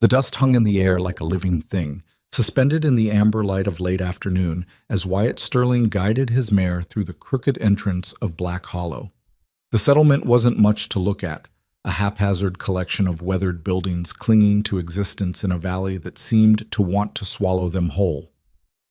The dust hung in the air like a living thing, suspended in the amber light of late afternoon as Wyatt Sterling guided his mare through the crooked entrance of Black Hollow. The settlement wasn't much to look at, a haphazard collection of weathered buildings clinging to existence in a valley that seemed to want to swallow them whole.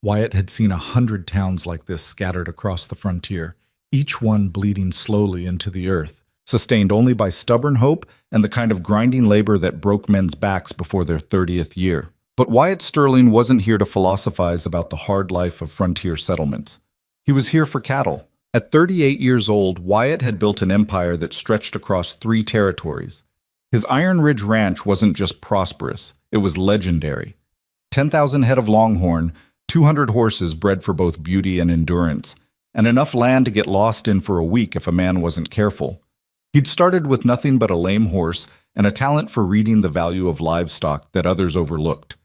Wyatt had seen 100 towns like this scattered across the frontier, each one bleeding slowly into the earth, sustained only by stubborn hope and the kind of grinding labor that broke men's backs before their 30th year. But Wyatt Sterling wasn't here to philosophize about the hard life of frontier settlements. He was here for cattle. At 38 years old, Wyatt had built an empire that stretched across 3 territories. His Iron Ridge Ranch wasn't just prosperous, it was legendary. 10,000 head of longhorn, 200 horses bred for both beauty and endurance, and enough land to get lost in for a week if a man wasn't careful. He'd started with nothing but a lame horse and a talent for reading the value of livestock that others overlooked.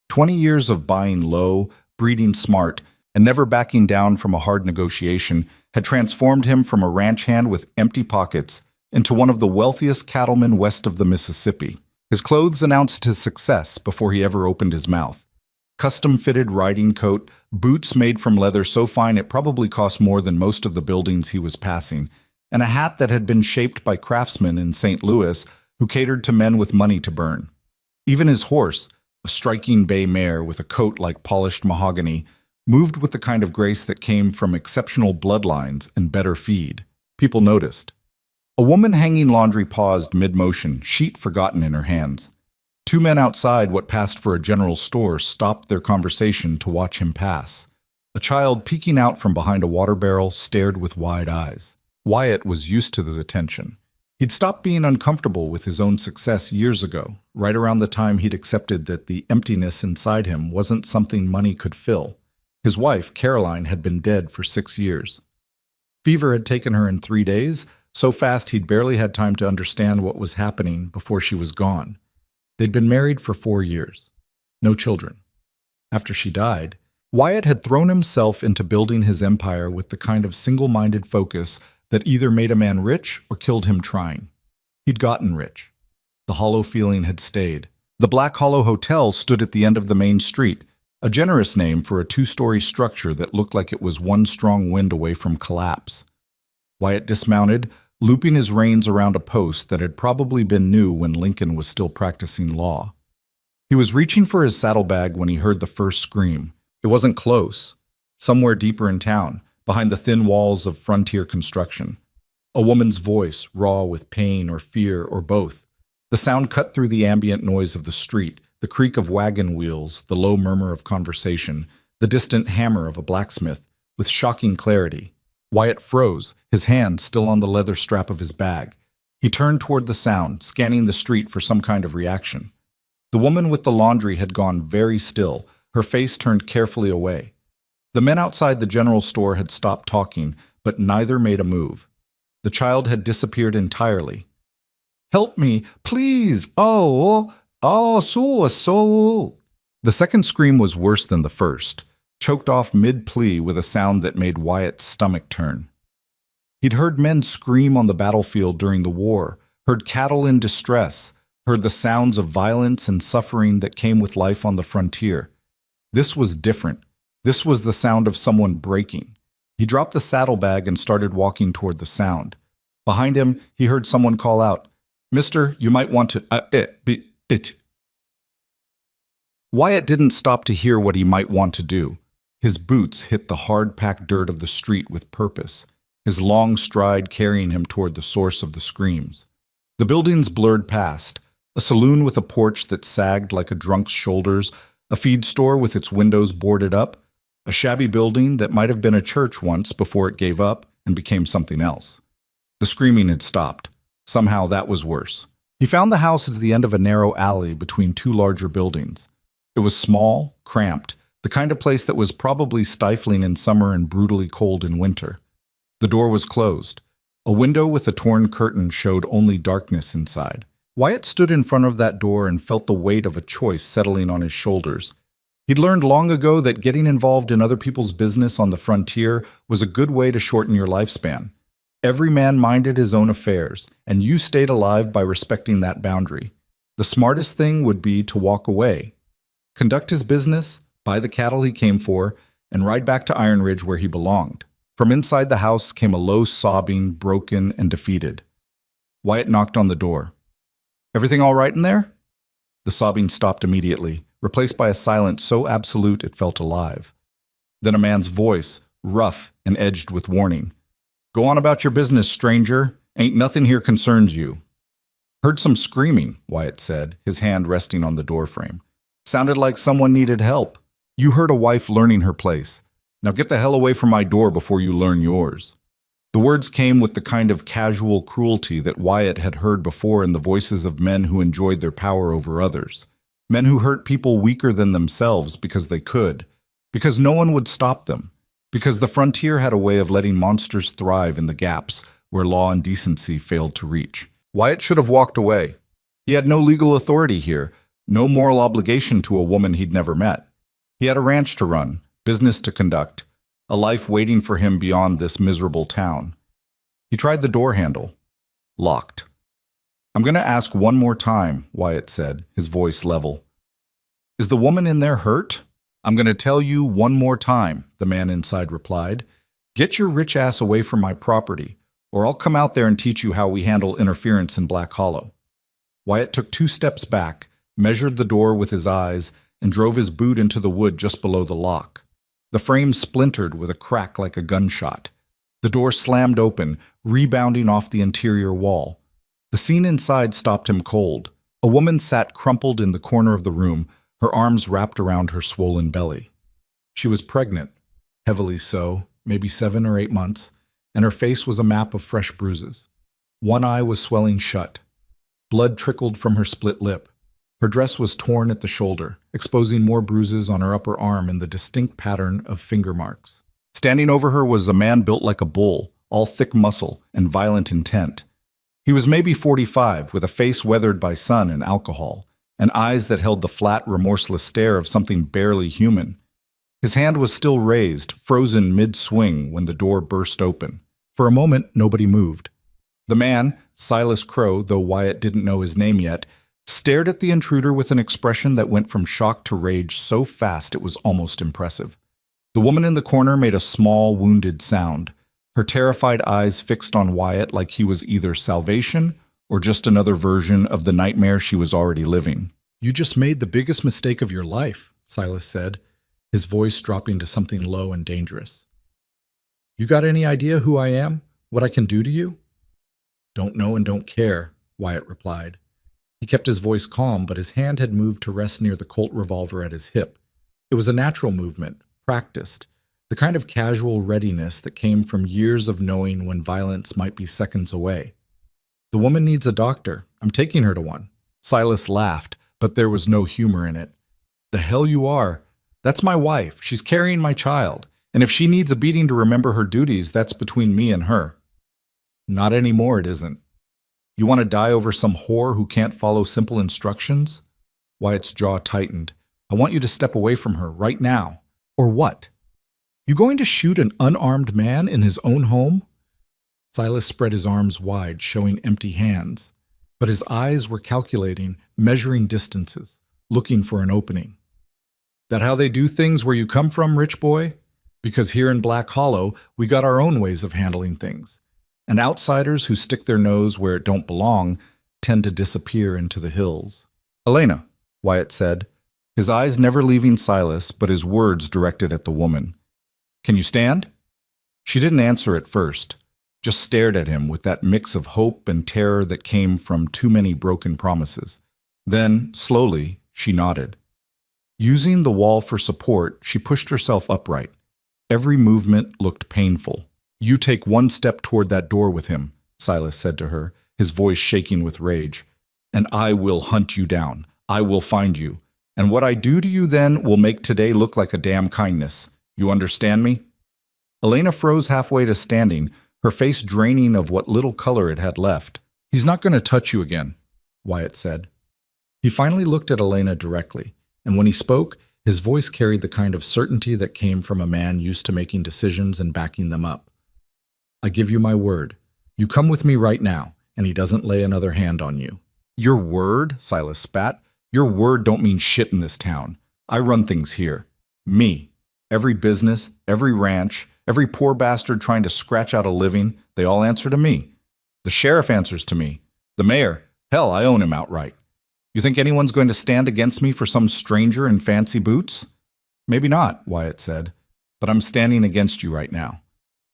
20 years of buying low, breeding smart, and never backing down from a hard negotiation had transformed him from a ranch hand with empty pockets into one of the wealthiest cattlemen west of the Mississippi. His clothes announced his success before he ever opened his mouth. Custom-fitted riding coat, boots made from leather so fine it probably cost more than most of the buildings he was passing, and a hat that had been shaped by craftsmen in St. Louis who catered to men with money to burn. Even his horse, a striking bay mare with a coat like polished mahogany, moved with the kind of grace that came from exceptional bloodlines and better feed. People noticed. A woman hanging laundry paused mid-motion, sheet forgotten in her hands. 2 men outside what passed for a general store stopped their conversation to watch him pass. A child peeking out from behind a water barrel stared with wide eyes. Wyatt was used to this attention. He'd stopped being uncomfortable with his own success years ago, right around the time he'd accepted that the emptiness inside him wasn't something money could fill. His wife, Caroline, had been dead for 6 years. Fever had taken her in 3 days, so fast he'd barely had time to understand what was happening before she was gone. They'd been married for 4 years. No children. After she died, Wyatt had thrown himself into building his empire with the kind of single-minded focus that either made a man rich or killed him trying. He'd gotten rich. The hollow feeling had stayed. The Black Hollow Hotel stood at the end of the main street, a generous name for a 2-story structure that looked like it was one strong wind away from collapse. Wyatt dismounted, looping his reins around a post that had probably been new when Lincoln was still practicing law. He was reaching for his saddlebag when he heard the first scream. It wasn't close. Somewhere deeper in town, behind the thin walls of frontier construction. A woman's voice, raw with pain or fear or both. The sound cut through the ambient noise of the street, the creak of wagon wheels, the low murmur of conversation, the distant hammer of a blacksmith, with shocking clarity. Wyatt froze, his hand still on the leather strap of his bag. He turned toward the sound, scanning the street for some kind of reaction. The woman with the laundry had gone very still, her face turned carefully away. The men outside the general store had stopped talking, but neither made a move. The child had disappeared entirely. "Help me, please! So. The second scream was worse than the first, choked off mid-plea with a sound that made Wyatt's stomach turn. He'd heard men scream on the battlefield during the war, heard cattle in distress, heard the sounds of violence and suffering that came with life on the frontier. This was different. This was the sound of someone breaking. He dropped the saddlebag and started walking toward the sound. Behind him, he heard someone call out, "Mister, you might want to, Wyatt didn't stop to hear what he might want to do. His boots hit the hard-packed dirt of the street with purpose, his long stride carrying him toward the source of the screams. The buildings blurred past, a saloon with a porch that sagged like a drunk's shoulders, a feed store with its windows boarded up, a shabby building that might have been a church once before it gave up and became something else. The screaming had stopped. Somehow that was worse. He found the house at the end of a narrow alley between 2 larger buildings. It was small, cramped, the kind of place that was probably stifling in summer and brutally cold in winter. The door was closed. A window with a torn curtain showed only darkness inside. Wyatt stood in front of that door and felt the weight of a choice settling on his shoulders. He'd learned long ago that getting involved in other people's business on the frontier was a good way to shorten your lifespan. Every man minded his own affairs, and you stayed alive by respecting that boundary. The smartest thing would be to walk away, conduct his business, buy the cattle he came for, and ride back to Iron Ridge where he belonged. From inside the house came a low sobbing, broken and defeated. Wyatt knocked on the door. "Everything all right in there?" The sobbing stopped immediately, replaced by a silence so absolute it felt alive. Then a man's voice, rough and edged with warning. "Go on about your business, stranger. Ain't nothing here concerns you." "Heard some screaming," Wyatt said, his hand resting on the doorframe. "Sounded like someone needed help. You heard a wife learning her place. Now get the hell away from my door before you learn yours." The words came with the kind of casual cruelty that Wyatt had heard before in the voices of men who enjoyed their power over others. Men who hurt people weaker than themselves because they could, because no one would stop them, because the frontier had a way of letting monsters thrive in the gaps where law and decency failed to reach. Wyatt should have walked away. He had no legal authority here, no moral obligation to a woman he'd never met. He had a ranch to run, business to conduct, a life waiting for him beyond this miserable town. He tried the door handle. Locked. "I'm going to ask one more time," Wyatt said, his voice level. "Is the woman in there hurt?" "I'm going to tell you one more time," the man inside replied. "Get your rich ass away from my property, or I'll come out there and teach you how we handle interference in Black Hollow." Wyatt took 2 steps back, measured the door with his eyes, and drove his boot into the wood just below the lock. The frame splintered with a crack like a gunshot. The door slammed open, rebounding off the interior wall. The scene inside stopped him cold. A woman sat crumpled in the corner of the room, her arms wrapped around her swollen belly. She was pregnant, heavily so, maybe 7 or 8 months, and her face was a map of fresh bruises. One eye was swelling shut. Blood trickled from her split lip. Her dress was torn at the shoulder, exposing more bruises on her upper arm in the distinct pattern of finger marks. Standing over her was a man built like a bull, all thick muscle and violent intent. He was maybe 45, with a face weathered by sun and alcohol, and eyes that held the flat, remorseless stare of something barely human. His hand was still raised, frozen mid-swing when the door burst open. For a moment, nobody moved. The man, Silas Crow, though Wyatt didn't know his name yet, stared at the intruder with an expression that went from shock to rage so fast it was almost impressive. The woman in the corner made a small, wounded sound, her terrified eyes fixed on Wyatt like he was either salvation or just another version of the nightmare she was already living. "You just made the biggest mistake of your life," Silas said, his voice dropping to something low and dangerous. "You got any idea who I am? What I can do to you?" "Don't know and don't care," Wyatt replied. He kept his voice calm, but his hand had moved to rest near the Colt revolver at his hip. It was a natural movement, practiced, the kind of casual readiness that came from years of knowing when violence might be seconds away. "The woman needs a doctor. I'm taking her to one." Silas laughed, but there was no humor in it. "The hell you are. That's my wife. She's carrying my child. And if she needs a beating to remember her duties, that's between me and her." "Not anymore, it isn't. You want to die over some whore who can't follow simple instructions?" Wyatt's jaw tightened. "I want you to step away from her right now." "Or what? You going to shoot an unarmed man in his own home?" Silas spread his arms wide, showing empty hands, but his eyes were calculating, measuring distances, looking for an opening. "That how they do things where you come from, rich boy? Because here in Black Hollow, we got our own ways of handling things. And outsiders who stick their nose where it don't belong tend to disappear into the hills." "Elena," Wyatt said, his eyes never leaving Silas, but his words directed at the woman. "Can you stand?" She didn't answer at first, just stared at him with that mix of hope and terror that came from too many broken promises. Then, slowly, she nodded. Using the wall for support, she pushed herself upright. Every movement looked painful. "You take 1 step toward that door with him," Silas said to her, his voice shaking with rage. "And I will hunt you down. I will find you. And what I do to you then will make today look like a damn kindness. You understand me?" Elena froze halfway to standing, her face draining of what little color it had left. "He's not going to touch you again," Wyatt said. He finally looked at Elena directly, and when he spoke, his voice carried the kind of certainty that came from a man used to making decisions and backing them up. "I give you my word. You come with me right now, and he doesn't lay another hand on you." Your word? Silas spat. Your word don't mean shit in this town. I run things here. Me. Every business, every ranch, every poor bastard trying to scratch out a living, they all answer to me. The sheriff answers to me. The mayor, hell, I own him outright. You think anyone's going to stand against me for some stranger in fancy boots? Maybe not, Wyatt said, but I'm standing against you right now.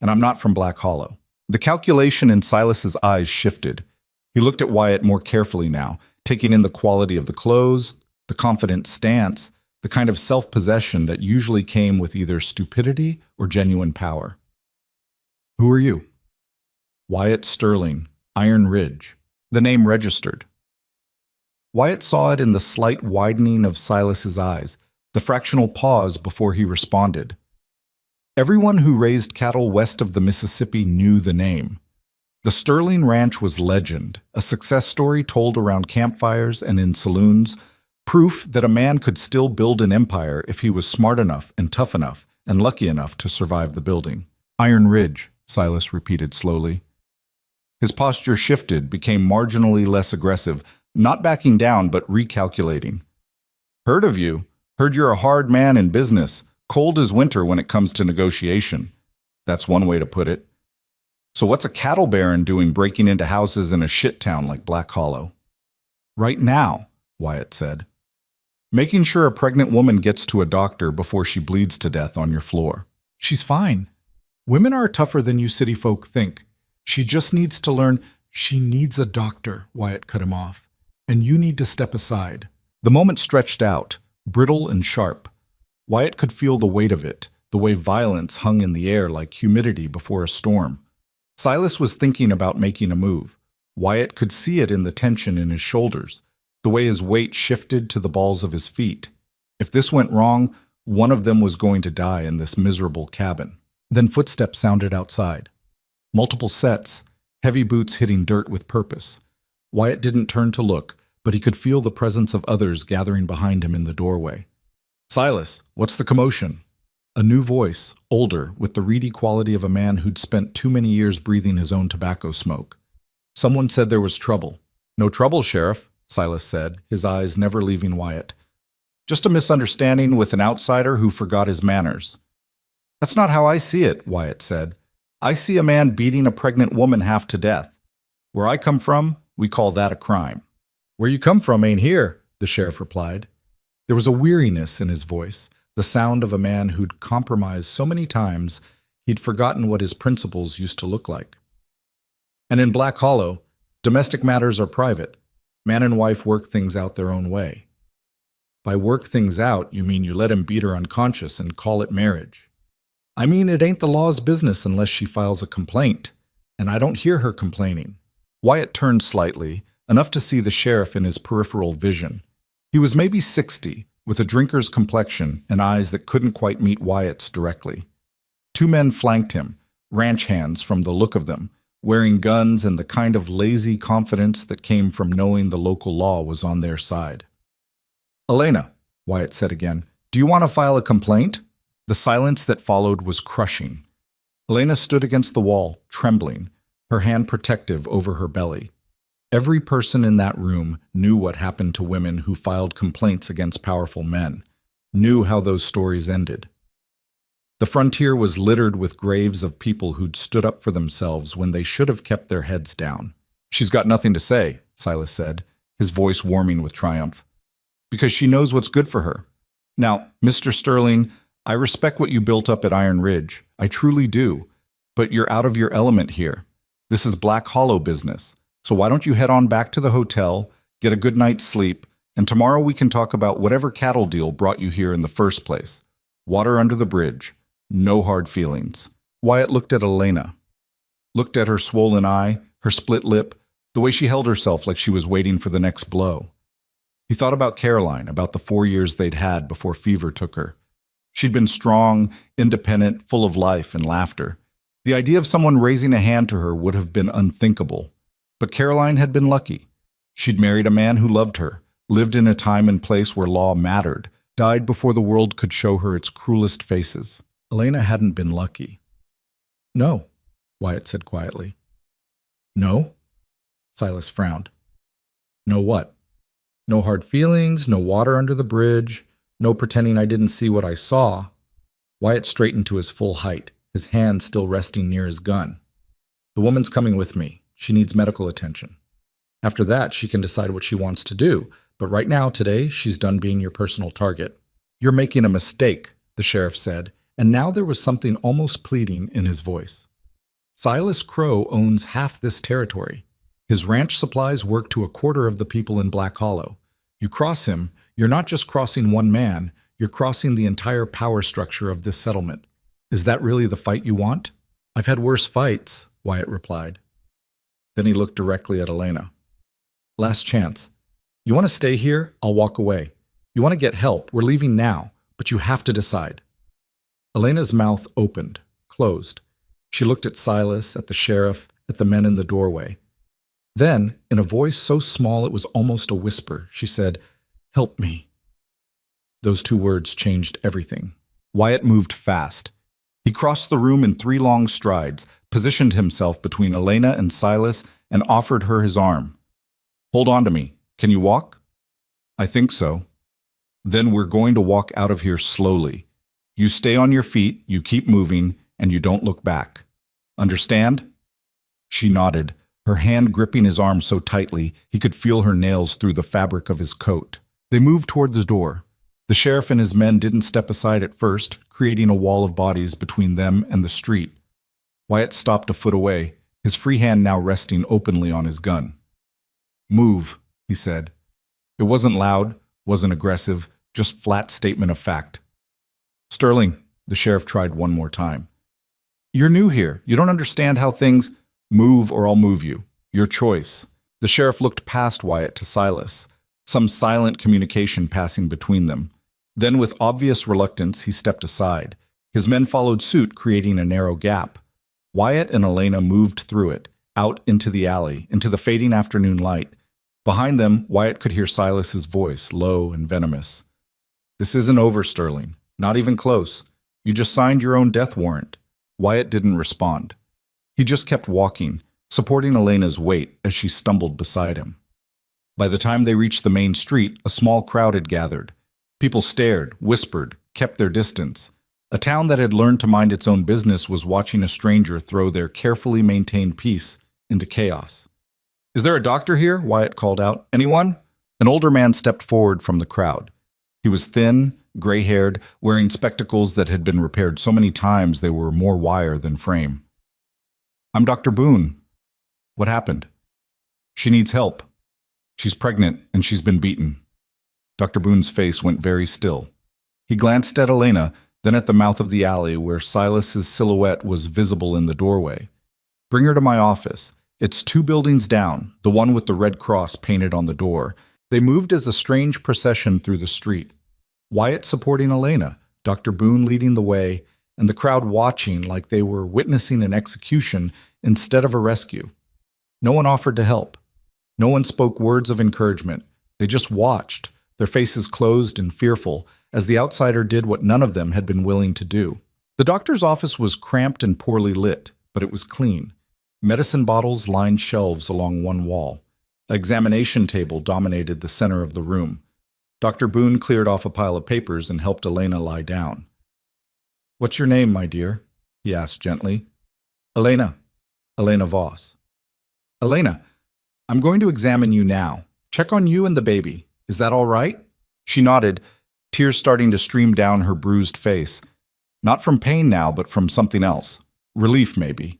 And I'm not from Black Hollow. The calculation in Silas's eyes shifted. He looked at Wyatt more carefully now, taking in the quality of the clothes, the confident stance, the kind of self-possession that usually came with either stupidity or genuine power. Who are you? Wyatt Sterling, Iron Ridge. The name registered. Wyatt saw it in the slight widening of Silas's eyes, the fractional pause before he responded. Everyone who raised cattle west of the Mississippi knew the name. The Sterling Ranch was legend, a success story told around campfires and in saloons, proof that a man could still build an empire if he was smart enough and tough enough and lucky enough to survive the building. Iron Ridge, Silas repeated slowly. His posture shifted, became marginally less aggressive, not backing down but recalculating. Heard of you. Heard you're a hard man in business, cold as winter when it comes to negotiation. That's one way to put it. So what's a cattle baron doing breaking into houses in a shit town like Black Hollow? Right now, Wyatt said. Making sure a pregnant woman gets to a doctor before she bleeds to death on your floor. She's fine. Women are tougher than you city folk think. She just needs to learn she needs a doctor, Wyatt cut him off. And you need to step aside. The moment stretched out, brittle and sharp. Wyatt could feel the weight of it, the way violence hung in the air like humidity before a storm. Silas was thinking about making a move. Wyatt could see it in the tension in his shoulders, the way his weight shifted to the balls of his feet. If this went wrong, one of them was going to die in this miserable cabin. Then footsteps sounded outside. Multiple sets, heavy boots hitting dirt with purpose. Wyatt didn't turn to look, but he could feel the presence of others gathering behind him in the doorway. Silas, what's the commotion? A new voice, older, with the reedy quality of a man who'd spent too many years breathing his own tobacco smoke. Someone said there was trouble. No trouble, Sheriff, Silas said, his eyes never leaving Wyatt. Just a misunderstanding with an outsider who forgot his manners. That's not how I see it, Wyatt said. I see a man beating a pregnant woman half to death. Where I come from, we call that a crime. Where you come from ain't here, the sheriff replied. There was a weariness in his voice, the sound of a man who'd compromised so many times he'd forgotten what his principles used to look like. And in Black Hollow, domestic matters are private. Man and wife work things out their own way. By work things out, you mean you let him beat her unconscious and call it marriage. I mean, it ain't the law's business unless she files a complaint, and I don't hear her complaining. Wyatt turned slightly, enough to see the sheriff in his peripheral vision. He was maybe 60, with a drinker's complexion and eyes that couldn't quite meet Wyatt's directly. Two men flanked him, ranch hands from the look of them, wearing guns and the kind of lazy confidence that came from knowing the local law was on their side. Elena, Wyatt said again, do you want to file a complaint? The silence that followed was crushing. Elena stood against the wall, trembling, her hand protective over her belly. Every person in that room knew what happened to women who filed complaints against powerful men, knew how those stories ended. The frontier was littered with graves of people who'd stood up for themselves when they should have kept their heads down. She's got nothing to say, Silas said, his voice warming with triumph. Because she knows what's good for her. Now, Mr. Sterling, I respect what you built up at Iron Ridge. I truly do. But you're out of your element here. This is Black Hollow business. So why don't you head on back to the hotel, get a good night's sleep, and tomorrow we can talk about whatever cattle deal brought you here in the first place. Water under the bridge. No hard feelings. Wyatt looked at Elena. Looked at her swollen eye, her split lip, the way she held herself like she was waiting for the next blow. He thought about Caroline, about the 4 years they'd had before fever took her. She'd been strong, independent, full of life and laughter. The idea of someone raising a hand to her would have been unthinkable. But Caroline had been lucky. She'd married a man who loved her, lived in a time and place where law mattered, died before the world could show her its cruelest faces. Elena hadn't been lucky. No, Wyatt said quietly. No? Silas frowned. No what? No hard feelings, no water under the bridge, no pretending I didn't see what I saw. Wyatt straightened to his full height, his hand still resting near his gun. The woman's coming with me. She needs medical attention. After that, she can decide what she wants to do, but right now, today, she's done being your personal target. You're making a mistake, the sheriff said, and now there was something almost pleading in his voice. Silas Crow owns half this territory. His ranch supplies work to a quarter of the people in Black Hollow. You cross him, you're not just crossing one man, you're crossing the entire power structure of this settlement. Is that really the fight you want? I've had worse fights, Wyatt replied. Then he looked directly at Elena. Last chance. You want to stay here? I'll walk away. You want to get help? We're leaving now, but you have to decide. Elena's mouth opened, closed. She looked at Silas, at the sheriff, at the men in the doorway. Then, in a voice so small it was almost a whisper, she said, "Help me." Those two words changed everything. Wyatt moved fast. He crossed the room in 3 long strides, positioned himself between Elena and Silas, and offered her his arm. "Hold on to me. Can you walk?" "I think so." "Then we're going to walk out of here slowly. You stay on your feet, you keep moving, and you don't look back. Understand?" She nodded, her hand gripping his arm so tightly he could feel her nails through the fabric of his coat. They moved toward the door. The sheriff and his men didn't step aside at first, creating a wall of bodies between them and the street. Wyatt stopped a foot away, his free hand now resting openly on his gun. "Move," he said. It wasn't loud, wasn't aggressive, just flat statement of fact. "Sterling," the sheriff tried one more time. "You're new here. You don't understand how things—" "Move or I'll move you. Your choice." The sheriff looked past Wyatt to Silas, some silent communication passing between them. Then, with obvious reluctance, he stepped aside. His men followed suit, creating a narrow gap. Wyatt and Elena moved through it, out into the alley, into the fading afternoon light. Behind them, Wyatt could hear Silas's voice, low and venomous. "This isn't over, Sterling. Not even close. You just signed your own death warrant." Wyatt didn't respond. He just kept walking, supporting Elena's weight as she stumbled beside him. By the time they reached the main street, a small crowd had gathered. People stared, whispered, kept their distance. A town that had learned to mind its own business was watching a stranger throw their carefully maintained peace into chaos. "Is there a doctor here?" Wyatt called out. "Anyone?" An older man stepped forward from the crowd. He was thin, gray-haired, wearing spectacles that had been repaired so many times they were more wire than frame. "I'm Dr. Boone." "What happened?" "She needs help. She's pregnant and she's been beaten." Dr. Boone's face went very still. He glanced at Elena, then at the mouth of the alley where Silas's silhouette was visible in the doorway. "Bring her to my office. It's 2 buildings down, the one with the red cross painted on the door." They moved as a strange procession through the street. Wyatt supporting Elena, Dr. Boone leading the way, and the crowd watching like they were witnessing an execution instead of a rescue. No one offered to help. No one spoke words of encouragement. They just watched, their faces closed and fearful, as the outsider did what none of them had been willing to do. The doctor's office was cramped and poorly lit, but it was clean. Medicine bottles lined shelves along one wall. An examination table dominated the center of the room. Dr. Boone cleared off a pile of papers and helped Elena lie down. "What's your name, my dear?" he asked gently. "Elena. Elena Voss." "Elena, I'm going to examine you now. Check on you and the baby. Is that all right?" She nodded, tears starting to stream down her bruised face. Not from pain now, but from something else. Relief, maybe.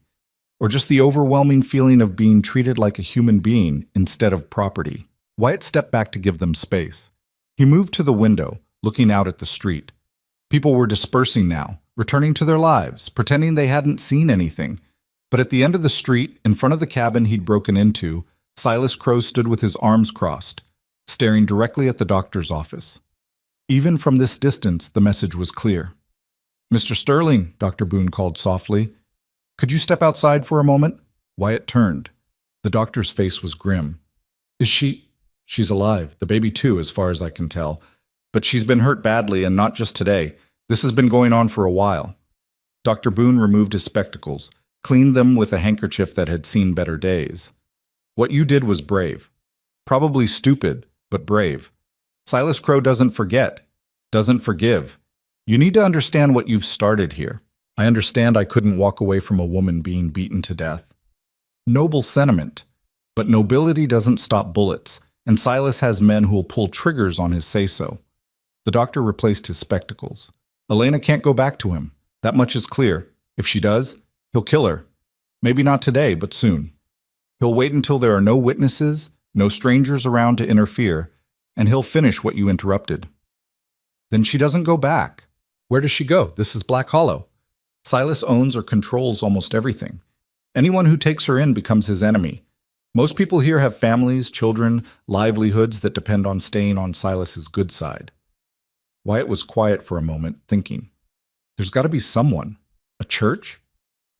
Or just the overwhelming feeling of being treated like a human being instead of property. Wyatt stepped back to give them space. He moved to the window, looking out at the street. People were dispersing now, returning to their lives, pretending they hadn't seen anything. But at the end of the street, in front of the cabin he'd broken into, Silas Crow stood with his arms crossed, staring directly at the doctor's office. Even from this distance, the message was clear. "Mr. Sterling," Dr. Boone called softly. "Could you step outside for a moment?" Wyatt turned. The doctor's face was grim. "Is she—" "She's alive, the baby too, as far as I can tell. But she's been hurt badly, and not just today. This has been going on for a while." Dr. Boone removed his spectacles, cleaned them with a handkerchief that had seen better days. "What you did was brave. Probably stupid, but brave. Silas Crow doesn't forget, doesn't forgive. You need to understand what you've started here. I understand I couldn't walk away from a woman being beaten to death. Noble sentiment. But nobility doesn't stop bullets, and Silas has men who'll pull triggers on his say-so. The doctor replaced his spectacles. Elena can't go back to him. That much is clear. If she does, he'll kill her. Maybe not today, but soon. He'll wait until there are no witnesses, no strangers around to interfere, and he'll finish what you interrupted. Then she doesn't go back. Where does she go? This is Black Hollow. Silas owns or controls almost everything. Anyone who takes her in becomes his enemy. Most people here have families, children, livelihoods that depend on staying on Silas's good side. Wyatt was quiet for a moment, thinking. There's got to be someone. A church?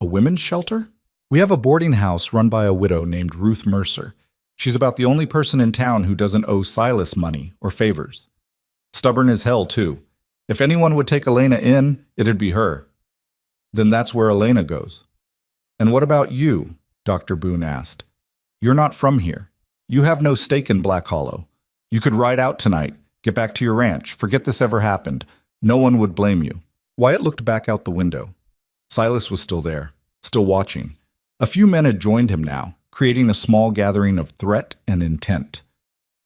A women's shelter? We have a boarding house run by a widow named Ruth Mercer. She's about the only person in town who doesn't owe Silas money or favors. Stubborn as hell, too. If anyone would take Elena in, it'd be her. Then that's where Elena goes. And what about you? Dr. Boone asked. You're not from here. You have no stake in Black Hollow. You could ride out tonight, get back to your ranch, forget this ever happened. No one would blame you. Wyatt looked back out the window. Silas was still there, still watching. A few men had joined him now, creating a small gathering of threat and intent.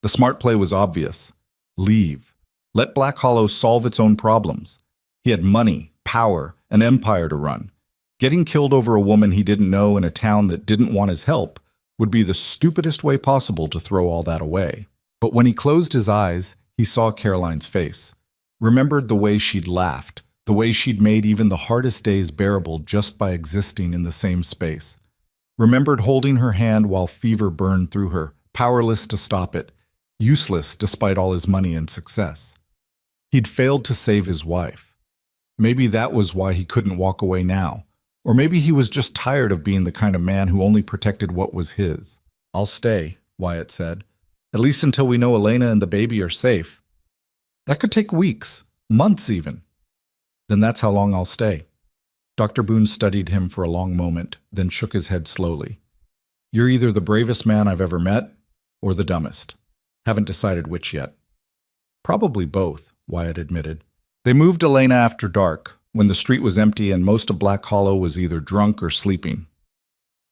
The smart play was obvious. Leave. Let Black Hollow solve its own problems. He had money, power, an empire to run. Getting killed over a woman he didn't know in a town that didn't want his help would be the stupidest way possible to throw all that away. But when he closed his eyes, he saw Caroline's face. Remembered the way she'd laughed, the way she'd made even the hardest days bearable just by existing in the same space. Remembered holding her hand while fever burned through her, powerless to stop it, useless despite all his money and success. He'd failed to save his wife. Maybe that was why he couldn't walk away now. Or maybe he was just tired of being the kind of man who only protected what was his. I'll stay, Wyatt said. At least until we know Elena and the baby are safe. That could take weeks, months even. Then that's how long I'll stay. Dr. Boone studied him for a long moment, then shook his head slowly. You're either the bravest man I've ever met, or the dumbest. Haven't decided which yet. Probably both, Wyatt admitted. They moved Elena after dark, when the street was empty and most of Black Hollow was either drunk or sleeping.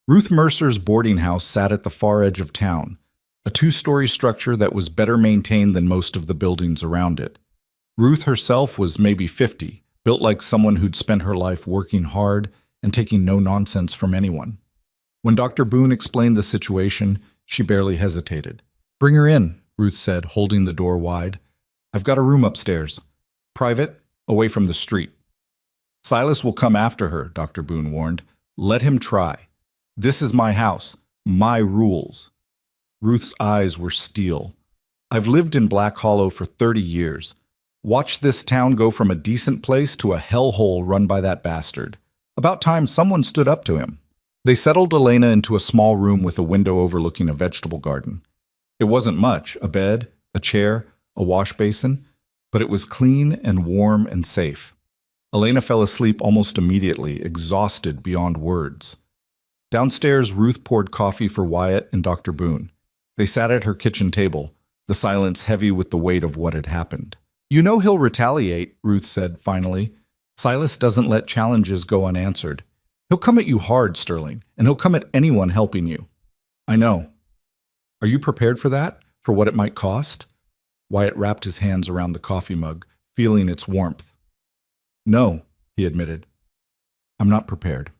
Ruth Mercer's boarding house sat at the far edge of town, a two-story structure that was better maintained than most of the buildings around it. Ruth herself was maybe 50, built like someone who'd spent her life working hard and taking no nonsense from anyone. When Dr. Boone explained the situation, she barely hesitated. Bring her in, Ruth said, holding the door wide. I've got a room upstairs. Private, away from the street. Silas will come after her, Dr. Boone warned. Let him try. This is my house, my rules. Ruth's eyes were steel. I've lived in Black Hollow for 30 years. Watched this town go from a decent place to a hellhole run by that bastard. About time someone stood up to him. They settled Elena into a small room with a window overlooking a vegetable garden. It wasn't much, a bed, a chair, a wash basin, but it was clean and warm and safe. Elena fell asleep almost immediately, exhausted beyond words. Downstairs, Ruth poured coffee for Wyatt and Dr. Boone. They sat at her kitchen table, the silence heavy with the weight of what had happened. You know he'll retaliate, Ruth said finally. Silas doesn't let challenges go unanswered. He'll come at you hard, Sterling, and he'll come at anyone helping you. I know. Are you prepared for that? For what it might cost? Wyatt wrapped his hands around the coffee mug, feeling its warmth. No, he admitted. I'm not prepared.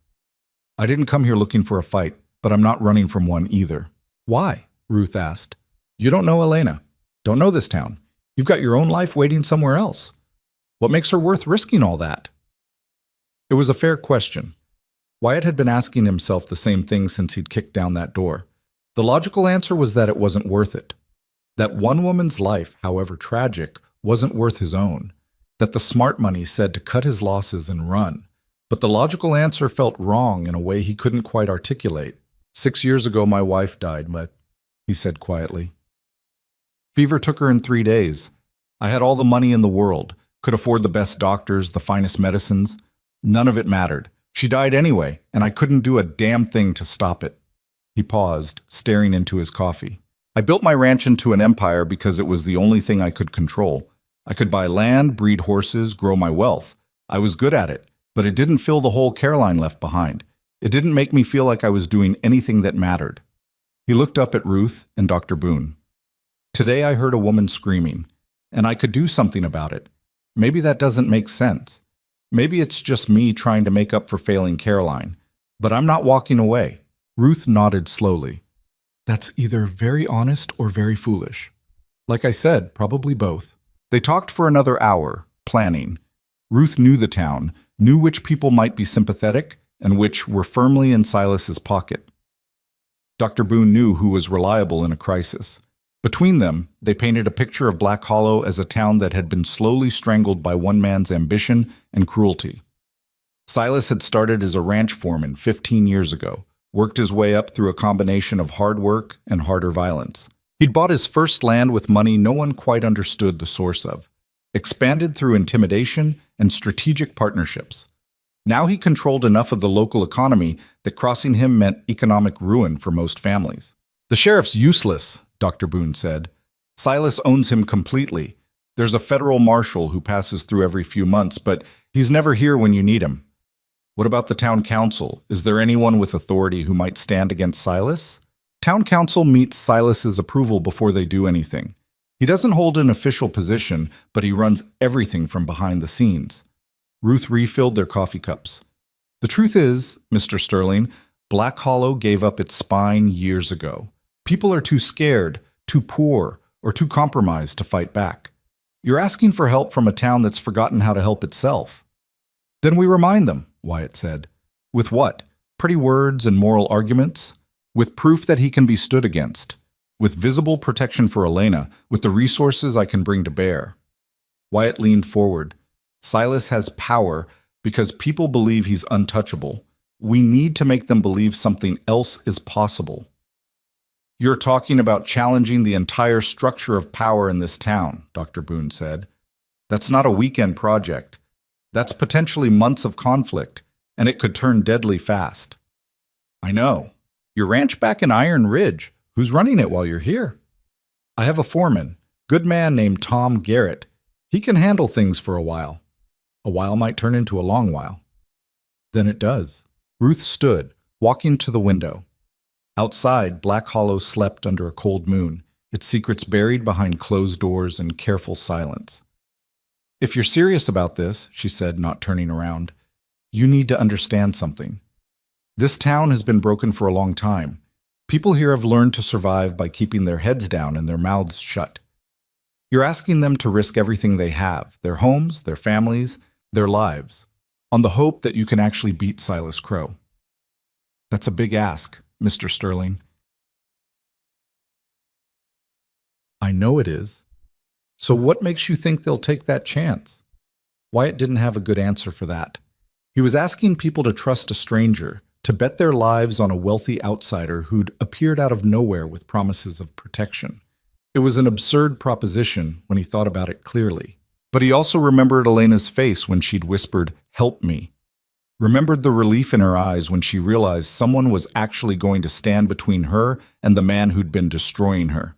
I didn't come here looking for a fight, but I'm not running from one either. Why? Ruth asked. You don't know Elena. Don't know this town. You've got your own life waiting somewhere else. What makes her worth risking all that? It was a fair question. Wyatt had been asking himself the same thing since he'd kicked down that door. The logical answer was that it wasn't worth it. That one woman's life, however tragic, wasn't worth his own. That the smart money said to cut his losses and run. But the logical answer felt wrong in a way he couldn't quite articulate. 6 years ago my wife died, he said quietly. Fever took her in 3 days. I had all the money in the world, could afford the best doctors, the finest medicines. None of it mattered. She died anyway, and I couldn't do a damn thing to stop it. He paused, staring into his coffee. I built my ranch into an empire because it was the only thing I could control. I could buy land, breed horses, grow my wealth. I was good at it, but it didn't fill the hole Caroline left behind. It didn't make me feel like I was doing anything that mattered. He looked up at Ruth and Dr. Boone. Today I heard a woman screaming, and I could do something about it. Maybe that doesn't make sense. Maybe it's just me trying to make up for failing Caroline. But I'm not walking away. Ruth nodded slowly. That's either very honest or very foolish. Like I said, probably both. They talked for another hour, planning. Ruth knew the town, knew which people might be sympathetic and which were firmly in Silas's pocket. Dr. Boone knew who was reliable in a crisis. Between them, they painted a picture of Black Hollow as a town that had been slowly strangled by one man's ambition and cruelty. Silas had started as a ranch foreman 15 years ago, worked his way up through a combination of hard work and harder violence. He'd bought his first land with money no one quite understood the source of, expanded through intimidation and strategic partnerships. Now he controlled enough of the local economy that crossing him meant economic ruin for most families. The sheriff's useless, Dr. Boone said. Silas owns him completely. There's a federal marshal who passes through every few months, but he's never here when you need him. What about the town council? Is there anyone with authority who might stand against Silas? Town council meets Silas's approval before they do anything. He doesn't hold an official position, but he runs everything from behind the scenes. Ruth refilled their coffee cups. The truth is, Mr. Sterling, Black Hollow gave up its spine years ago. People are too scared, too poor, or too compromised to fight back. You're asking for help from a town that's forgotten how to help itself. Then we remind them, Wyatt said. With what? Pretty words and moral arguments? With proof that he can be stood against. With visible protection for Elena, with the resources I can bring to bear. Wyatt leaned forward. Silas has power because people believe he's untouchable. We need to make them believe something else is possible. You're talking about challenging the entire structure of power in this town, Dr. Boone said. That's not a weekend project. That's potentially months of conflict, and it could turn deadly fast. I know. Your ranch back in Iron Ridge. Who's running it while you're here? I have a foreman, good man named Tom Garrett. He can handle things for a while. A while might turn into a long while. Then it does. Ruth stood, walking to the window. Outside, Black Hollow slept under a cold moon, its secrets buried behind closed doors and careful silence. If you're serious about this, she said, not turning around, you need to understand something. This town has been broken for a long time. People here have learned to survive by keeping their heads down and their mouths shut. You're asking them to risk everything they have, their homes, their families, their lives, on the hope that you can actually beat Silas Crow. That's a big ask, Mr. Sterling. I know it is. So what makes you think they'll take that chance? Wyatt didn't have a good answer for that. He was asking people to trust a stranger, to bet their lives on a wealthy outsider who'd appeared out of nowhere with promises of protection. It was an absurd proposition when he thought about it clearly. But he also remembered Elena's face when she'd whispered, "Help me." Remembered the relief in her eyes when she realized someone was actually going to stand between her and the man who'd been destroying her.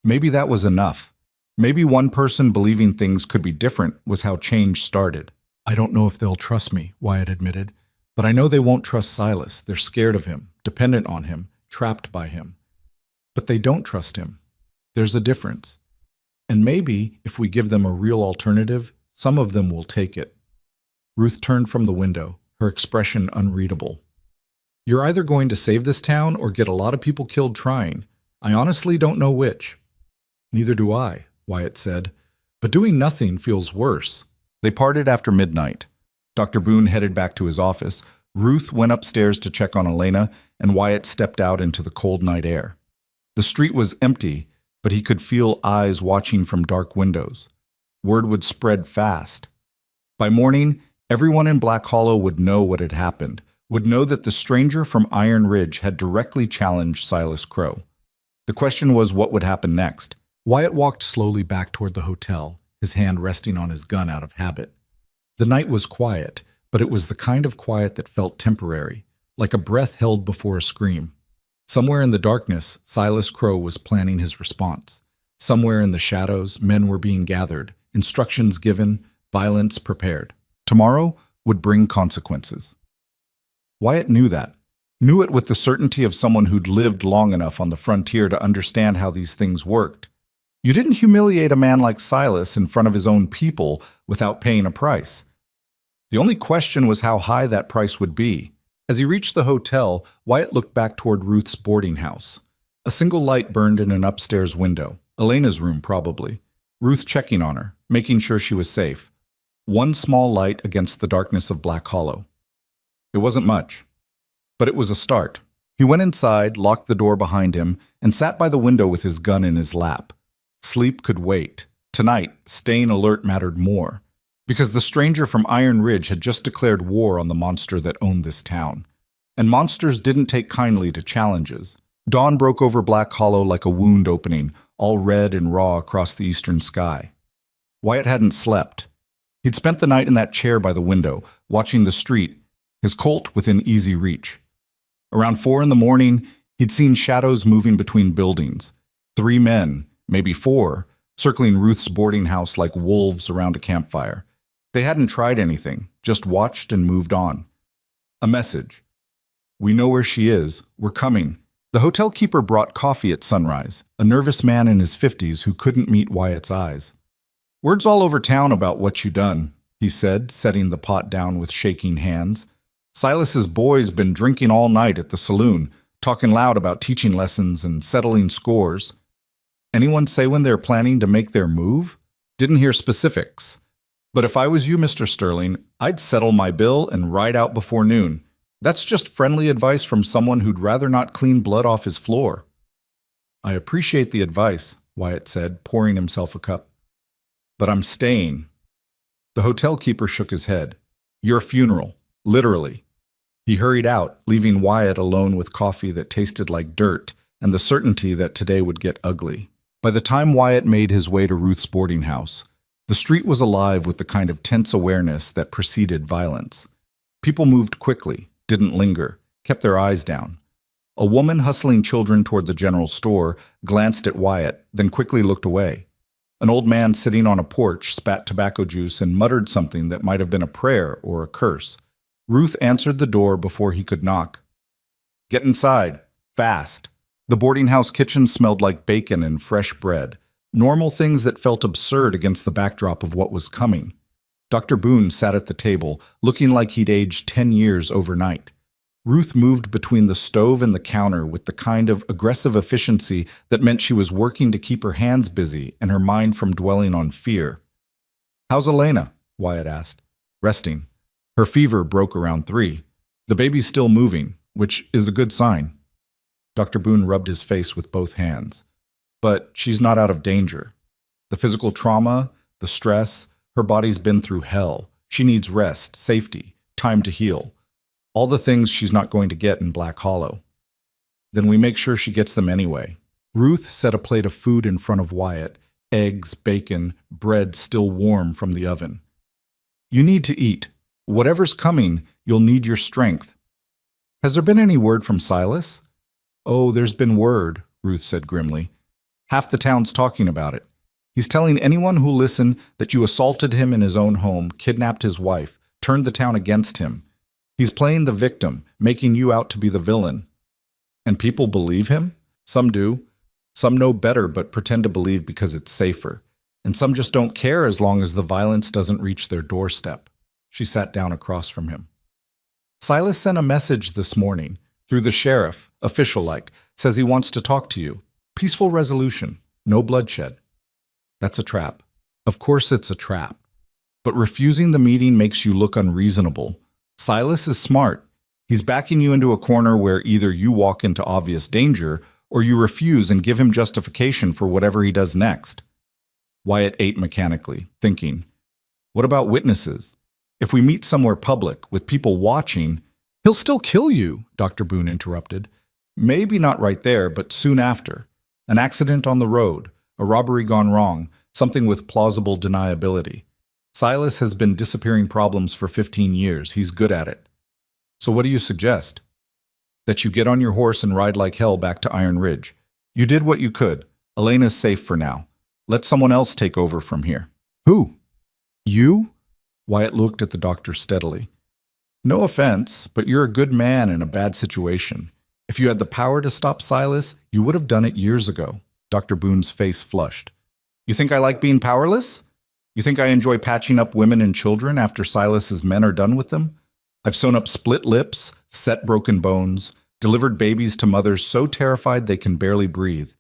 Maybe that was enough. Maybe one person believing things could be different was how change started. I don't know if they'll trust me, Wyatt admitted. But I know they won't trust Silas. They're scared of him, dependent on him, trapped by him. But they don't trust him. There's a difference. And maybe, if we give them a real alternative, some of them will take it. Ruth turned from the window, her expression unreadable. You're either going to save this town or get a lot of people killed trying. I honestly don't know which. Neither do I, Wyatt said. But doing nothing feels worse. They parted after midnight. Dr. Boone headed back to his office. Ruth went upstairs to check on Elena, and Wyatt stepped out into the cold night air. The street was empty, but he could feel eyes watching from dark windows. Word would spread fast. By morning, everyone in Black Hollow would know what had happened, would know that the stranger from Iron Ridge had directly challenged Silas Crow. The question was what would happen next. Wyatt walked slowly back toward the hotel, his hand resting on his gun out of habit. The night was quiet, but it was the kind of quiet that felt temporary, like a breath held before a scream. Somewhere in the darkness, Silas Crow was planning his response. Somewhere in the shadows, men were being gathered, instructions given, violence prepared. Tomorrow would bring consequences. Wyatt knew that. Knew it with the certainty of someone who'd lived long enough on the frontier to understand how these things worked. You didn't humiliate a man like Silas in front of his own people without paying a price. The only question was how high that price would be. As he reached the hotel, Wyatt looked back toward Ruth's boarding house. A single light burned in an upstairs window. Elena's room, probably. Ruth checking on her, making sure she was safe. One small light against the darkness of Black Hollow. It wasn't much, but it was a start. He went inside, locked the door behind him, and sat by the window with his gun in his lap. Sleep could wait. Tonight, staying alert mattered more, because the stranger from Iron Ridge had just declared war on the monster that owned this town. And monsters didn't take kindly to challenges. Dawn broke over Black Hollow like a wound opening, all red and raw across the eastern sky. Wyatt hadn't slept. He'd spent the night in that chair by the window, watching the street, his Colt within easy reach. Around 4 a.m, he'd seen shadows moving between buildings. 3 men, maybe 4, circling Ruth's boarding house like wolves around a campfire. They hadn't tried anything, just watched and moved on. A message. "We know where she is. We're coming." The hotel keeper brought coffee at sunrise, a nervous man in his 50s who couldn't meet Wyatt's eyes. "Word's all over town about what you done," he said, setting the pot down with shaking hands. "Silas's boy's been drinking all night at the saloon, talking loud about teaching lessons and settling scores. Anyone say when they're planning to make their move? Didn't hear specifics. But if I was you, Mr. Sterling, I'd settle my bill and ride out before noon. That's just friendly advice from someone who'd rather not clean blood off his floor." "I appreciate the advice," Wyatt said, pouring himself a cup. "But I'm staying." The hotel keeper shook his head. "Your funeral. Literally." He hurried out, leaving Wyatt alone with coffee that tasted like dirt and the certainty that today would get ugly. By the time Wyatt made his way to Ruth's boarding house, the street was alive with the kind of tense awareness that preceded violence. People moved quickly, didn't linger, kept their eyes down. A woman hustling children toward the general store glanced at Wyatt, then quickly looked away. An old man sitting on a porch spat tobacco juice and muttered something that might have been a prayer or a curse. Ruth answered the door before he could knock. "Get inside. Fast." The boarding house kitchen smelled like bacon and fresh bread, normal things that felt absurd against the backdrop of what was coming. Dr. Boone sat at the table, looking like he'd aged 10 years overnight. Ruth moved between the stove and the counter with the kind of aggressive efficiency that meant she was working to keep her hands busy and her mind from dwelling on fear. "How's Elena?" Wyatt asked. "Resting. Her fever broke around 3. The baby's still moving, which is a good sign." Dr. Boone rubbed his face with both hands. "But she's not out of danger. The physical trauma, the stress, her body's been through hell. She needs rest, safety, time to heal. All the things she's not going to get in Black Hollow. Then we make sure she gets them anyway." Ruth set a plate of food in front of Wyatt, eggs, bacon, bread still warm from the oven. "You need to eat. Whatever's coming, you'll need your strength." "Has there been any word from Silas?" "Oh, there's been word," Ruth said grimly. "Half the town's talking about it. He's telling anyone who'll listen that you assaulted him in his own home, kidnapped his wife, turned the town against him. He's playing the victim, making you out to be the villain." "And people believe him?" "Some do. Some know better but pretend to believe because it's safer. And some just don't care as long as the violence doesn't reach their doorstep." She sat down across from him. "Silas sent a message this morning, through the sheriff, official-like, says he wants to talk to you. Peaceful resolution, no bloodshed." "That's a trap." "Of course it's a trap. But refusing the meeting makes you look unreasonable. Silas is smart. He's backing you into a corner where either you walk into obvious danger or you refuse and give him justification for whatever he does next." Wyatt ate mechanically, thinking, "What about witnesses? If we meet somewhere public, with people watching—" "He'll still kill you," Dr. Boone interrupted. "Maybe not right there, but soon after. An accident on the road, a robbery gone wrong, something with plausible deniability. Silas has been disappearing problems for 15 years. He's good at it. So what do you suggest?" That you get on your horse and ride like hell back to Iron Ridge. You did what you could. Elena's safe for now. Let someone else take over from here." "Who? You?" Wyatt looked at the doctor steadily. "No offense, but you're a good man in a bad situation. If you had the power to stop Silas, you would have done it years ago." Dr. Boone's face flushed. "You think I like being powerless? You think I enjoy patching up women and children after Silas's men are done with them? I've sewn up split lips, set broken bones, delivered babies to mothers so terrified they can barely breathe.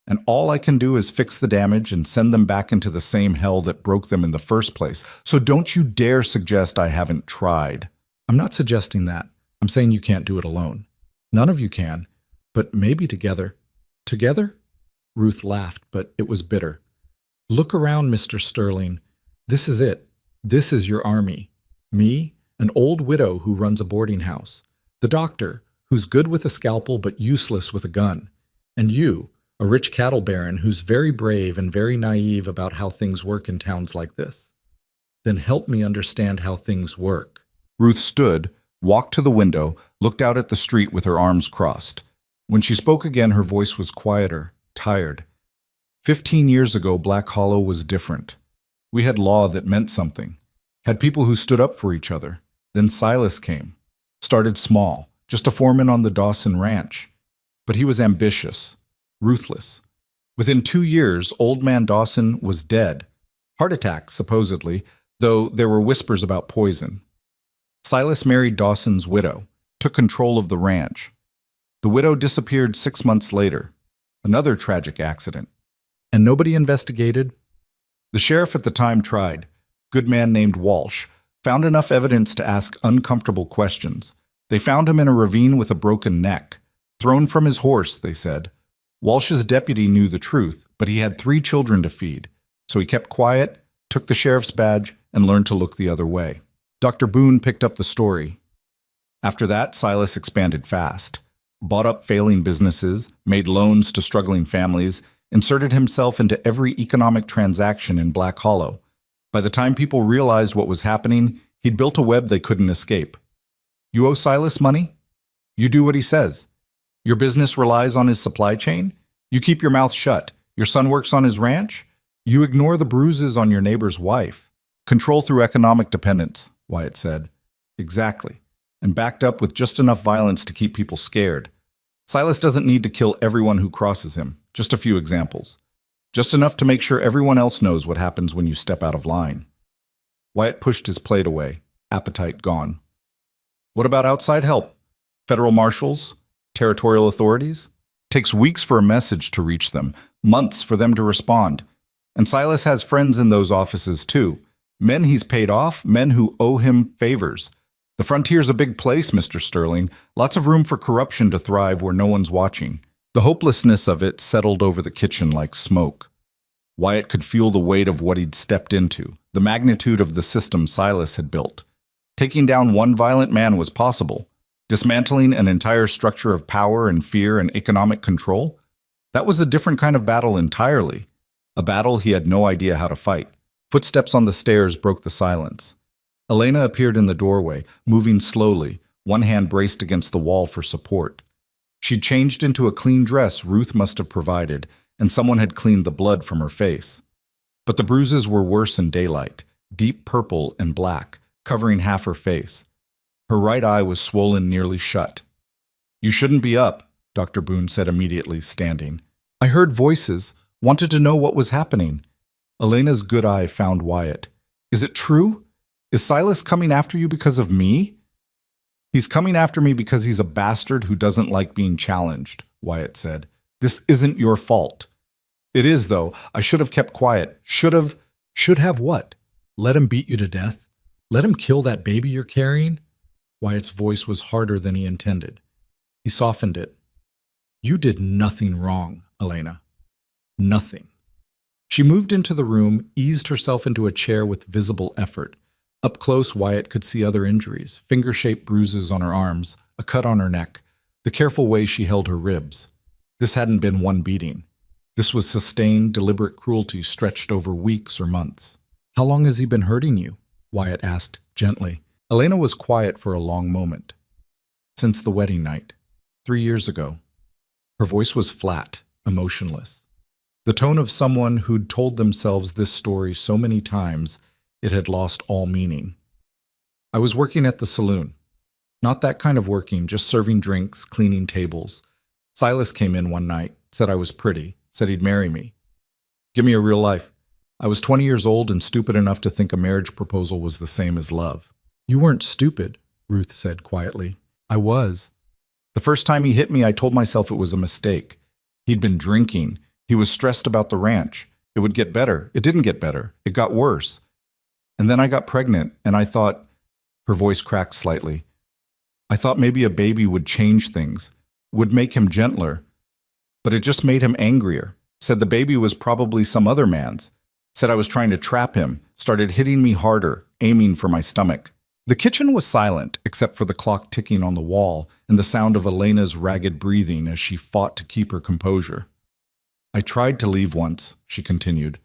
And all I can do is fix the damage and send them back into the same hell that broke them in the first place. So don't you dare suggest I haven't tried." "I'm not suggesting that. I'm saying you can't do it alone. None of you can, but maybe together." "Together?" Ruth laughed, but it was bitter. "Look around, Mr. Sterling. This is it. This is your army. Me, an old widow who runs a boarding house. The doctor, who's good with a scalpel but useless with a gun. And you, a rich cattle baron who's very brave and very naive about how things work in towns like this. Then help me understand how things work." Ruth stood, walked to the window, looked out at the street with her arms crossed. When she spoke again, her voice was quieter, tired. 15 years ago, Black Hollow was different. We had law that meant something, had people who stood up for each other. Then Silas came. Started small, just a foreman on the Dawson Ranch. But he was ambitious, ruthless. Within 2 years, Old Man Dawson was dead. Heart attack, supposedly, though there were whispers about poison. Silas married Dawson's widow, took control of the ranch. The widow disappeared 6 months later. Another tragic accident. And nobody investigated? The sheriff at the time tried. Good man named Walsh. Found enough evidence to ask uncomfortable questions. They found him in a ravine with a broken neck. Thrown from his horse, they said. Walsh's deputy knew the truth, but he had 3 children to feed. So he kept quiet, took the sheriff's badge, and learned to look the other way. Dr. Boone picked up the story. After that, Silas expanded fast. Bought up failing businesses, made loans to struggling families, inserted himself into every economic transaction in Black Hollow. By the time people realized what was happening, he'd built a web they couldn't escape. You owe Silas money? You do what he says. Your business relies on his supply chain? You keep your mouth shut. Your son works on his ranch? You ignore the bruises on your neighbor's wife. Control through economic dependence, Wyatt said. Exactly. And backed up with just enough violence to keep people scared. Silas doesn't need to kill everyone who crosses him. Just a few examples. Just enough to make sure everyone else knows what happens when you step out of line. Wyatt pushed his plate away, appetite gone. What about outside help? Federal marshals? Territorial authorities? Takes weeks for a message to reach them, months for them to respond. And Silas has friends in those offices too. Men he's paid off, men who owe him favors. The frontier's a big place, Mr. Sterling. Lots of room for corruption to thrive where no one's watching. The hopelessness of it settled over the kitchen like smoke. Wyatt could feel the weight of what he'd stepped into, the magnitude of the system Silas had built. Taking down one violent man was possible. Dismantling an entire structure of power and fear and economic control? That was a different kind of battle entirely. A battle he had no idea how to fight. Footsteps on the stairs broke the silence. Elena appeared in the doorway, moving slowly, one hand braced against the wall for support. She'd changed into a clean dress Ruth must have provided, and someone had cleaned the blood from her face. But the bruises were worse in daylight, deep purple and black, covering half her face. Her right eye was swollen nearly shut. You shouldn't be up, Dr. Boone said immediately, standing. I heard voices, wanted to know what was happening. Elena's good eye found Wyatt. Is it true? Is Silas coming after you because of me? He's coming after me because he's a bastard who doesn't like being challenged, Wyatt said. This isn't your fault. It is, though. I should have kept quiet. Should have what? Let him beat you to death? Let him kill that baby you're carrying? Wyatt's voice was harder than he intended. He softened it. You did nothing wrong, Elena. Nothing. She moved into the room, eased herself into a chair with visible effort. Up close, Wyatt could see other injuries, finger-shaped bruises on her arms, a cut on her neck, the careful way she held her ribs. This hadn't been one beating. This was sustained, deliberate cruelty stretched over weeks or months. How long has he been hurting you? Wyatt asked, gently. Elena was quiet for a long moment. Since the wedding night. 3 years ago. Her voice was flat, emotionless. The tone of someone who'd told themselves this story so many times it had lost all meaning. I was working at the saloon. Not that kind of working, just serving drinks, cleaning tables. Silas came in one night, said I was pretty, said he'd marry me. Give me a real life. I was 20 years old and stupid enough to think a marriage proposal was the same as love. You weren't stupid, Ruth said quietly. I was. The first time he hit me, I told myself it was a mistake. He'd been drinking. He was stressed about the ranch. It would get better. It didn't get better. It got worse. And then I got pregnant, and I thought, her voice cracked slightly, I thought maybe a baby would change things, would make him gentler. But it just made him angrier. Said the baby was probably some other man's. Said I was trying to trap him. Started hitting me harder, aiming for my stomach. The kitchen was silent, except for the clock ticking on the wall and the sound of Elena's ragged breathing as she fought to keep her composure. I tried to leave once, she continued.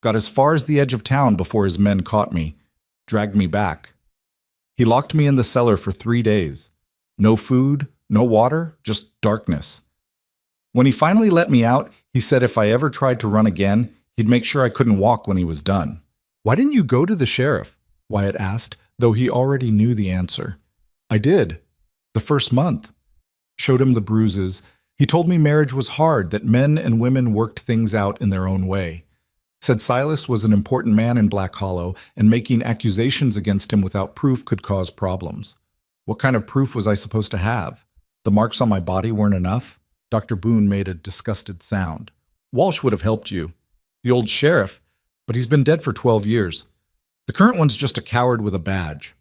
Got as far as the edge of town before his men caught me, dragged me back. He locked me in the cellar for 3 days. No food, no water, just darkness. When he finally let me out, he said if I ever tried to run again, he'd make sure I couldn't walk when he was done. Why didn't you go to the sheriff? Wyatt asked, though he already knew the answer. I did. The first month. Showed him the bruises. He told me marriage was hard, that men and women worked things out in their own way. Said Silas was an important man in Black Hollow, and making accusations against him without proof could cause problems. What kind of proof was I supposed to have? The marks on my body weren't enough? Dr. Boone made a disgusted sound. Walsh would have helped you. The old sheriff, but he's been dead for 12 years. The current one's just a coward with a badge.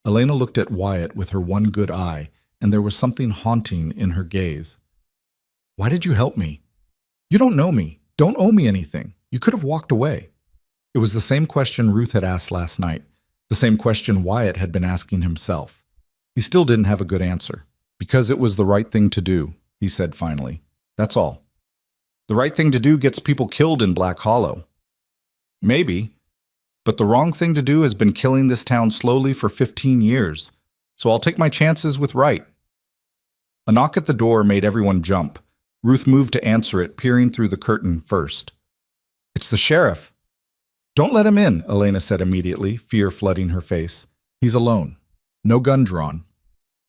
Elena looked at Wyatt with her one good eye, and there was something haunting in her gaze. Why did you help me? You don't know me. Don't owe me anything. You could have walked away. It was the same question Ruth had asked last night, the same question Wyatt had been asking himself. He still didn't have a good answer. Because it was the right thing to do, he said finally. That's all. The right thing to do gets people killed in Black Hollow. Maybe, but the wrong thing to do has been killing this town slowly for 15 years, so I'll take my chances with right. A knock at the door made everyone jump. Ruth moved to answer it, peering through the curtain first. It's the sheriff. Don't let him in, Elena said immediately, fear flooding her face. He's alone. No gun drawn.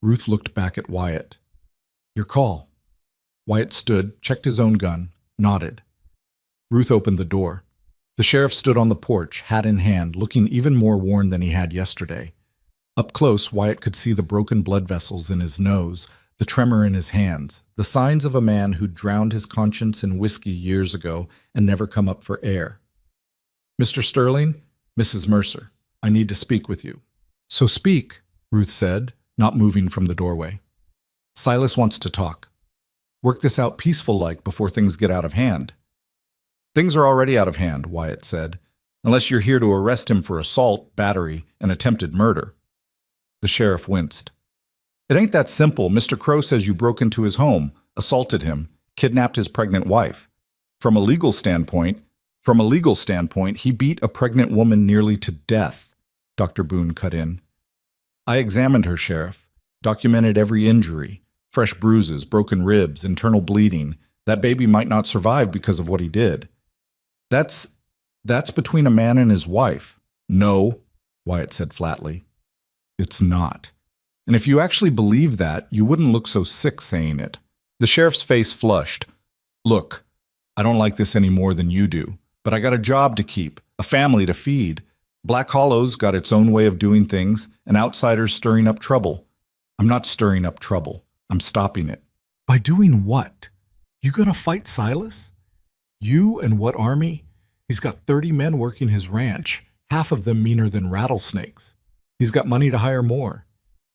Ruth looked back at Wyatt. Your call. Wyatt stood, checked his own gun, nodded. Ruth opened the door. The sheriff stood on the porch, hat in hand, looking even more worn than he had yesterday. Up close, Wyatt could see the broken blood vessels in his nose, the tremor in his hands, the signs of a man who'd drowned his conscience in whiskey years ago and never come up for air. Mr. Sterling, Mrs. Mercer, I need to speak with you. So speak, Ruth said, not moving from the doorway. Silas wants to talk. Work this out peaceful-like before things get out of hand. Things are already out of hand, Wyatt said, unless you're here to arrest him for assault, battery, and attempted murder. The sheriff winced. It ain't that simple. Mr. Crow says you broke into his home, assaulted him, kidnapped his pregnant wife. From a legal standpoint, he beat a pregnant woman nearly to death, Dr. Boone cut in. I examined her, Sheriff, documented every injury, fresh bruises, broken ribs, internal bleeding. That baby might not survive because of what he did. That's between a man and his wife. No, Wyatt said flatly. It's not. And if you actually believed that, you wouldn't look so sick saying it. The sheriff's face flushed. Look, I don't like this any more than you do, but I got a job to keep, a family to feed. Black Hollow's got its own way of doing things, and outsiders stirring up trouble. I'm not stirring up trouble. I'm stopping it. By doing what? You gonna fight Silas? You and what army? He's got 30 men working his ranch, half of them meaner than rattlesnakes. He's got money to hire more.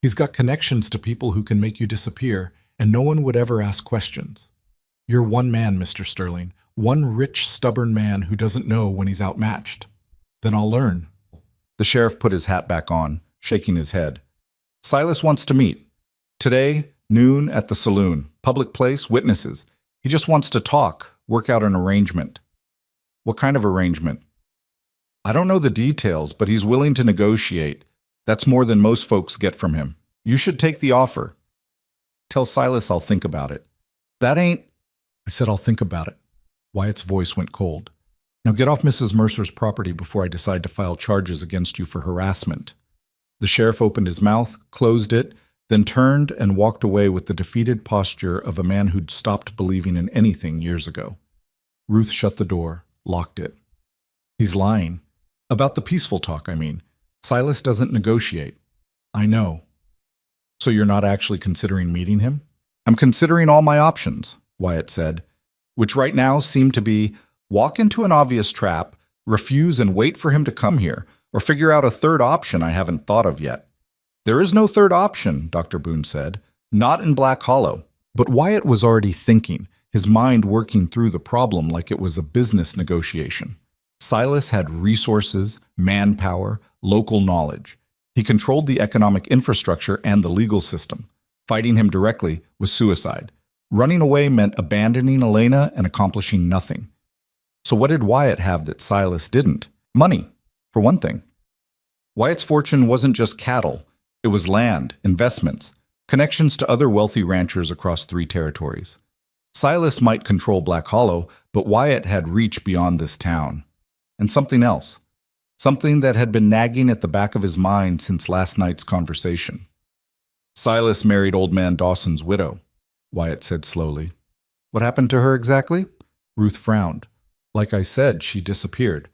He's got connections to people who can make you disappear, and no one would ever ask questions. You're one man, Mr. Sterling, one rich, stubborn man who doesn't know when he's outmatched. Then I'll learn. The sheriff put his hat back on, shaking his head. Silas wants to meet. Today, noon at the saloon, public place, witnesses. He just wants to talk, work out an arrangement. What kind of arrangement? I don't know the details, but he's willing to negotiate. That's more than most folks get from him. You should take the offer. Tell Silas I'll think about it. That ain't... I said I'll think about it. Wyatt's voice went cold. Now get off Mrs. Mercer's property before I decide to file charges against you for harassment. The sheriff opened his mouth, closed it, then turned and walked away with the defeated posture of a man who'd stopped believing in anything years ago. Ruth shut the door, locked it. He's lying. About the peaceful talk, I mean. Silas doesn't negotiate. I know. So you're not actually considering meeting him? I'm considering all my options, Wyatt said, which right now seem to be walk into an obvious trap, refuse and wait for him to come here, or figure out a third option I haven't thought of yet. There is no third option, Dr. Boone said, not in Black Hollow. But Wyatt was already thinking, his mind working through the problem like it was a business negotiation. Silas had resources, manpower, local knowledge. He controlled the economic infrastructure and the legal system. Fighting him directly was suicide. Running away meant abandoning Elena and accomplishing nothing. So what did Wyatt have that Silas didn't? Money, for one thing. Wyatt's fortune wasn't just cattle. It was land, investments, connections to other wealthy ranchers across 3 territories. Silas might control Black Hollow, but Wyatt had reach beyond this town. And something else. Something that had been nagging at the back of his mind since last night's conversation. Silas married Old Man Dawson's widow, Wyatt said slowly. What happened to her exactly? Ruth frowned. Like I said, she disappeared.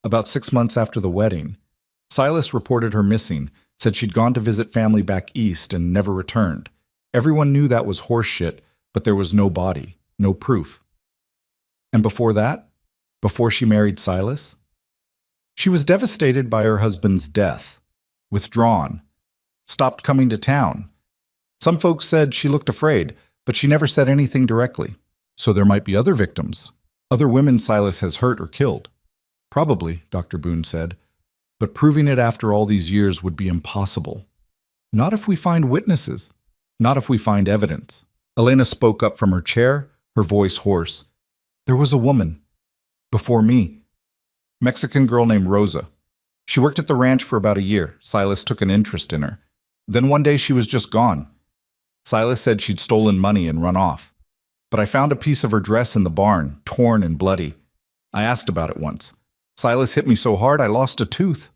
About 6 months after the wedding. Silas reported her missing, said she'd gone to visit family back east and never returned. Everyone knew that was horseshit, but there was no body, no proof. And before that? Before she married Silas? She was devastated by her husband's death, withdrawn, stopped coming to town. Some folks said she looked afraid, but she never said anything directly. So there might be other victims, other women Silas has hurt or killed. Probably, Dr. Boone said, but proving it after all these years would be impossible. Not if we find witnesses, not if we find evidence. Elena spoke up from her chair, her voice hoarse. There was a woman. Before me. Mexican girl named Rosa. She worked at the ranch for about a year. Silas took an interest in her. Then one day she was just gone. Silas said she'd stolen money and run off. But I found a piece of her dress in the barn, torn and bloody. I asked about it once. Silas hit me so hard I lost a tooth.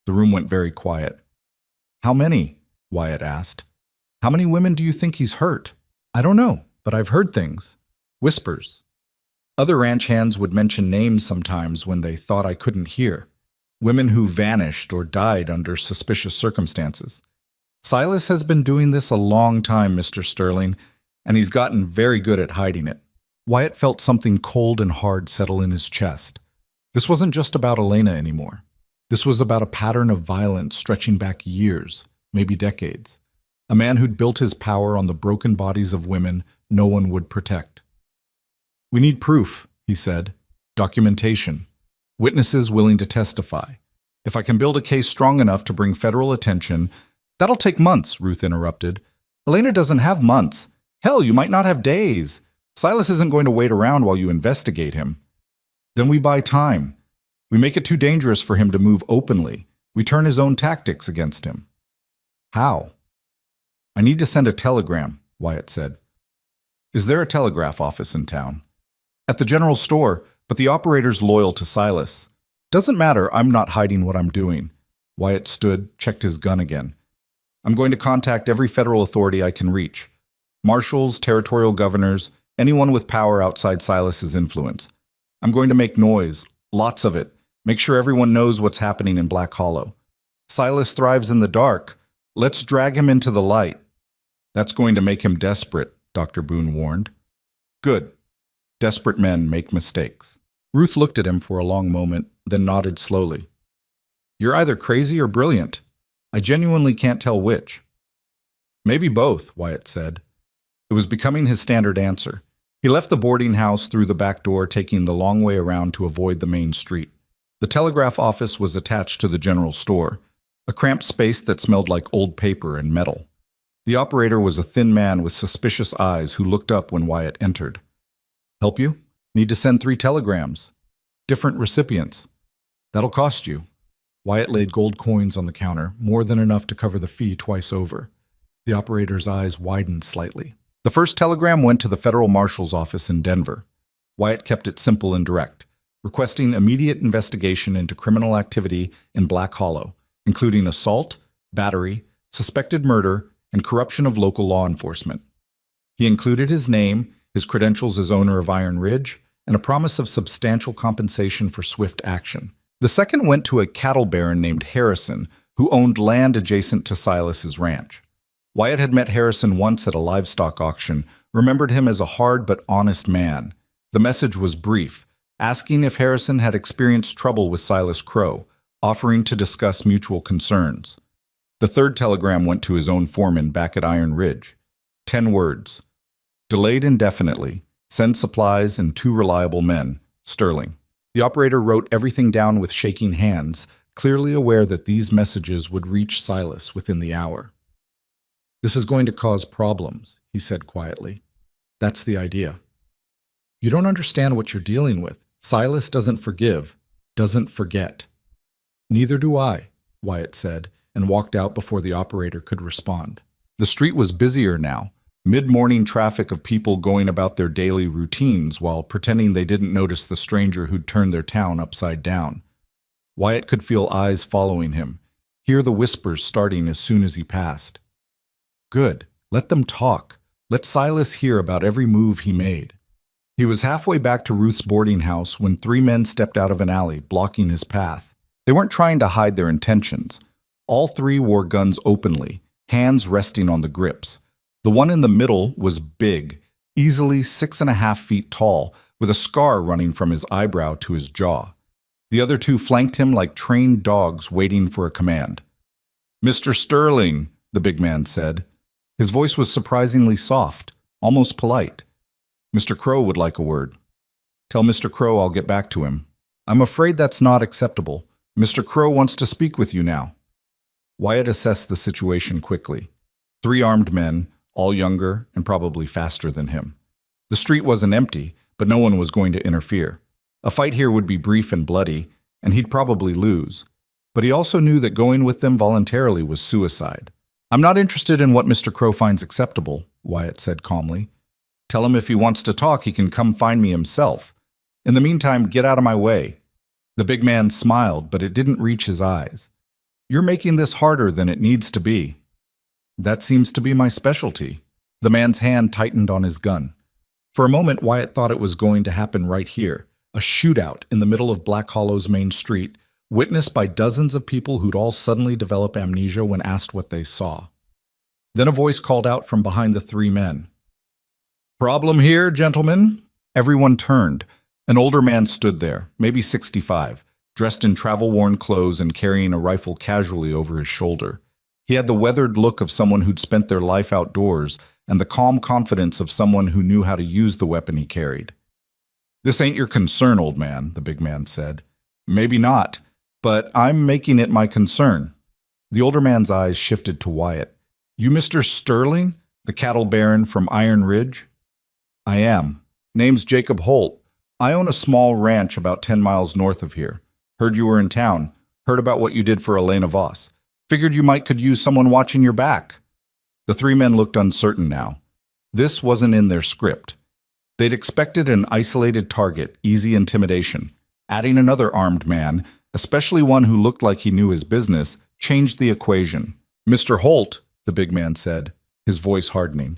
The room went very quiet. How many? Wyatt asked. How many women do you think he's hurt? I don't know, but I've heard things. Whispers. Other ranch hands would mention names sometimes when they thought I couldn't hear. Women who vanished or died under suspicious circumstances. Silas has been doing this a long time, Mr. Sterling, and he's gotten very good at hiding it. Wyatt felt something cold and hard settle in his chest. This wasn't just about Elena anymore. This was about a pattern of violence stretching back years, maybe decades. A man who'd built his power on the broken bodies of women no one would protect. We need proof, he said. Documentation. Witnesses willing to testify. If I can build a case strong enough to bring federal attention... That'll take months, Ruth interrupted. Elena doesn't have months. Hell, you might not have days. Silas isn't going to wait around while you investigate him. Then we buy time. We make it too dangerous for him to move openly. We turn his own tactics against him. How? I need to send a telegram, Wyatt said. Is there a telegraph office in town? At the general store, but the operator's loyal to Silas. Doesn't matter, I'm not hiding what I'm doing. Wyatt stood, checked his gun again. I'm going to contact every federal authority I can reach. Marshals, territorial governors, anyone with power outside Silas's influence. I'm going to make noise, lots of it. Make sure everyone knows what's happening in Black Hollow. Silas thrives in the dark. Let's drag him into the light. That's going to make him desperate, Dr. Boone warned. Good. Desperate men make mistakes. Ruth looked at him for a long moment, then nodded slowly. You're either crazy or brilliant. I genuinely can't tell which. Maybe both, Wyatt said. It was becoming his standard answer. He left the boarding house through the back door, taking the long way around to avoid the main street. The telegraph office was attached to the general store, a cramped space that smelled like old paper and metal. The operator was a thin man with suspicious eyes who looked up when Wyatt entered. Help you? Need to send 3 telegrams. Different recipients. That'll cost you. Wyatt laid gold coins on the counter, more than enough to cover the fee twice over. The operator's eyes widened slightly. The first telegram went to the federal marshal's office in Denver. Wyatt kept it simple and direct, requesting immediate investigation into criminal activity in Black Hollow, including assault, battery, suspected murder, and corruption of local law enforcement. He included his name, his credentials as owner of Iron Ridge, and a promise of substantial compensation for swift action. The second went to a cattle baron named Harrison, who owned land adjacent to Silas's ranch. Wyatt had met Harrison once at a livestock auction, remembered him as a hard but honest man. The message was brief, asking if Harrison had experienced trouble with Silas Crow, offering to discuss mutual concerns. The third telegram went to his own foreman back at Iron Ridge. 10 words. Delayed indefinitely. Send supplies and 2 reliable men. Sterling. The operator wrote everything down with shaking hands, clearly aware that these messages would reach Silas within the hour. This is going to cause problems, he said quietly. That's the idea. You don't understand what you're dealing with. Silas doesn't forgive, doesn't forget. Neither do I, Wyatt said, and walked out before the operator could respond. The street was busier now, mid-morning traffic of people going about their daily routines while pretending they didn't notice the stranger who'd turned their town upside down. Wyatt could feel eyes following him, hear the whispers starting as soon as he passed. Good. Let them talk. Let Silas hear about every move he made. He was halfway back to Ruth's boarding house when 3 men stepped out of an alley, blocking his path. They weren't trying to hide their intentions. All 3 wore guns openly, hands resting on the grips. The one in the middle was big, easily 6.5 feet tall, with a scar running from his eyebrow to his jaw. The other 2 flanked him like trained dogs waiting for a command. "Mr. Sterling," the big man said. His voice was surprisingly soft, almost polite. "Mr. Crow would like a word." "Tell Mr. Crow I'll get back to him." "I'm afraid that's not acceptable. Mr. Crow wants to speak with you now." Wyatt assessed the situation quickly. 3 armed men, all younger and probably faster than him. The street wasn't empty, but no one was going to interfere. A fight here would be brief and bloody, and he'd probably lose. But he also knew that going with them voluntarily was suicide. "I'm not interested in what Mr. Crow finds acceptable," Wyatt said calmly. "Tell him if he wants to talk, he can come find me himself. In the meantime, get out of my way." The big man smiled, but it didn't reach his eyes. "You're making this harder than it needs to be." "That seems to be my specialty." The man's hand tightened on his gun. For a moment, Wyatt thought it was going to happen right here, a shootout in the middle of Black Hollow's main street, witnessed by dozens of people who'd all suddenly develop amnesia when asked what they saw. Then a voice called out from behind the 3 men. "Problem here, gentlemen?" Everyone turned. An older man stood there, maybe 65, dressed in travel-worn clothes and carrying a rifle casually over his shoulder. He had the weathered look of someone who'd spent their life outdoors and the calm confidence of someone who knew how to use the weapon he carried. "This ain't your concern, old man," the big man said. "Maybe not, but I'm making it my concern." The older man's eyes shifted to Wyatt. "You Mr. Sterling, the cattle baron from Iron Ridge?" "I am. Name's Jacob Holt. I own a small ranch about 10 miles north of here. Heard you were in town. Heard about what you did for Elena Voss. Figured you could use someone watching your back." The 3 men looked uncertain now. This wasn't in their script. They'd expected an isolated target, easy intimidation. Adding another armed man, especially one who looked like he knew his business, changed the equation. "Mr. Holt," the big man said, his voice hardening,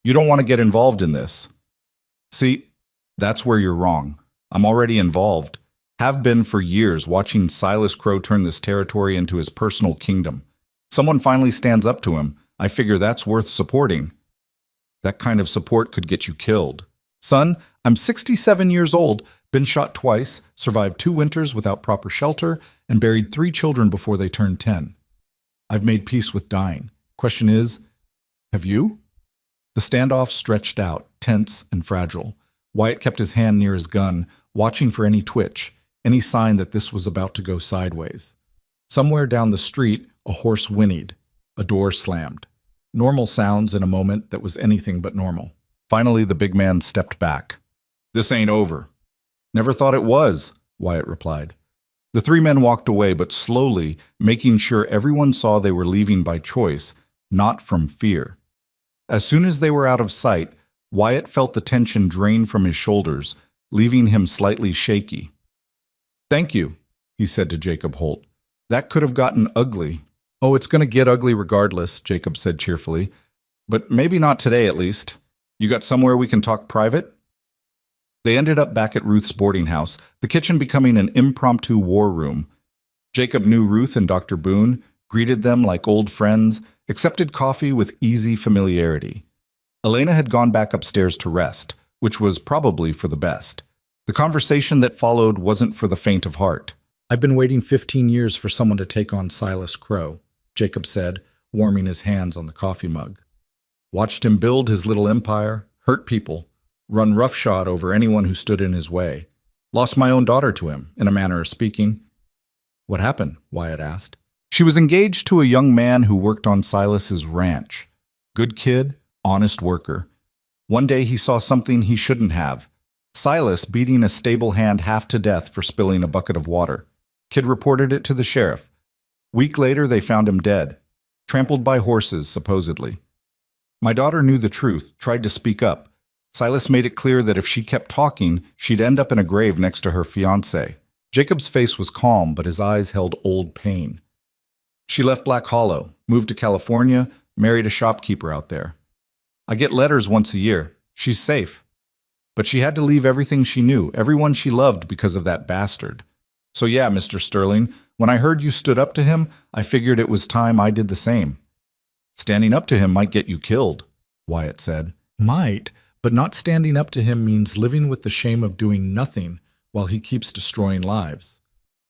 "you don't want to get involved in this." "See, that's where you're wrong. I'm already involved. Have been for years, watching Silas Crow turn this territory into his personal kingdom. Someone finally stands up to him. I figure that's worth supporting." "That kind of support could get you killed." "Son, I'm 67 years old, been shot twice, survived 2 winters without proper shelter, and buried 3 children before they turned 10. I've made peace with dying. Question is, have you?" The standoff stretched out, tense and fragile. Wyatt kept his hand near his gun, watching for any twitch, any sign that this was about to go sideways. Somewhere down the street, a horse whinnied. A door slammed. Normal sounds in a moment that was anything but normal. Finally, the big man stepped back. "This ain't over." "Never thought it was," Wyatt replied. The 3 men walked away, but slowly, making sure everyone saw they were leaving by choice. not from fear. As soon as they were out of sight, Wyatt felt the tension drain from his shoulders, leaving him slightly shaky. "Thank you," he said to Jacob Holt. "That could have gotten ugly." "Oh, it's going to get ugly regardless," Jacob said cheerfully. "But maybe not today, at least. You got somewhere we can talk private?" They ended up back at Ruth's boarding house, the kitchen becoming an impromptu war room. Jacob knew Ruth and Dr. Boone, greeted them like old friends, accepted coffee with easy familiarity. Elena had gone back upstairs to rest, which was probably for the best. The conversation that followed wasn't for the faint of heart. "I've been waiting 15 years for someone to take on Silas Crow," Jacob said, warming his hands on the coffee mug. "Watched him build his little empire, hurt people, run roughshod over anyone who stood in his way. Lost my own daughter to him, in a manner of speaking." "What happened?" Wyatt asked. "She was engaged to a young man who worked on Silas's ranch. Good kid, honest worker. One day he saw something he shouldn't have. Silas beating a stable hand half to death for spilling a bucket of water. Kid reported it to the sheriff. Week later, they found him dead, trampled by horses, supposedly. My daughter knew the truth, tried to speak up. Silas made it clear that if she kept talking, she'd end up in a grave next to her fiancé." Jacob's face was calm, but his eyes held old pain. "She left Black Hollow, moved to California, married a shopkeeper out there. I get letters once a year. She's safe. But she had to leave everything she knew, everyone she loved because of that bastard. So yeah, Mr. Sterling, when I heard you stood up to him, I figured it was time I did the same." "Standing up to him might get you killed," Wyatt said. "Might, but not standing up to him means living with the shame of doing nothing while he keeps destroying lives.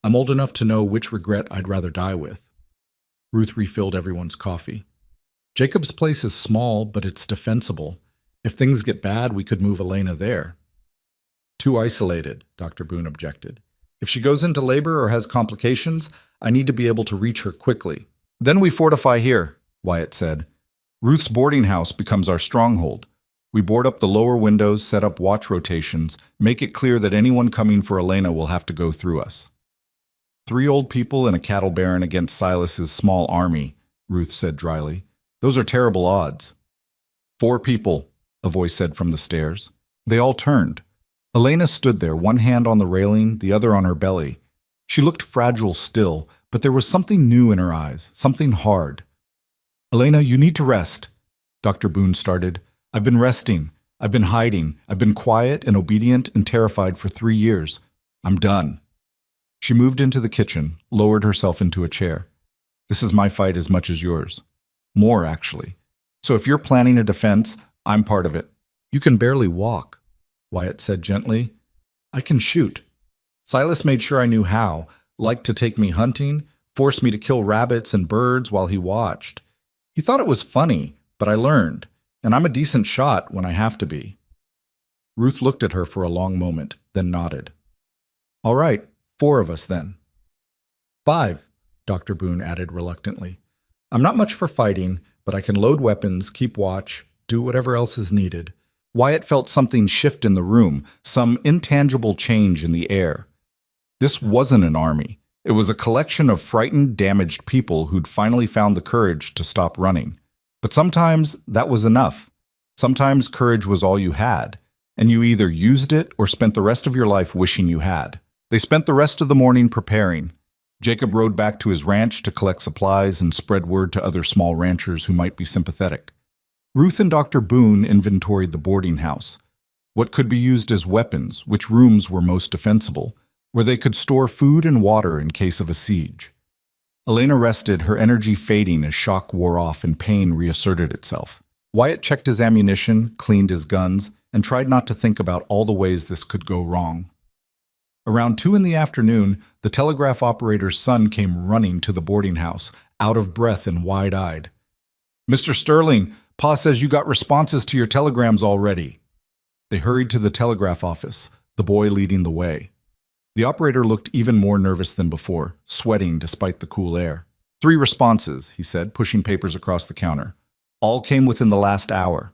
I'm old enough to know which regret I'd rather die with." Ruth refilled everyone's coffee. "Jacob's place is small, but it's defensible. If things get bad, we could move Elena there." "Too isolated," Dr. Boone objected. "If she goes into labor or has complications, I need to be able to reach her quickly." "Then we fortify here," Wyatt said. "Ruth's boarding house becomes our stronghold. We board up the lower windows, set up watch rotations, make it clear that anyone coming for Elena will have to go through us." 3 old people and a cattle baron against Silas's small army, Ruth said dryly. "Those are terrible odds." 4 people, a voice said from the stairs. They all turned. Elena stood there, one hand on the railing, the other on her belly. She looked fragile still, but there was something new in her eyes, something hard. "Elena, you need to rest," Dr. Boone started. "I've been resting. I've been hiding. I've been quiet and obedient and terrified for 3 years. I'm done." She moved into the kitchen, lowered herself into a chair. "This is my fight as much as yours. More, actually. So if you're planning a defense, I'm part of it." "You can barely walk," Wyatt said gently. "I can shoot. Silas made sure I knew how, liked to take me hunting, forced me to kill rabbits and birds while he watched. He thought it was funny, but I learned, and I'm a decent shot when I have to be." Ruth looked at her for a long moment, then nodded. "All right, 4 of us then." 5, Dr. Boone added reluctantly. "I'm not much for fighting, but I can load weapons, keep watch, do whatever else is needed." Wyatt felt something shift in the room, some intangible change in the air. This wasn't an army. It was a collection of frightened, damaged people who'd finally found the courage to stop running. But sometimes that was enough. Sometimes courage was all you had, and you either used it or spent the rest of your life wishing you had. They spent the rest of the morning preparing. Jacob rode back to his ranch to collect supplies and spread word to other small ranchers who might be sympathetic. Ruth and Dr. Boone inventoried the boarding house. What could be used as weapons, which rooms were most defensible, where they could store food and water in case of a siege. Elena rested, her energy fading as shock wore off and pain reasserted itself. Wyatt checked his ammunition, cleaned his guns, and tried not to think about all the ways this could go wrong. Around 2 in the afternoon, the telegraph operator's son came running to the boarding house, out of breath and wide-eyed. "Mr. Sterling, Pa says you got responses to your telegrams already." They hurried to the telegraph office, the boy leading the way. The operator looked even more nervous than before, sweating despite the cool air. 3 responses, he said, pushing papers across the counter. All came within the last hour.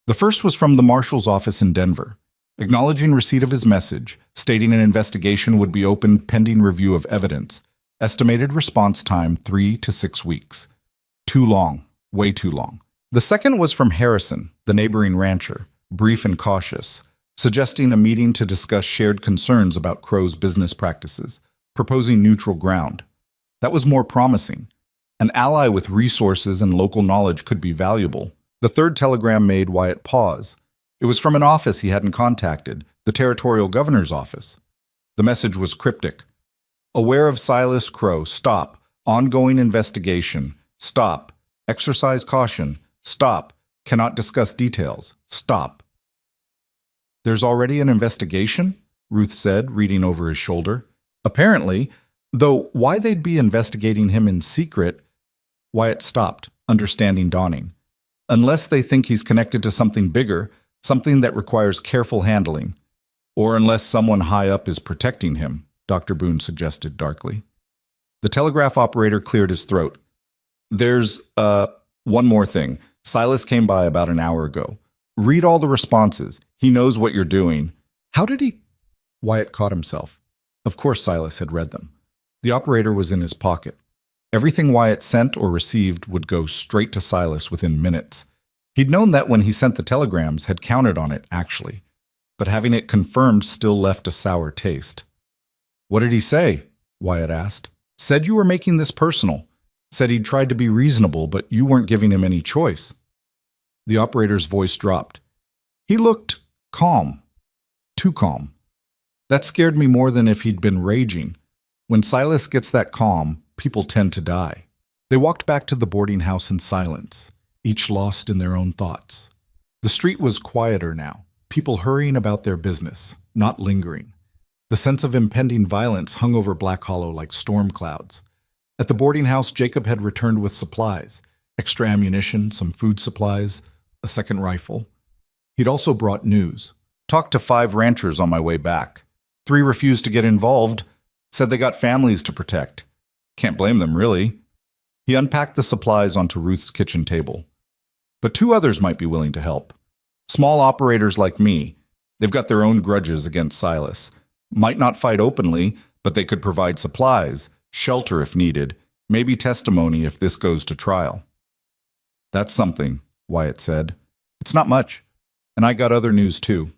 The first was from the marshal's office in Denver, acknowledging receipt of his message, stating an investigation would be opened pending review of evidence. Estimated response time 3 to 6 weeks. Too long. Way too long. The second was from Harrison, the neighboring rancher, brief and cautious, suggesting a meeting to discuss shared concerns about Crow's business practices, proposing neutral ground. That was more promising. An ally with resources and local knowledge could be valuable. The third telegram made Wyatt pause. It was from an office he hadn't contacted, the territorial governor's office. The message was cryptic. Aware of Silas Crow, stop. Ongoing investigation. Stop. Exercise caution. Stop. Cannot discuss details. Stop. There's already an investigation? Ruth said, reading over his shoulder. Apparently, though why they'd be investigating him in secret, Wyatt stopped, understanding dawning. Unless they think he's connected to something bigger, something that requires careful handling. Or unless someone high up is protecting him, Dr. Boone suggested darkly. The telegraph operator cleared his throat. There's, one more thing. Silas came by about an hour ago. Read all the responses. He knows what you're doing. How did he? Wyatt caught himself. Of course Silas had read them. The operator was in his pocket. Everything Wyatt sent or received would go straight to Silas within minutes. He'd known that when he sent the telegrams, had counted on it, actually. But having it confirmed still left a sour taste. What did he say? Wyatt asked. Said you were making this personal. Said he'd tried to be reasonable, but you weren't giving him any choice. The operator's voice dropped. He looked calm. Too calm. That scared me more than if he'd been raging. When Silas gets that calm, people tend to die. They walked back to the boarding house in silence, each lost in their own thoughts. The street was quieter now, people hurrying about their business, not lingering. The sense of impending violence hung over Black Hollow like storm clouds. At the boarding house, Jacob had returned with supplies, extra ammunition, some food supplies, a second rifle. He'd also brought news. Talked to 5 ranchers on my way back. 3 refused to get involved, said they got families to protect. Can't blame them, really. He unpacked the supplies onto Ruth's kitchen table. But 2 others might be willing to help. Small operators like me. They've got their own grudges against Silas. Might not fight openly, but they could provide supplies, shelter if needed, maybe testimony if this goes to trial. That's something, Wyatt said. It's not much. And I got other news too.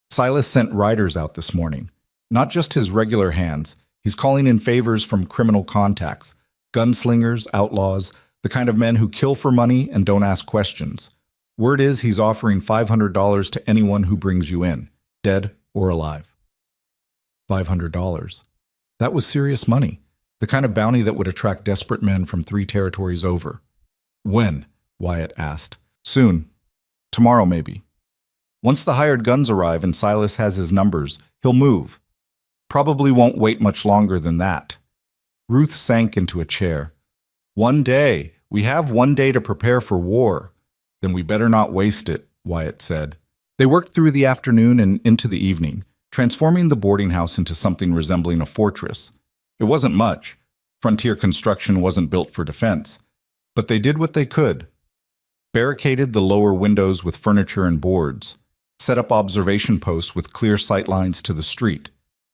Silas sent riders out this morning. Not just his regular hands. He's calling in favors from criminal contacts. Gunslingers, outlaws, the kind of men who kill for money and don't ask questions. Word is he's offering $500 to anyone who brings you in, dead or alive. $500. That was serious money. The kind of bounty that would attract desperate men from 3 territories over. When? Wyatt asked. Soon. Tomorrow, maybe. Once the hired guns arrive and Silas has his numbers, he'll move. Probably won't wait much longer than that. Ruth sank into a chair. One day. We have one day to prepare for war. Then we better not waste it, Wyatt said. They worked through the afternoon and into the evening, transforming the boarding house into something resembling a fortress. It wasn't much. Frontier construction wasn't built for defense. But they did what they could. Barricaded the lower windows with furniture and boards. Set up observation posts with clear sight lines to the street.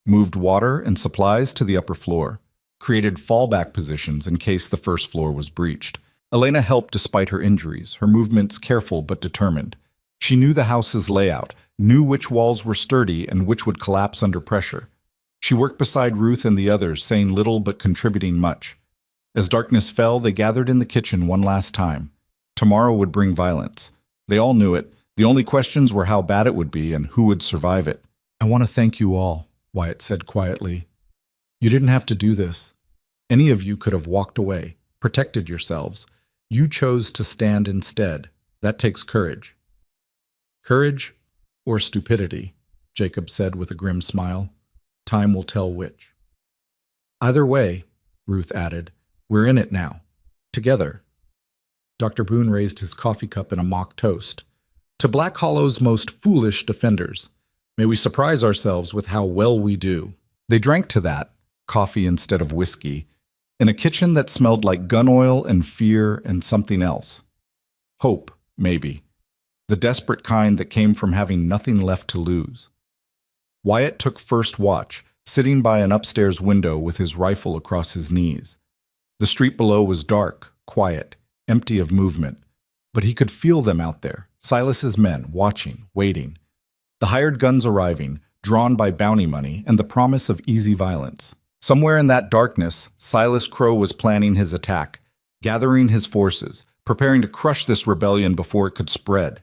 Moved water and supplies to the upper floor. Created fallback positions in case the first floor was breached. Elena helped despite her injuries, her movements careful but determined. She knew the house's layout, knew which walls were sturdy and which would collapse under pressure. She worked beside Ruth and the others, saying little but contributing much. As darkness fell, they gathered in the kitchen one last time. Tomorrow would bring violence. They all knew it. The only questions were how bad it would be and who would survive it. I want to thank you all, Wyatt said quietly. You didn't have to do this. Any of you could have walked away, protected yourselves. You chose to stand instead. That takes courage. Courage or stupidity, Jacob said with a grim smile. Time will tell which. Either way, Ruth added, we're in it now. Together. Dr. Boone raised his coffee cup in a mock toast. To Black Hollow's most foolish defenders, may we surprise ourselves with how well we do. They drank to that, coffee instead of whiskey, in a kitchen that smelled like gun oil and fear and something else. Hope, maybe. The desperate kind that came from having nothing left to lose. Wyatt took first watch, sitting by an upstairs window with his rifle across his knees. The street below was dark, quiet. empty of movement. But he could feel them out there, Silas's men, watching, waiting. The hired guns arriving, drawn by bounty money and the promise of easy violence. Somewhere in that darkness, Silas Crow was planning his attack, gathering his forces, preparing to crush this rebellion before it could spread.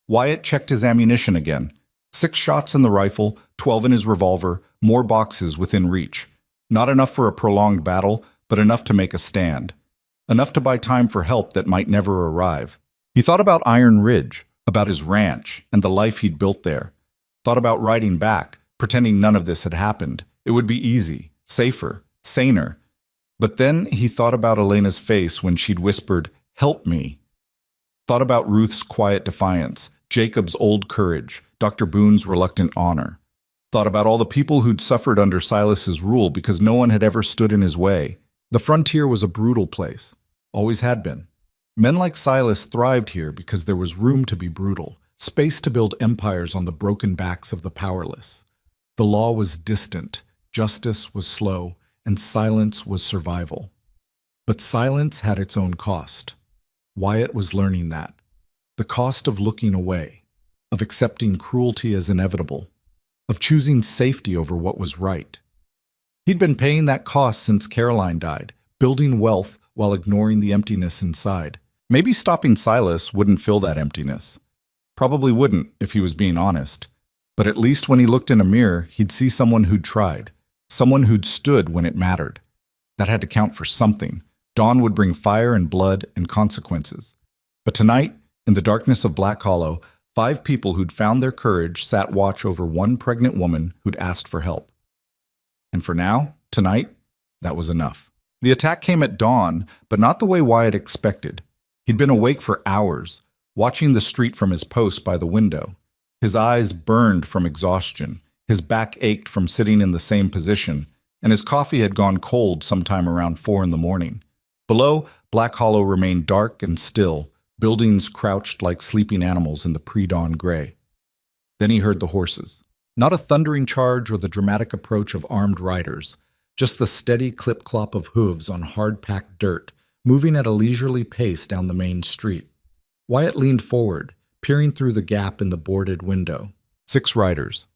Wyatt checked his ammunition again. 6 shots in the rifle, 12 in his revolver, more boxes within reach. Not enough for a prolonged battle, but enough to make a stand. Enough to buy time for help that might never arrive. He thought about Iron Ridge, about his ranch, and the life he'd built there. Thought about riding back, pretending none of this had happened. It would be easy, safer, saner. But then he thought about Elena's face when she'd whispered, "Help me." Thought about Ruth's quiet defiance, Jacob's old courage, Dr. Boone's reluctant honor. Thought about all the people who'd suffered under Silas's rule because no one had ever stood in his way. The frontier was a brutal place. Always had been. Men like Silas thrived here because there was room to be brutal, space to build empires on the broken backs of the powerless. The law was distant, justice was slow, and silence was survival. But silence had its own cost. Wyatt was learning that. The cost of looking away, of accepting cruelty as inevitable, of choosing safety over what was right. He'd been paying that cost since Caroline died, building wealth while ignoring the emptiness inside. Maybe stopping Silas wouldn't fill that emptiness. Probably wouldn't, if he was being honest. But at least when he looked in a mirror, he'd see someone who'd tried, someone who'd stood when it mattered. That had to count for something. Dawn would bring fire and blood and consequences. But tonight, in the darkness of Black Hollow, 5 people who'd found their courage sat watch over one pregnant woman who'd asked for help. And for now, tonight, that was enough. The attack came at dawn, but not the way Wyatt expected. He'd been awake for hours, watching the street from his post by the window. His eyes burned from exhaustion, his back ached from sitting in the same position, and his coffee had gone cold sometime around 4 in the morning. Below, Black Hollow remained dark and still, buildings crouched like sleeping animals in the pre-dawn gray. Then he heard the horses. Not a thundering charge or the dramatic approach of armed riders, just the steady clip-clop of hooves on hard-packed dirt, moving at a leisurely pace down the main street. Wyatt leaned forward, peering through the gap in the boarded window. 6 riders.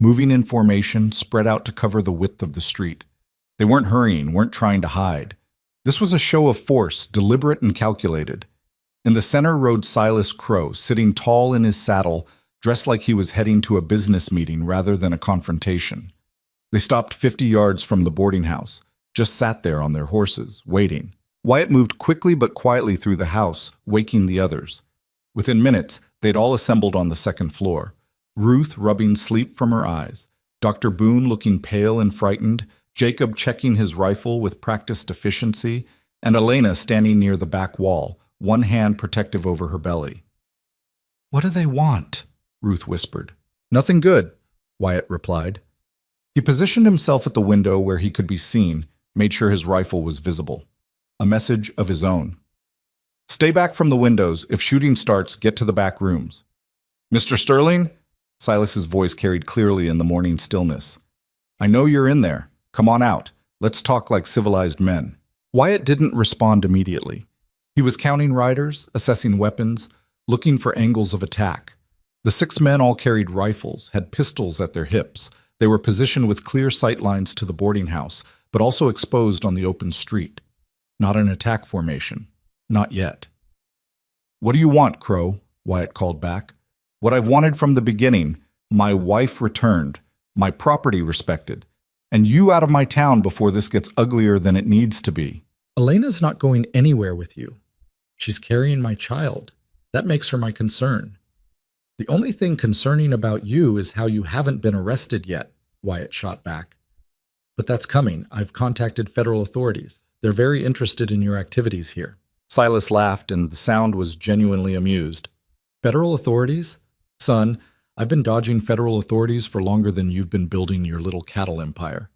Moving in formation, spread out to cover the width of the street. They weren't hurrying, weren't trying to hide. This was a show of force, deliberate and calculated. In the center rode Silas Crow, sitting tall in his saddle, dressed like he was heading to a business meeting rather than a confrontation. They stopped 50 yards from the boarding house, just sat there on their horses, waiting. Wyatt moved quickly but quietly through the house, waking the others. Within minutes, they'd all assembled on the second floor. Ruth rubbing sleep from her eyes, Dr. Boone looking pale and frightened, Jacob checking his rifle with practiced efficiency, and Elena standing near the back wall, one hand protective over her belly. "What do they want?" Ruth whispered. "Nothing good," Wyatt replied. He positioned himself at the window where he could be seen, made sure his rifle was visible. A message of his own. "Stay back from the windows. If shooting starts, get to the back rooms." "Mr. Sterling?" Silas's voice carried clearly in the morning stillness. "I know you're in there. Come on out. Let's talk like civilized men." Wyatt didn't respond immediately. He was counting riders, assessing weapons, looking for angles of attack. The 6 men all carried rifles, had pistols at their hips. They were positioned with clear sight lines to the boarding house, but also exposed on the open street. Not an attack formation. Not yet. "What do you want, Crow?" Wyatt called back. "What I've wanted from the beginning. My wife returned. My property respected. And you out of my town before this gets uglier than it needs to be." "Elena's not going anywhere with you. She's carrying my child. That makes her my concern. The only thing concerning about you is how you haven't been arrested yet," Wyatt shot back. "But that's coming. I've contacted federal authorities. They're very interested in your activities here." Silas laughed, and the sound was genuinely amused. "Federal authorities? Son, I've been dodging federal authorities for longer than you've been building your little cattle empire.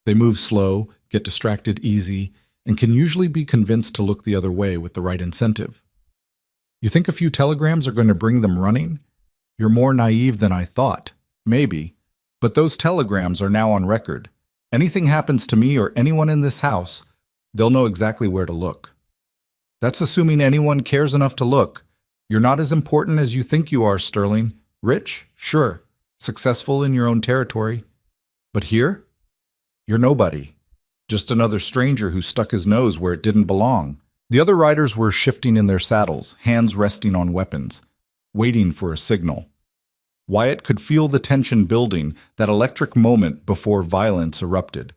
They move slow, get distracted easy, and can usually be convinced to look the other way with the right incentive. You think a few telegrams are going to bring them running? You're more naive than I thought. Maybe. But those telegrams are now on record. Anything happens to me or anyone in this house, they'll know exactly where to look." That's assuming anyone cares enough to look. You're not as important as you think you are, Sterling. Rich? Sure. Successful in your own territory. But here? You're nobody. Just another stranger who stuck his nose where it didn't belong. The other riders were shifting in their saddles, hands resting on weapons, waiting for a signal. Wyatt could feel the tension building, that electric moment before violence erupted.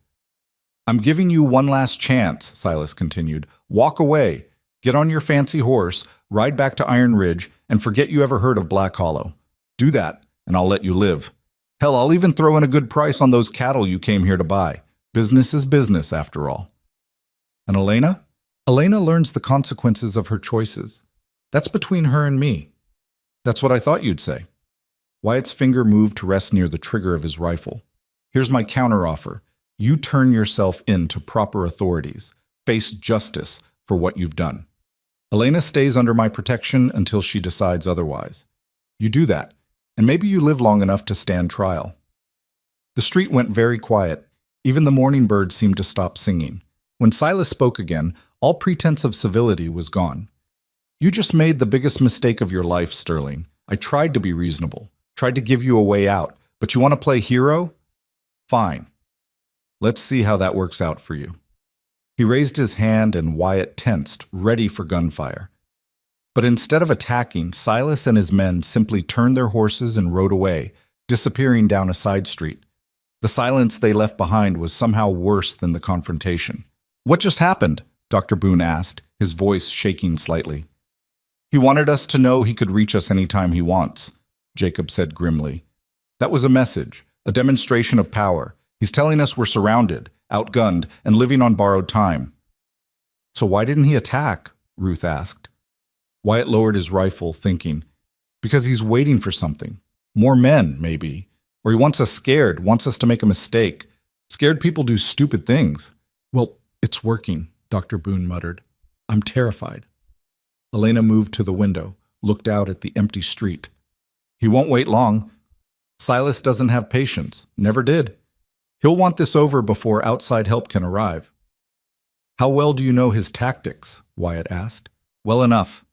I'm giving you one last chance, Silas continued. Walk away. Get on your fancy horse, ride back to Iron Ridge, and forget you ever heard of Black Hollow. Do that, and I'll let you live. Hell, I'll even throw in a good price on those cattle you came here to buy. Business is business, after all. And Elena? Elena learns the consequences of her choices. That's between her and me. That's what I thought you'd say. Wyatt's finger moved to rest near the trigger of his rifle. Here's my counteroffer. You turn yourself in to proper authorities. Face justice for what you've done. Elena stays under my protection until she decides otherwise. You do that, and maybe you live long enough to stand trial. The street went very quiet. Even the morning birds seemed to stop singing. When Silas spoke again, all pretense of civility was gone. You just made the biggest mistake of your life, Sterling. I tried to be reasonable, tried to give you a way out, but you want to play hero? Fine. Let's see how that works out for you. He raised his hand and Wyatt tensed, ready for gunfire. But instead of attacking, Silas and his men simply turned their horses and rode away, disappearing down a side street. The silence they left behind was somehow worse than the confrontation. What just happened? Dr. Boone asked, his voice shaking slightly. He wanted us to know he could reach us anytime he wants, Jacob said grimly. That was a message, a demonstration of power. He's telling us we're surrounded, outgunned, and living on borrowed time. So why didn't he attack? Ruth asked. Wyatt lowered his rifle, thinking, because he's waiting for something. More men, maybe. Or he wants us scared, wants us to make a mistake. Scared people do stupid things. Well, it's working, Dr. Boone muttered. I'm terrified. Elena moved to the window, looked out at the empty street. He won't wait long. Silas doesn't have patience, never did. He'll want this over before outside help can arrive. How well do you know his tactics? Wyatt asked. Well enough.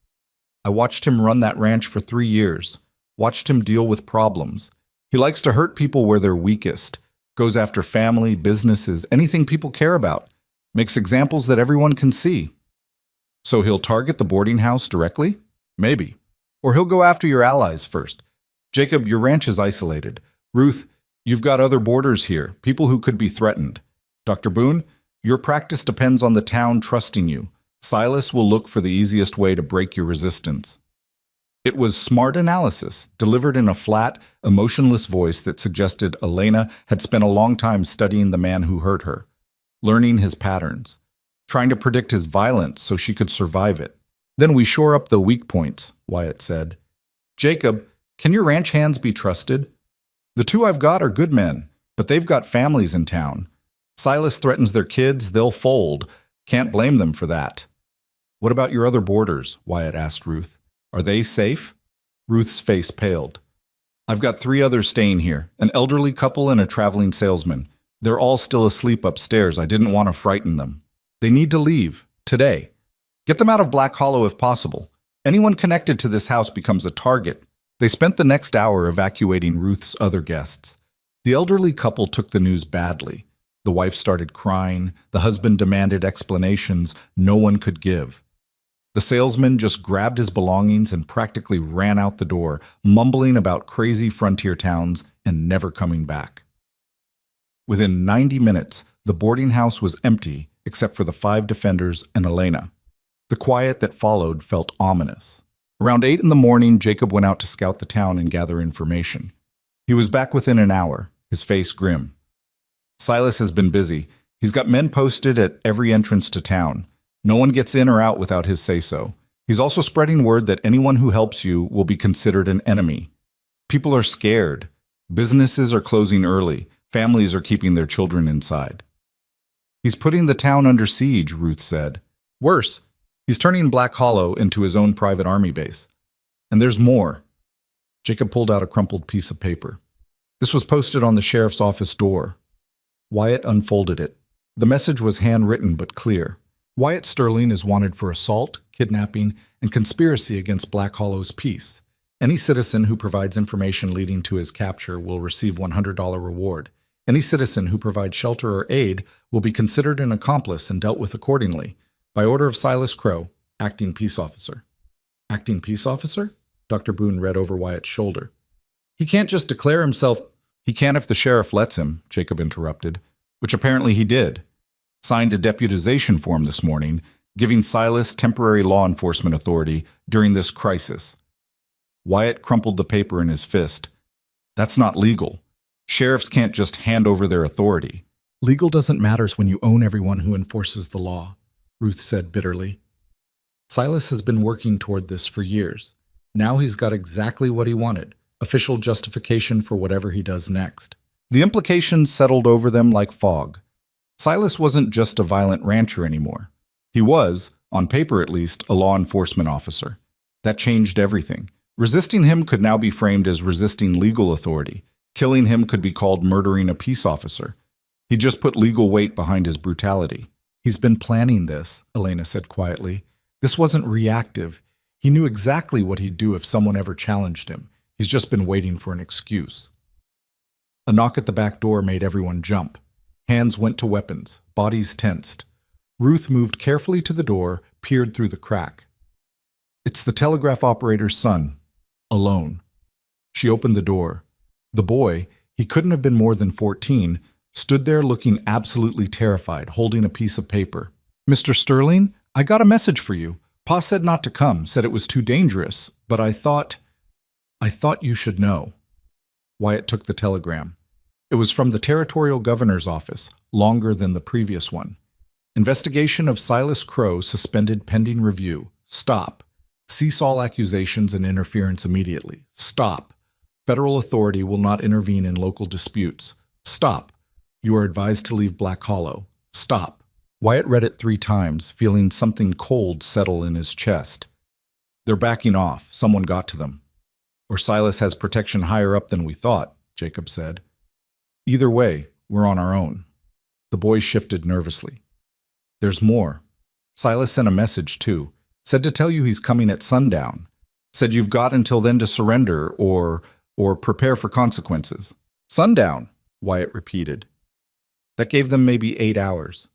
I watched him run that ranch for 3 years, watched him deal with problems. He likes to hurt people where they're weakest, goes after family, businesses, anything people care about, makes examples that everyone can see. So he'll target the boarding house directly? Maybe. Or he'll go after your allies first. Jacob, your ranch is isolated. Ruth, you've got other boarders here, people who could be threatened. Dr. Boone, your practice depends on the town trusting you. Silas will look for the easiest way to break your resistance. It was smart analysis, delivered in a flat, emotionless voice that suggested Elena had spent a long time studying the man who hurt her, learning his patterns, trying to predict his violence so she could survive it. Then we shore up the weak points, Wyatt said. Jacob, can your ranch hands be trusted? The 2 I've got are good men, but they've got families in town. Silas threatens their kids, they'll fold. Can't blame them for that. What about your other boarders? Wyatt asked Ruth. Are they safe? Ruth's face paled. I've got 3 others staying here, an elderly couple and a traveling salesman. They're all still asleep upstairs. I didn't want to frighten them. They need to leave, today. Get them out of Black Hollow if possible. Anyone connected to this house becomes a target. They spent the next hour evacuating Ruth's other guests. The elderly couple took the news badly. The wife started crying. The husband demanded explanations no one could give. The salesman just grabbed his belongings and practically ran out the door, mumbling about crazy frontier towns and never coming back. Within 90 minutes, the boarding house was empty except for the 5 defenders and Elena. The quiet that followed felt ominous. Around 8 in the morning, Jacob went out to scout the town and gather information. He was back within an hour, his face grim. Silas has been busy. He's got men posted at every entrance to town. No one gets in or out without his say-so. He's also spreading word that anyone who helps you will be considered an enemy. People are scared. Businesses are closing early. Families are keeping their children inside. He's putting the town under siege, Ruth said. Worse, he's turning Black Hollow into his own private army base. And there's more. Jacob pulled out a crumpled piece of paper. This was posted on the sheriff's office door. Wyatt unfolded it. The message was handwritten but clear. Wyatt Sterling is wanted for assault, kidnapping, and conspiracy against Black Hollow's peace. Any citizen who provides information leading to his capture will receive $100 reward. Any citizen who provides shelter or aid will be considered an accomplice and dealt with accordingly. By order of Silas Crow, Acting Peace Officer. Acting Peace Officer? Dr. Boone read over Wyatt's shoulder. He can't just declare himself. He can if the sheriff lets him, Jacob interrupted, which apparently he did. Signed a deputization form this morning, giving Silas temporary law enforcement authority during this crisis. Wyatt crumpled the paper in his fist. That's not legal. Sheriffs can't just hand over their authority. Legal doesn't matter when you own everyone who enforces the law, Ruth said bitterly. Silas has been working toward this for years. Now he's got exactly what he wanted, official justification for whatever he does next. The implications settled over them like fog. Silas wasn't just a violent rancher anymore. He was, on paper at least, a law enforcement officer. That changed everything. Resisting him could now be framed as resisting legal authority. Killing him could be called murdering a peace officer. He just put legal weight behind his brutality. He's been planning this, Elena said quietly. This wasn't reactive. He knew exactly what he'd do if someone ever challenged him. He's just been waiting for an excuse. A knock at the back door made everyone jump. Hands went to weapons, bodies tensed. Ruth moved carefully to the door, peered through the crack. It's the telegraph operator's son, alone. She opened the door. The boy, he couldn't have been more than 14, stood there looking absolutely terrified, holding a piece of paper. Mr. Sterling, I got a message for you. Pa said not to come, said it was too dangerous, but I thought you should know. Wyatt took the telegram. It was from the territorial governor's office, longer than the previous one. Investigation of Silas Crow suspended pending review. Stop. Cease all accusations and interference immediately. Stop. Federal authority will not intervene in local disputes. Stop. You are advised to leave Black Hollow. Stop. Wyatt read it 3 times, feeling something cold settle in his chest. They're backing off. Someone got to them. Or Silas has protection higher up than we thought, Jacob said. Either way, we're on our own. The boy shifted nervously. There's more. Silas sent a message, too. Said to tell you he's coming at sundown. Said you've got until then to surrender or prepare for consequences. Sundown, Wyatt repeated. That gave them maybe 8 hours.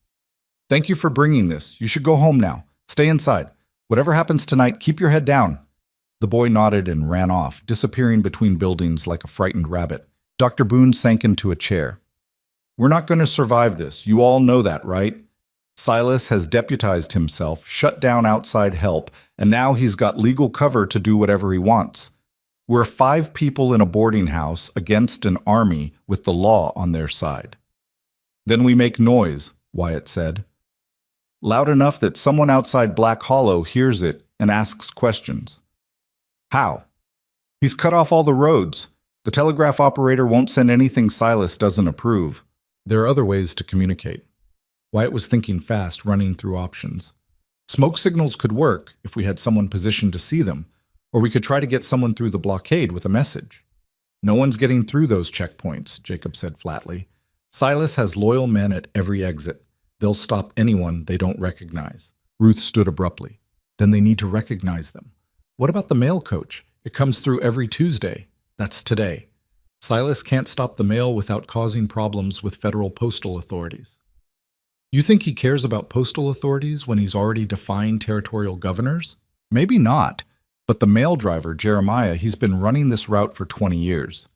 Thank you for bringing this. You should go home now. Stay inside. Whatever happens tonight, keep your head down. The boy nodded and ran off, disappearing between buildings like a frightened rabbit. Dr. Boone sank into a chair. We're not going to survive this. You all know that, right? Silas has deputized himself, shut down outside help, and now he's got legal cover to do whatever he wants. We're 5 people in a boarding house against an army with the law on their side. Then we make noise, Wyatt said. Loud enough that someone outside Black Hollow hears it and asks questions. How? He's cut off all the roads. The telegraph operator won't send anything Silas doesn't approve. There are other ways to communicate. Wyatt was thinking fast, running through options. Smoke signals could work if we had someone positioned to see them, or we could try to get someone through the blockade with a message. No one's getting through those checkpoints, Jacob said flatly. Silas has loyal men at every exit. They'll stop anyone they don't recognize. Ruth stood abruptly. Then they need to recognize them. What about the mail coach? It comes through every Tuesday. That's today. Silas can't stop the mail without causing problems with federal postal authorities. You think he cares about postal authorities when he's already defying territorial governors? Maybe not, but the mail driver, Jeremiah, he's been running this route for 20 years.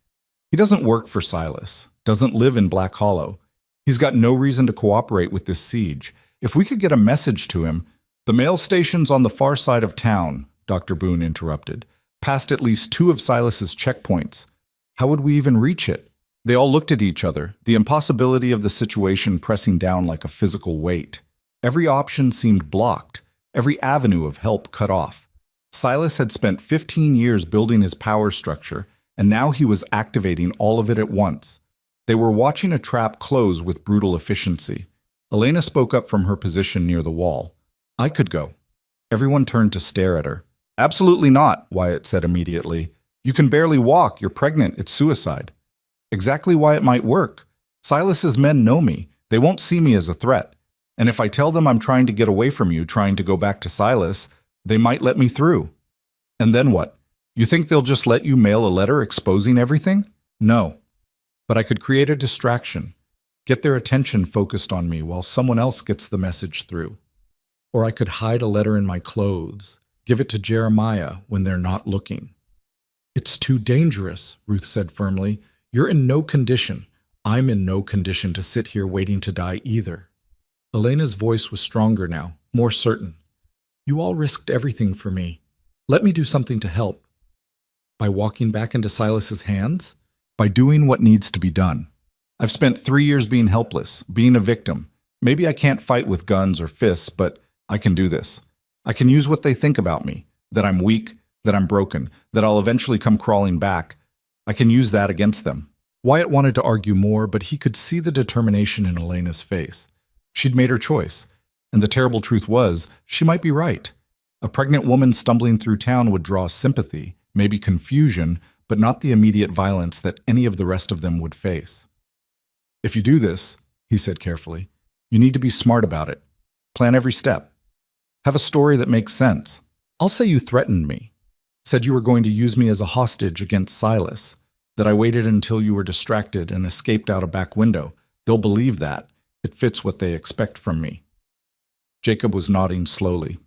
He doesn't work for Silas, doesn't live in Black Hollow. He's got no reason to cooperate with this siege. If we could get a message to him, the mail station's on the far side of town, Dr. Boone interrupted, past at least 2 of Silas's checkpoints. How would we even reach it? They all looked at each other, the impossibility of the situation pressing down like a physical weight. Every option seemed blocked, every avenue of help cut off. Silas had spent 15 years building his power structure, and now he was activating all of it at once. They were watching a trap close with brutal efficiency. Elena spoke up from her position near the wall. I could go. Everyone turned to stare at her. Absolutely not, Wyatt said immediately. You can barely walk, you're pregnant, it's suicide. Exactly why it might work. Silas's men know me. They won't see me as a threat. And if I tell them I'm trying to get away from you, trying to go back to Silas, they might let me through. And then what? You think they'll just let you mail a letter exposing everything? No. But I could create a distraction, get their attention focused on me while someone else gets the message through. Or I could hide a letter in my clothes, give it to Jeremiah when they're not looking. It's too dangerous, Ruth said firmly. You're in no condition. I'm in no condition to sit here waiting to die either. Elena's voice was stronger now, more certain. You all risked everything for me. Let me do something to help. By walking back into Silas's hands? By doing what needs to be done. I've spent 3 years being helpless, being a victim. Maybe I can't fight with guns or fists, but I can do this. I can use what they think about me, that I'm weak, that I'm broken, that I'll eventually come crawling back. I can use that against them. Wyatt wanted to argue more, but he could see the determination in Elena's face. She'd made her choice, and the terrible truth was, she might be right. A pregnant woman stumbling through town would draw sympathy, maybe confusion, but not the immediate violence that any of the rest of them would face. If you do this, he said carefully, you need to be smart about it. Plan every step. Have a story that makes sense. I'll say you threatened me, said you were going to use me as a hostage against Silas, that I waited until you were distracted and escaped out a back window. They'll believe that. It fits what they expect from me. Jacob was nodding slowly.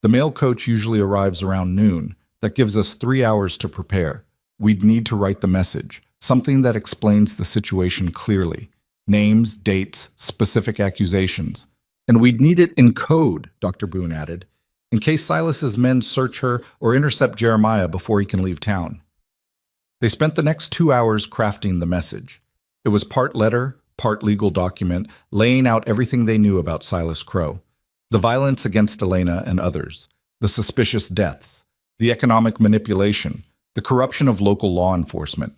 The mail coach usually arrives around noon. That gives us 3 hours to prepare. We'd need to write the message, something that explains the situation clearly. Names, dates, specific accusations. And we'd need it in code, Dr. Boone added, in case Silas's men search her or intercept Jeremiah before he can leave town. They spent the next 2 hours crafting the message. It was part letter, part legal document, laying out everything they knew about Silas Crow. The violence against Elena and others, the suspicious deaths, the economic manipulation, the corruption of local law enforcement.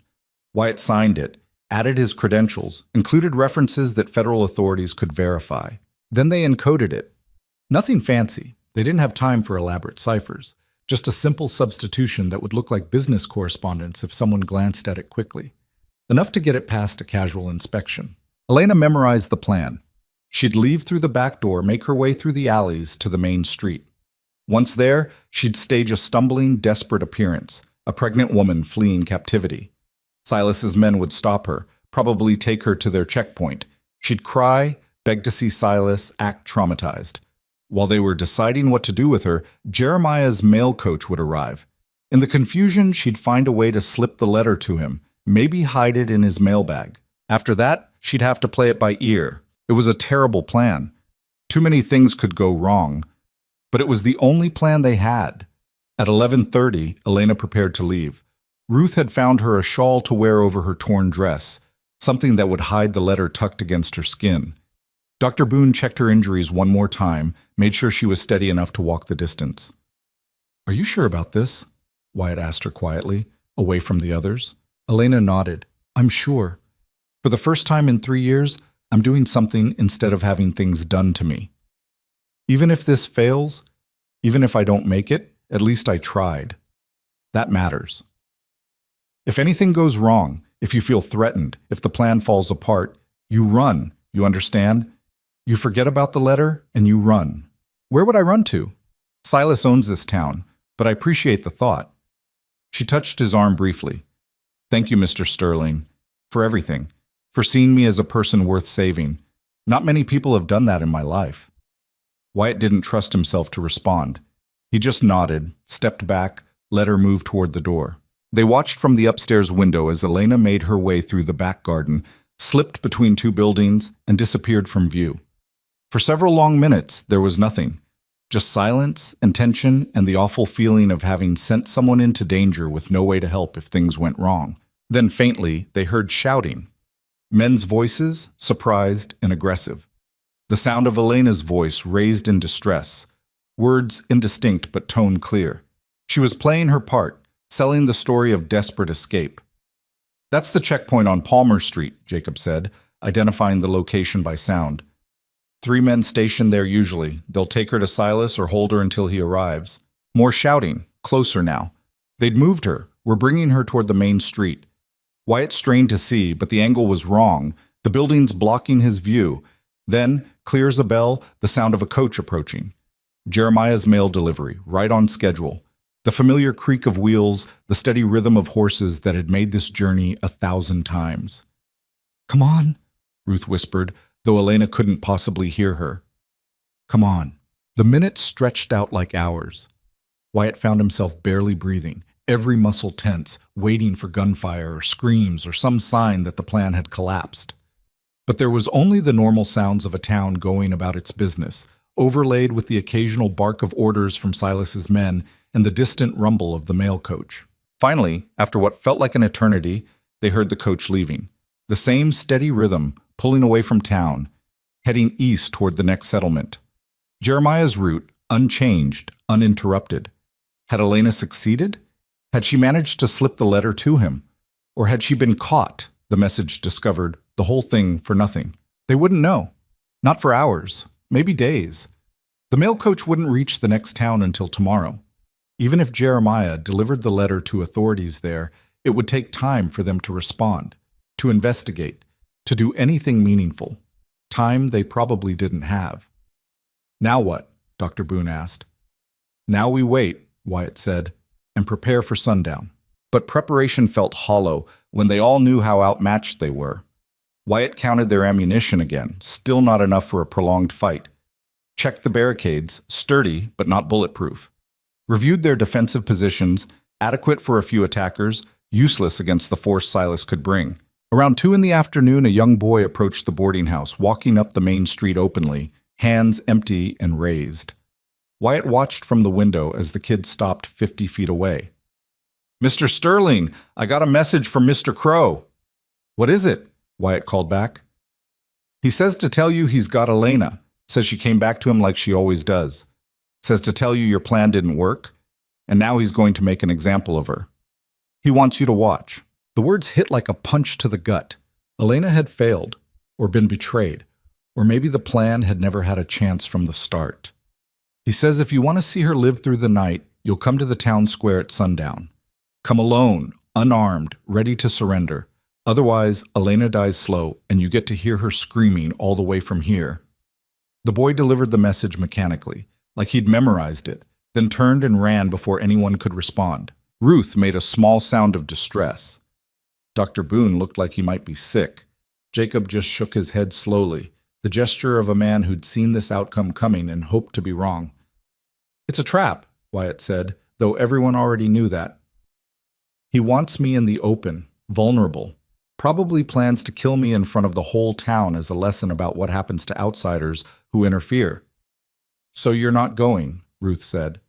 Wyatt signed it, added his credentials, included references that federal authorities could verify. Then they encoded it. Nothing fancy. They didn't have time for elaborate ciphers. Just a simple substitution that would look like business correspondence if someone glanced at it quickly. Enough to get it past a casual inspection. Elena memorized the plan. She'd leave through the back door, make her way through the alleys to the main street. Once there, she'd stage a stumbling, desperate appearance, a pregnant woman fleeing captivity. Silas's men would stop her, probably take her to their checkpoint. She'd cry, beg to see Silas, act traumatized. While they were deciding what to do with her, Jeremiah's mail coach would arrive. In the confusion, she'd find a way to slip the letter to him, maybe hide it in his mailbag. After that, she'd have to play it by ear. It was a terrible plan. Too many things could go wrong. But it was the only plan they had. At 11:30, Elena prepared to leave. Ruth had found her a shawl to wear over her torn dress, something that would hide the letter tucked against her skin. Dr. Boone checked her injuries one more time, made sure she was steady enough to walk the distance. Are you sure about this? Wyatt asked her quietly, away from the others. Elena nodded. I'm sure. For the first time in 3 years, I'm doing something instead of having things done to me. Even if this fails, even if I don't make it, at least I tried. That matters. If anything goes wrong, if you feel threatened, if the plan falls apart, you run, you understand? You forget about the letter, and you run. Where would I run to? Silas owns this town, but I appreciate the thought. She touched his arm briefly. Thank you, Mr. Sterling, for everything, for seeing me as a person worth saving. Not many people have done that in my life. Wyatt didn't trust himself to respond. He just nodded, stepped back, let her move toward the door. They watched from the upstairs window as Elena made her way through the back garden, slipped between 2 buildings, and disappeared from view. For several long minutes, there was nothing. Just silence and tension and the awful feeling of having sent someone into danger with no way to help if things went wrong. Then faintly, they heard shouting. Men's voices, surprised and aggressive. The sound of Elena's voice raised in distress. Words indistinct but tone clear. She was playing her part, selling the story of desperate escape. That's the checkpoint on Palmer Street, Jacob said, identifying the location by sound. 3 men stationed there usually. They'll take her to Silas or hold her until he arrives. More shouting, closer now. They'd moved her, were bringing her toward the main street. Wyatt strained to see, but the angle was wrong, the buildings blocking his view. Then, clear as a bell, the sound of a coach approaching. Jeremiah's mail delivery, right on schedule. The familiar creak of wheels, the steady rhythm of horses that had made this journey 1,000 times. "Come on," Ruth whispered, though Elena couldn't possibly hear her. "Come on." The minutes stretched out like hours. Wyatt found himself barely breathing, every muscle tense, waiting for gunfire or screams or some sign that the plan had collapsed. But there was only the normal sounds of a town going about its business, overlaid with the occasional bark of orders from Silas's men and the distant rumble of the mail coach. Finally, after what felt like an eternity, they heard the coach leaving. The same steady rhythm, pulling away from town, heading east toward the next settlement. Jeremiah's route, unchanged, uninterrupted. Had Elena succeeded? Had she managed to slip the letter to him? Or had she been caught, the message discovered, the whole thing for nothing? They wouldn't know. Not for hours, maybe days. The mail coach wouldn't reach the next town until tomorrow. Even if Jeremiah delivered the letter to authorities there, it would take time for them to respond, to investigate, to do anything meaningful. Time they probably didn't have. "Now what?" Dr. Boone asked. "Now we wait," Wyatt said, "and prepare for sundown." But preparation felt hollow when they all knew how outmatched they were. Wyatt counted their ammunition again, still not enough for a prolonged fight. Checked the barricades, sturdy but not bulletproof. Reviewed their defensive positions, adequate for a few attackers, useless against the force Silas could bring. Around 2 in the afternoon, a young boy approached the boarding house, walking up the main street openly, hands empty and raised. Wyatt watched from the window as the kid stopped 50 feet away. "Mr. Sterling, I got a message from Mr. Crow." "What is it?" Wyatt called back. "He says to tell you he's got Elena. Says she came back to him like she always does. Says to tell you your plan didn't work, and now he's going to make an example of her. He wants you to watch." The words hit like a punch to the gut. Elena had failed, or been betrayed, or maybe the plan had never had a chance from the start. He says if you want to see her live through the night, you'll come to the town square at sundown. Come alone, unarmed, ready to surrender. Otherwise, Elena dies slow, and you get to hear her screaming all the way from here. The boy delivered the message mechanically, like he'd memorized it, then turned and ran before anyone could respond. Ruth made a small sound of distress. Dr. Boone looked like he might be sick. Jacob just shook his head slowly, the gesture of a man who'd seen this outcome coming and hoped to be wrong. "It's a trap," Wyatt said, though everyone already knew that. "He wants me in the open, vulnerable. Probably plans to kill me in front of the whole town as a lesson about what happens to outsiders who interfere." "So you're not going," Ruth said.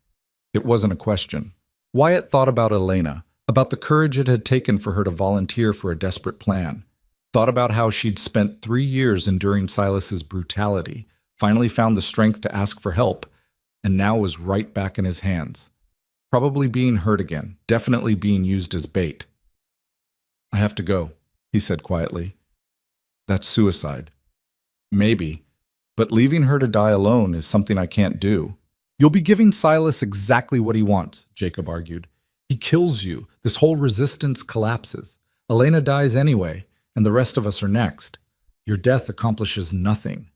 It wasn't a question. Wyatt thought about Elena, about the courage it had taken for her to volunteer for a desperate plan. Thought about how she'd spent 3 years enduring Silas's brutality, finally found the strength to ask for help, and now was right back in his hands. Probably being hurt again, definitely being used as bait. "I have to go," he said quietly. "That's suicide." "Maybe, but leaving her to die alone is something I can't do." "You'll be giving Silas exactly what he wants," Jacob argued. "He kills you. This whole resistance collapses. Elena dies anyway, and the rest of us are next. Your death accomplishes nothing.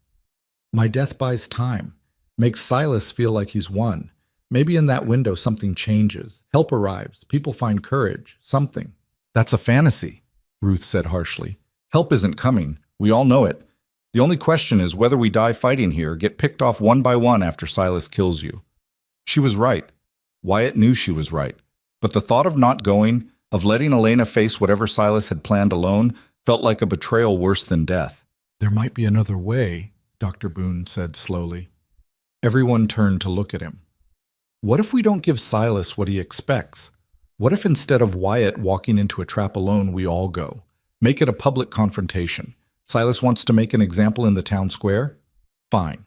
My death buys time, makes Silas feel like he's won. Maybe in that window something changes. Help arrives. People find courage. Something." "That's a fantasy," Ruth said harshly. "Help isn't coming. We all know it. The only question is whether we die fighting here or get picked off one by one after Silas kills you." She was right. Wyatt knew she was right. But the thought of not going, of letting Elena face whatever Silas had planned alone, felt like a betrayal worse than death. "There might be another way," Dr. Boone said slowly. Everyone turned to look at him. "What if we don't give Silas what he expects? What if instead of Wyatt walking into a trap alone, we all go? Make it a public confrontation. Silas wants to make an example in the town square? Fine.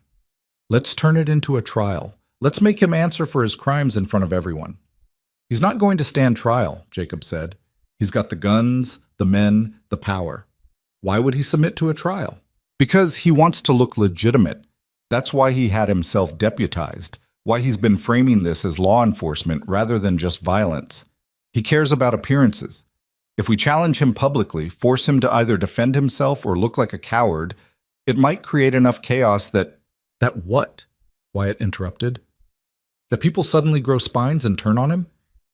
Let's turn it into a trial. Let's make him answer for his crimes in front of everyone." "He's not going to stand trial," Jacob said. "He's got the guns, the men, the power. Why would he submit to a trial?" "Because he wants to look legitimate. That's why he had himself deputized, why he's been framing this as law enforcement rather than just violence. He cares about appearances. If we challenge him publicly, force him to either defend himself or look like a coward, It might create enough chaos that— That what? Wyatt interrupted. That people suddenly grow spines and turn on him?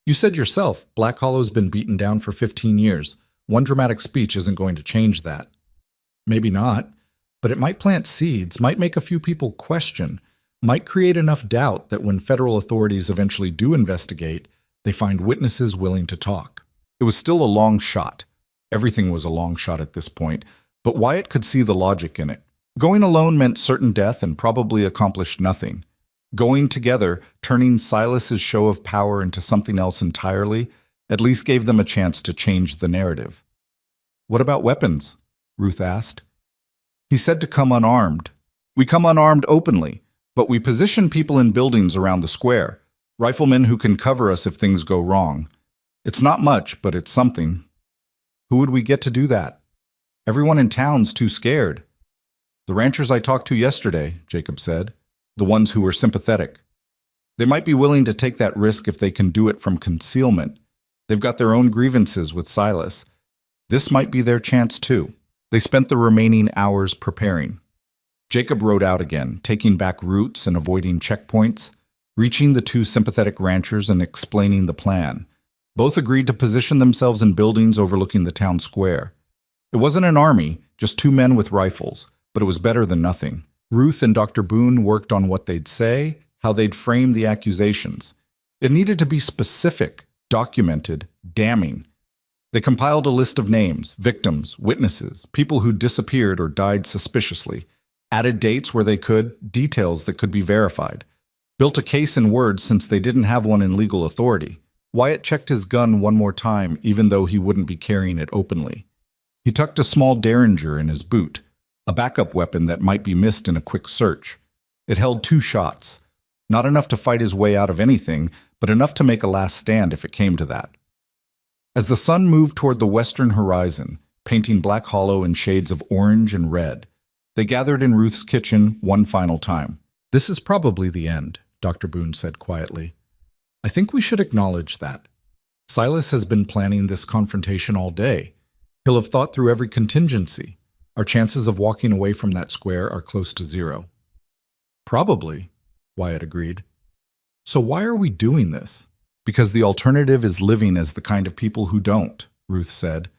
You said yourself, Black Hollow's been beaten down for 15 years. One dramatic speech isn't going to change that. Maybe not, but it might plant seeds, might make a few people question, might create enough doubt that when federal authorities eventually do investigate, they find witnesses willing to talk. It was still a long shot. Everything was a long shot at this point, but Wyatt could see the logic in it. Going alone meant certain death and probably accomplished nothing. Going together, turning Silas's show of power into something else entirely, at least gave them a chance to change the narrative. What about weapons? Ruth asked. He said to come unarmed. We come unarmed openly, but we position people in buildings around the square, riflemen who can cover us if things go wrong. It's not much, but it's something. Who would we get to do that? Everyone in town's too scared. The ranchers I talked to yesterday, Jacob said, the ones who were sympathetic. They might be willing to take that risk if they can do it from concealment. They've got their own grievances with Silas. This might be their chance too. They spent the remaining hours preparing. Jacob rode out again, taking back routes and avoiding checkpoints, reaching the two sympathetic ranchers and explaining the plan. Both agreed to position themselves in buildings overlooking the town square. It wasn't an army, just two men with rifles, but it was better than nothing. Ruth and Dr. Boone worked on what they'd say, how they'd frame the accusations. It needed to be specific, documented, damning. They compiled a list of names, victims, witnesses, people who disappeared or died suspiciously, added dates where they could, details that could be verified, built a case in words since they didn't have one in legal authority. Wyatt checked his gun one more time, even though he wouldn't be carrying it openly. He tucked a small Derringer in his boot, a backup weapon that might be missed in a quick search. It held 2 shots, not enough to fight his way out of anything, but enough to make a last stand if it came to that. As the sun moved toward the western horizon, painting Black Hollow in shades of orange and red, they gathered in Ruth's kitchen one final time. This is probably the end, Dr. Boone said quietly. I think we should acknowledge that. Silas has been planning this confrontation all day. He'll have thought through every contingency. Our chances of walking away from that square are close to 0. Probably, Wyatt agreed. So why are we doing this? Because the alternative is living as the kind of people who don't, Ruth said.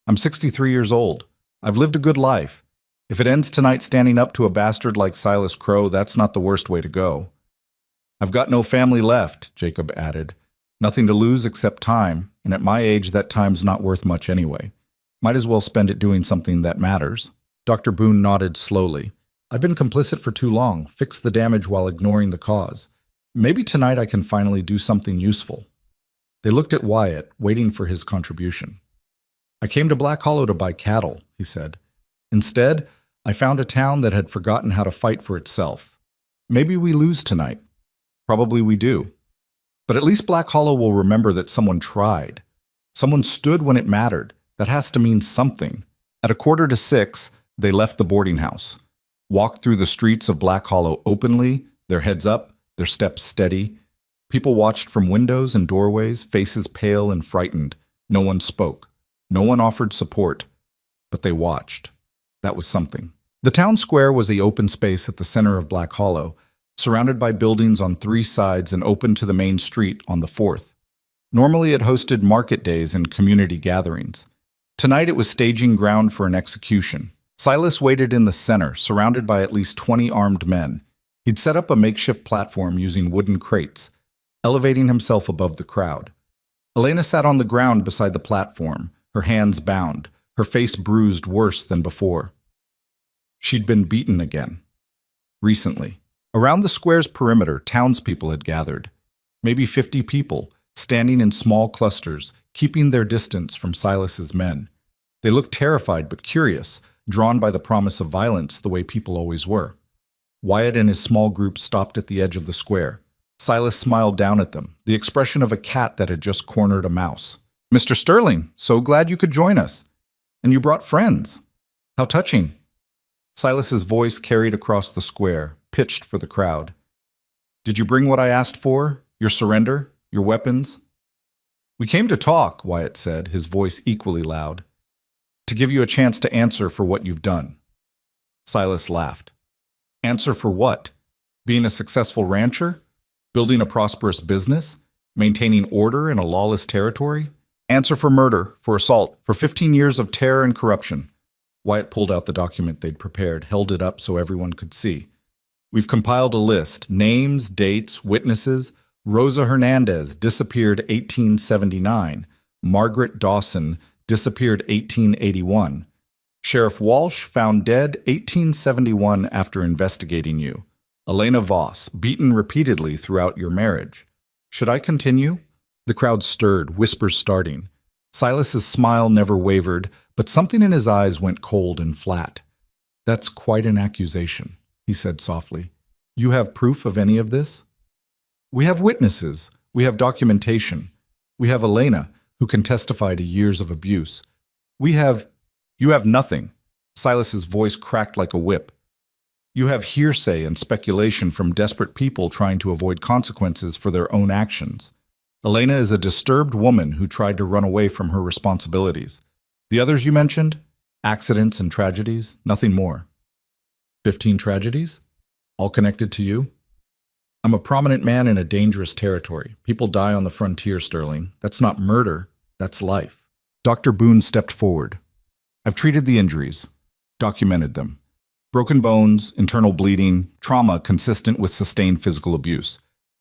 I'm 63 years old. I've lived a good life. If it ends tonight standing up to a bastard like Silas Crow, that's not the worst way to go. I've got no family left, Jacob added. Nothing to lose except time, and at my age that time's not worth much anyway. Might as well spend it doing something that matters. Dr. Boone nodded slowly. I've been complicit for too long, fixed the damage while ignoring the cause. Maybe tonight I can finally do something useful. They looked at Wyatt, waiting for his contribution. I came to Black Hollow to buy cattle, he said. Instead, I found a town that had forgotten how to fight for itself. Maybe we lose tonight. Probably we do. But at least Black Hollow will remember that someone tried. Someone stood when it mattered. That has to mean something. At 5:45, they left the boarding house, walked through the streets of Black Hollow openly, their heads up, their steps steady. People watched from windows and doorways, faces pale and frightened. No one spoke. No one offered support. But they watched. That was something. The town square was the open space at the center of Black Hollow, surrounded by buildings on 3 sides and open to the main street on the 4th. Normally it hosted market days and community gatherings. Tonight it was staging ground for an execution. Silas waited in the center, surrounded by at least 20 armed men. He'd set up a makeshift platform using wooden crates, elevating himself above the crowd. Elena sat on the ground beside the platform, her hands bound, her face bruised worse than before. She'd been beaten again. Recently. Around the square's perimeter, townspeople had gathered. Maybe 50 people, standing in small clusters, keeping their distance from Silas's men. They looked terrified but curious, drawn by the promise of violence the way people always were. Wyatt and his small group stopped at the edge of the square. Silas smiled down at them, the expression of a cat that had just cornered a mouse. Mr. Sterling, so glad you could join us. And you brought friends. How touching. Silas's voice carried across the square, pitched for the crowd. Did you bring what I asked for? Your surrender? Your weapons? We came to talk, Wyatt said, his voice equally loud. To give you a chance to answer for what you've done. Silas laughed. Answer for what? Being a successful rancher? Building a prosperous business? Maintaining order in a lawless territory? Answer for murder, for assault, for 15 years of terror and corruption. Wyatt pulled out the document they'd prepared, held it up so everyone could see. We've compiled a list, names, dates, witnesses. Rosa Hernandez, disappeared 1879. Margaret Dawson, disappeared 1881. Sheriff Walsh, found dead 1871 after investigating you. Elena Voss, beaten repeatedly throughout your marriage. Should I continue? The crowd stirred, whispers starting. Silas's smile never wavered, but something in his eyes went cold and flat. That's quite an accusation, he said softly. You have proof of any of this? We have witnesses. We have documentation. We have Elena, who can testify to years of abuse. You have nothing. Silas's voice cracked like a whip. You have hearsay and speculation from desperate people trying to avoid consequences for their own actions. Elena is a disturbed woman who tried to run away from her responsibilities. The others you mentioned? Accidents and tragedies, nothing more. 15 tragedies? All connected to you? I'm a prominent man in a dangerous territory. People die on the frontier, Sterling. That's not murder, that's life. Dr. Boone stepped forward. I've treated the injuries, documented them. Broken bones, internal bleeding, trauma consistent with sustained physical abuse.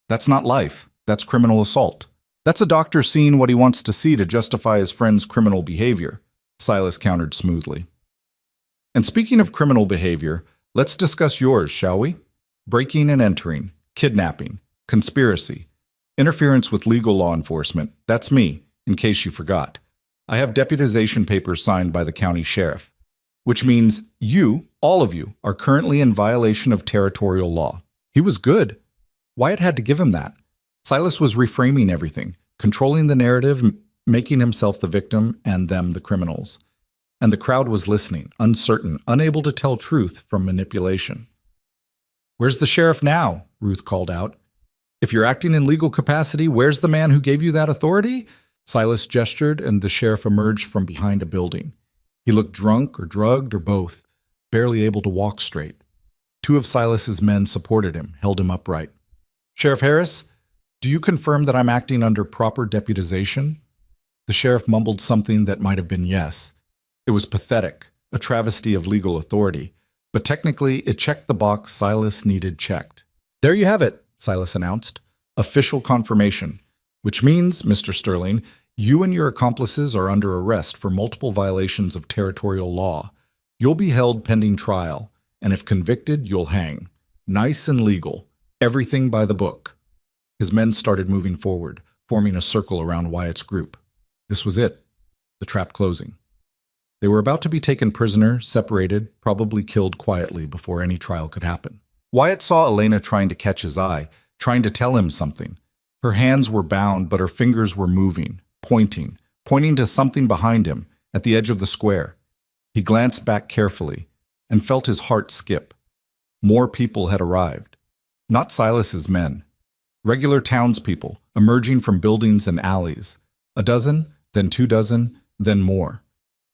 That's not life, that's criminal assault. That's a doctor seeing what he wants to see to justify his friend's criminal behavior, Silas countered smoothly. And speaking of criminal behavior, let's discuss yours, shall we? Breaking and entering, kidnapping, conspiracy, interference with legal law enforcement. That's me, in case you forgot. I have deputization papers signed by the county sheriff, which means you, all of you, are currently in violation of territorial law. He was good. Wyatt had to give him that. Silas was reframing everything, controlling the narrative, making himself the victim and them the criminals. And the crowd was listening, uncertain, unable to tell truth from manipulation. Where's the sheriff now? Ruth called out. If you're acting in legal capacity, where's the man who gave you that authority? Silas gestured, and the sheriff emerged from behind a building. He looked drunk or drugged or both, barely able to walk straight. Two of Silas's men supported him, held him upright. Sheriff Harris, do you confirm that I'm acting under proper deputization? The sheriff mumbled something that might have been yes. It was pathetic, a travesty of legal authority, but technically it checked the box Silas needed checked. There you have it, Silas announced. Official confirmation, which means, Mr. Sterling, you and your accomplices are under arrest for multiple violations of territorial law. You'll be held pending trial, and if convicted, you'll hang. Nice and legal. Everything by the book. His men started moving forward, forming a circle around Wyatt's group. This was it, the trap closing. They were about to be taken prisoner, separated, probably killed quietly before any trial could happen. Wyatt saw Elena trying to catch his eye, trying to tell him something. Her hands were bound, but her fingers were moving, pointing to something behind him, at the edge of the square. He glanced back carefully and felt his heart skip. More people had arrived. Not Silas's men. Regular townspeople, emerging from buildings and alleys. A dozen, then 2 dozen, then more.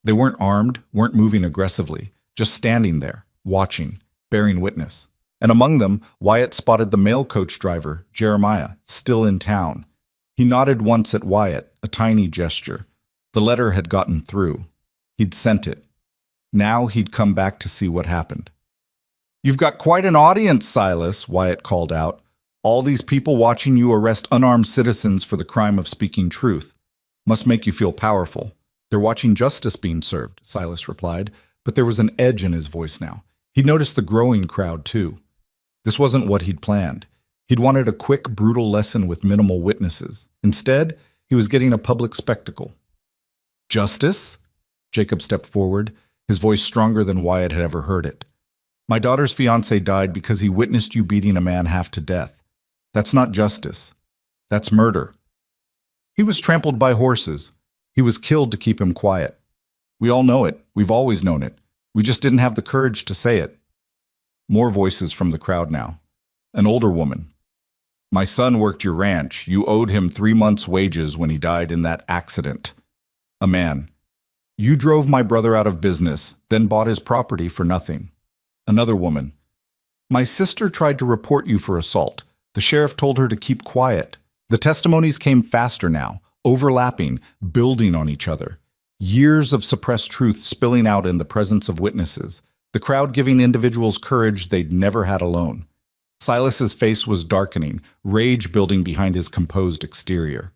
They weren't armed, weren't moving aggressively, just standing there, watching, bearing witness. And among them, Wyatt spotted the mail coach driver, Jeremiah, still in town. He nodded once at Wyatt, a tiny gesture. The letter had gotten through. He'd sent it. Now he'd come back to see what happened. You've got quite an audience, Silas, Wyatt called out. All these people watching you arrest unarmed citizens for the crime of speaking truth. Must make you feel powerful. They're watching justice being served, Silas replied, but there was an edge in his voice now. He'd noticed the growing crowd, too. This wasn't what he'd planned. He'd wanted a quick, brutal lesson with minimal witnesses. Instead, he was getting a public spectacle. Justice? Jacob stepped forward, his voice stronger than Wyatt had ever heard it. My daughter's fiancé died because he witnessed you beating a man half to death. That's not justice. That's murder. He was trampled by horses. He was killed to keep him quiet. We all know it. We've always known it. We just didn't have the courage to say it. More voices from the crowd now. An older woman. My son worked your ranch. You owed him 3 months' wages when he died in that accident. A man. You drove my brother out of business, then bought his property for nothing. Another woman. My sister tried to report you for assault. The sheriff told her to keep quiet. The testimonies came faster now, overlapping, building on each other. Years of suppressed truth spilling out in the presence of witnesses, the crowd giving individuals courage they'd never had alone. Silas's face was darkening, rage building behind his composed exterior.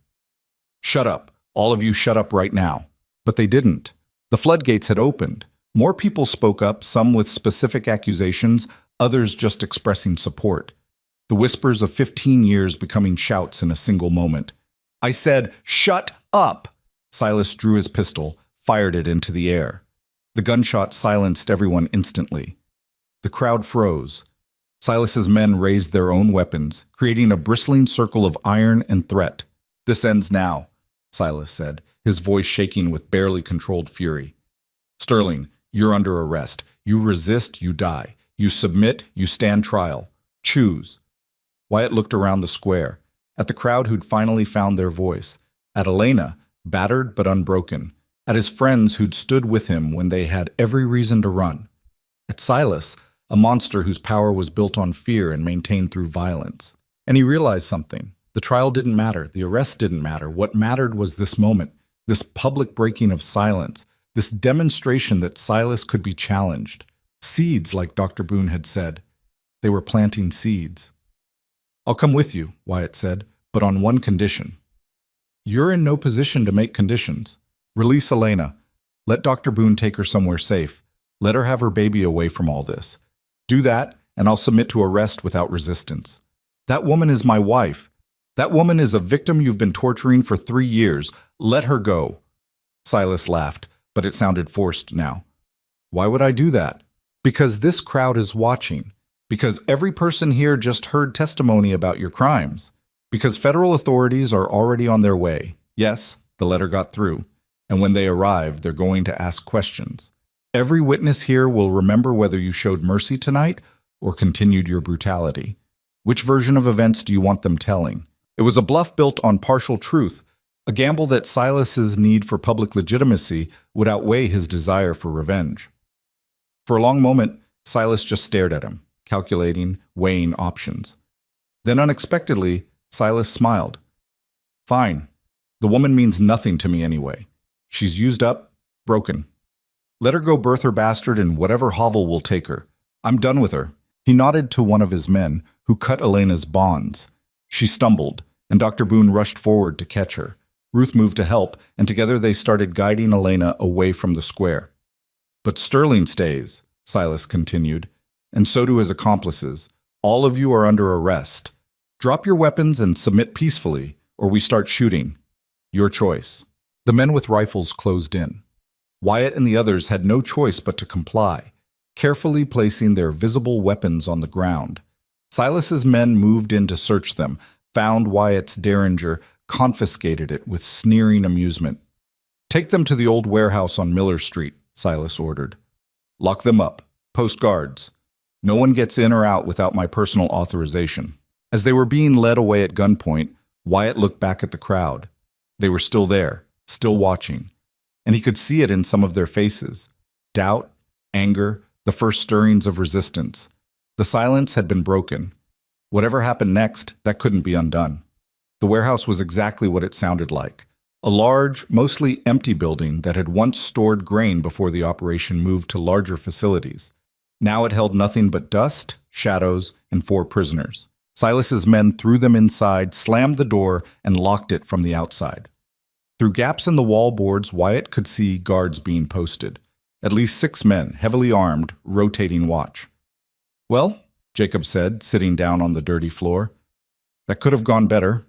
Shut up. All of you shut up right now. But they didn't. The floodgates had opened. More people spoke up, some with specific accusations, others just expressing support. The whispers of 15 years becoming shouts in a single moment. I said, shut up! Silas drew his pistol, fired it into the air. The gunshot silenced everyone instantly. The crowd froze. Silas's men raised their own weapons, creating a bristling circle of iron and threat. This ends now, Silas said, his voice shaking with barely controlled fury. Sterling, you're under arrest. You resist, you die. You submit, you stand trial. Choose. Wyatt looked around the square, at the crowd who'd finally found their voice, at Elena, battered but unbroken, at his friends who'd stood with him when they had every reason to run, at Silas, a monster whose power was built on fear and maintained through violence. And he realized something. The trial didn't matter. The arrest didn't matter. What mattered was this moment, this public breaking of silence, this demonstration that Silas could be challenged. Seeds, like Dr. Boone had said. They were planting seeds. I'll come with you, Wyatt said, but on one condition. You're in no position to make conditions. Release Elena. Let Dr. Boone take her somewhere safe. Let her have her baby away from all this. Do that, and I'll submit to arrest without resistance. That woman is my wife. That woman is a victim you've been torturing for 3 years. Let her go. Silas laughed, but it sounded forced now. Why would I do that? Because this crowd is watching. Because every person here just heard testimony about your crimes. Because federal authorities are already on their way. Yes, the letter got through. And when they arrive, they're going to ask questions. Every witness here will remember whether you showed mercy tonight or continued your brutality. Which version of events do you want them telling? It was a bluff built on partial truth, a gamble that Silas's need for public legitimacy would outweigh his desire for revenge. For a long moment, Silas just stared at him, calculating, weighing options. Then unexpectedly, Silas smiled. Fine. The woman means nothing to me anyway. She's used up, broken. Let her go birth her bastard in whatever hovel will take her. I'm done with her. He nodded to one of his men, who cut Elena's bonds. She stumbled, and Dr. Boone rushed forward to catch her. Ruth moved to help, and together they started guiding Elena away from the square. But Sterling stays, Silas continued, and so do his accomplices. All of you are under arrest. Drop your weapons and submit peacefully, or we start shooting. Your choice. The men with rifles closed in. Wyatt and the others had no choice but to comply, carefully placing their visible weapons on the ground. Silas's men moved in to search them, found Wyatt's derringer, confiscated it with sneering amusement. Take them to the old warehouse on Miller Street, Silas ordered. Lock them up. Post guards. No one gets in or out without my personal authorization. As they were being led away at gunpoint, Wyatt looked back at the crowd. They were still there, still watching. And he could see it in some of their faces. Doubt, anger, the first stirrings of resistance. The silence had been broken. Whatever happened next, that couldn't be undone. The warehouse was exactly what it sounded like. A large, mostly empty building that had once stored grain before the operation moved to larger facilities. Now it held nothing but dust, shadows, and 4 prisoners. Silas's men threw them inside, slammed the door, and locked it from the outside. Through gaps in the wall boards, Wyatt could see guards being posted. At least 6 men, heavily armed, rotating watch. Well, Jacob said, sitting down on the dirty floor. That could have gone better.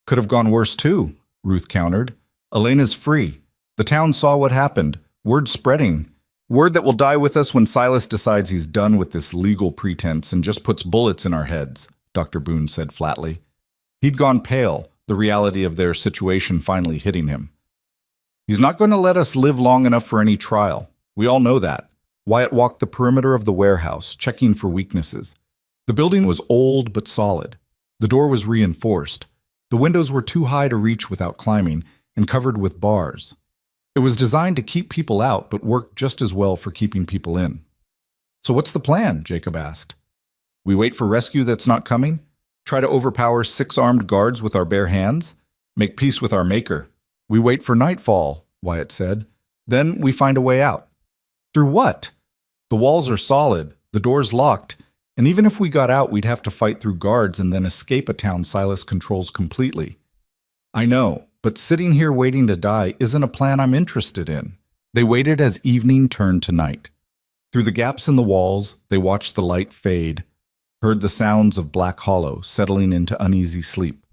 Could have gone worse, too, Ruth countered. Elena's free. The town saw what happened. Word spreading. Word that will die with us when Silas decides he's done with this legal pretense and just puts bullets in our heads, Dr. Boone said flatly. He'd gone pale, the reality of their situation finally hitting him. He's not going to let us live long enough for any trial. We all know that. Wyatt walked the perimeter of the warehouse, checking for weaknesses. The building was old but solid. The door was reinforced. The windows were too high to reach without climbing and covered with bars. It was designed to keep people out but worked just as well for keeping people in. So what's the plan? Jacob asked. We wait for rescue that's not coming? Try to overpower 6 armed guards with our bare hands? Make peace with our maker. We wait for nightfall, Wyatt said. Then we find a way out. Through what? The walls are solid, the door's locked, and even if we got out, we'd have to fight through guards and then escape a town Silas controls completely. I know, but sitting here waiting to die isn't a plan I'm interested in. They waited as evening turned to night. Through the gaps in the walls, they watched the light fade, heard the sounds of Black Hollow settling into uneasy sleep.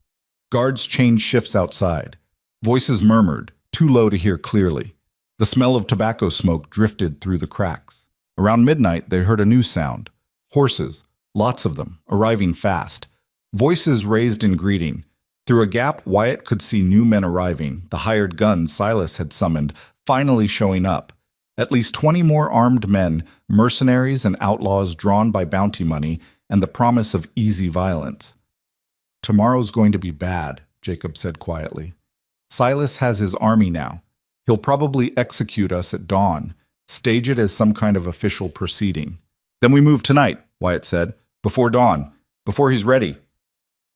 Guards changed shifts outside. Voices murmured, too low to hear clearly. The smell of tobacco smoke drifted through the cracks. Around midnight, they heard a new sound. Horses, lots of them, arriving fast. Voices raised in greeting. Through a gap, Wyatt could see new men arriving, the hired guns Silas had summoned, finally showing up. At least 20 more armed men, mercenaries and outlaws drawn by bounty money and the promise of easy violence. Tomorrow's going to be bad, Jacob said quietly. Silas has his army now. He'll probably execute us at dawn, stage it as some kind of official proceeding. Then we move tonight, Wyatt said, before dawn, before he's ready.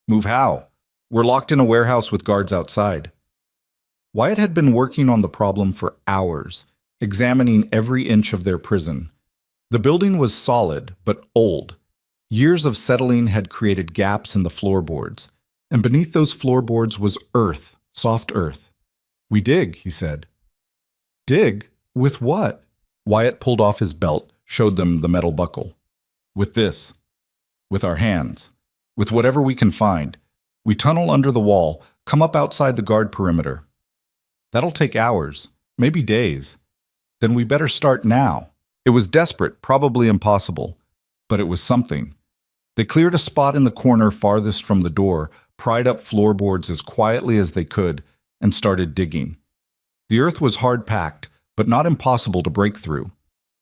Move how? We're locked in a warehouse with guards outside. Wyatt had been working on the problem for hours, examining every inch of their prison. The building was solid, but old. Years of settling had created gaps in the floorboards, and beneath those floorboards was earth, soft earth. We dig, he said. Dig? With what? Wyatt pulled off his belt, showed them the metal buckle. With this. With our hands. With whatever we can find. We tunnel under the wall, come up outside the guard perimeter. That'll take hours, maybe days. Then we better start now. It was desperate, probably impossible, but it was something. They cleared a spot in the corner farthest from the door, pried up floorboards as quietly as they could, and started digging. The earth was hard-packed, but not impossible to break through.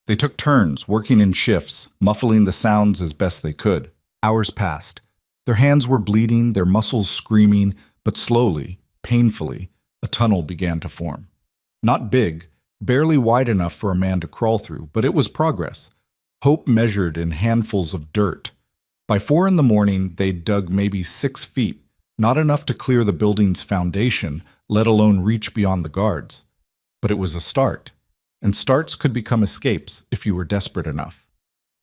They took turns, working in shifts, muffling the sounds as best they could. Hours passed. Their hands were bleeding, their muscles screaming, but slowly, painfully, a tunnel began to form. Not big, barely wide enough for a man to crawl through, but it was progress. Hope measured in handfuls of dirt. By 4 a.m, they'd dug maybe 6 feet, not enough to clear the building's foundation, let alone reach beyond the guards. But it was a start, and starts could become escapes if you were desperate enough.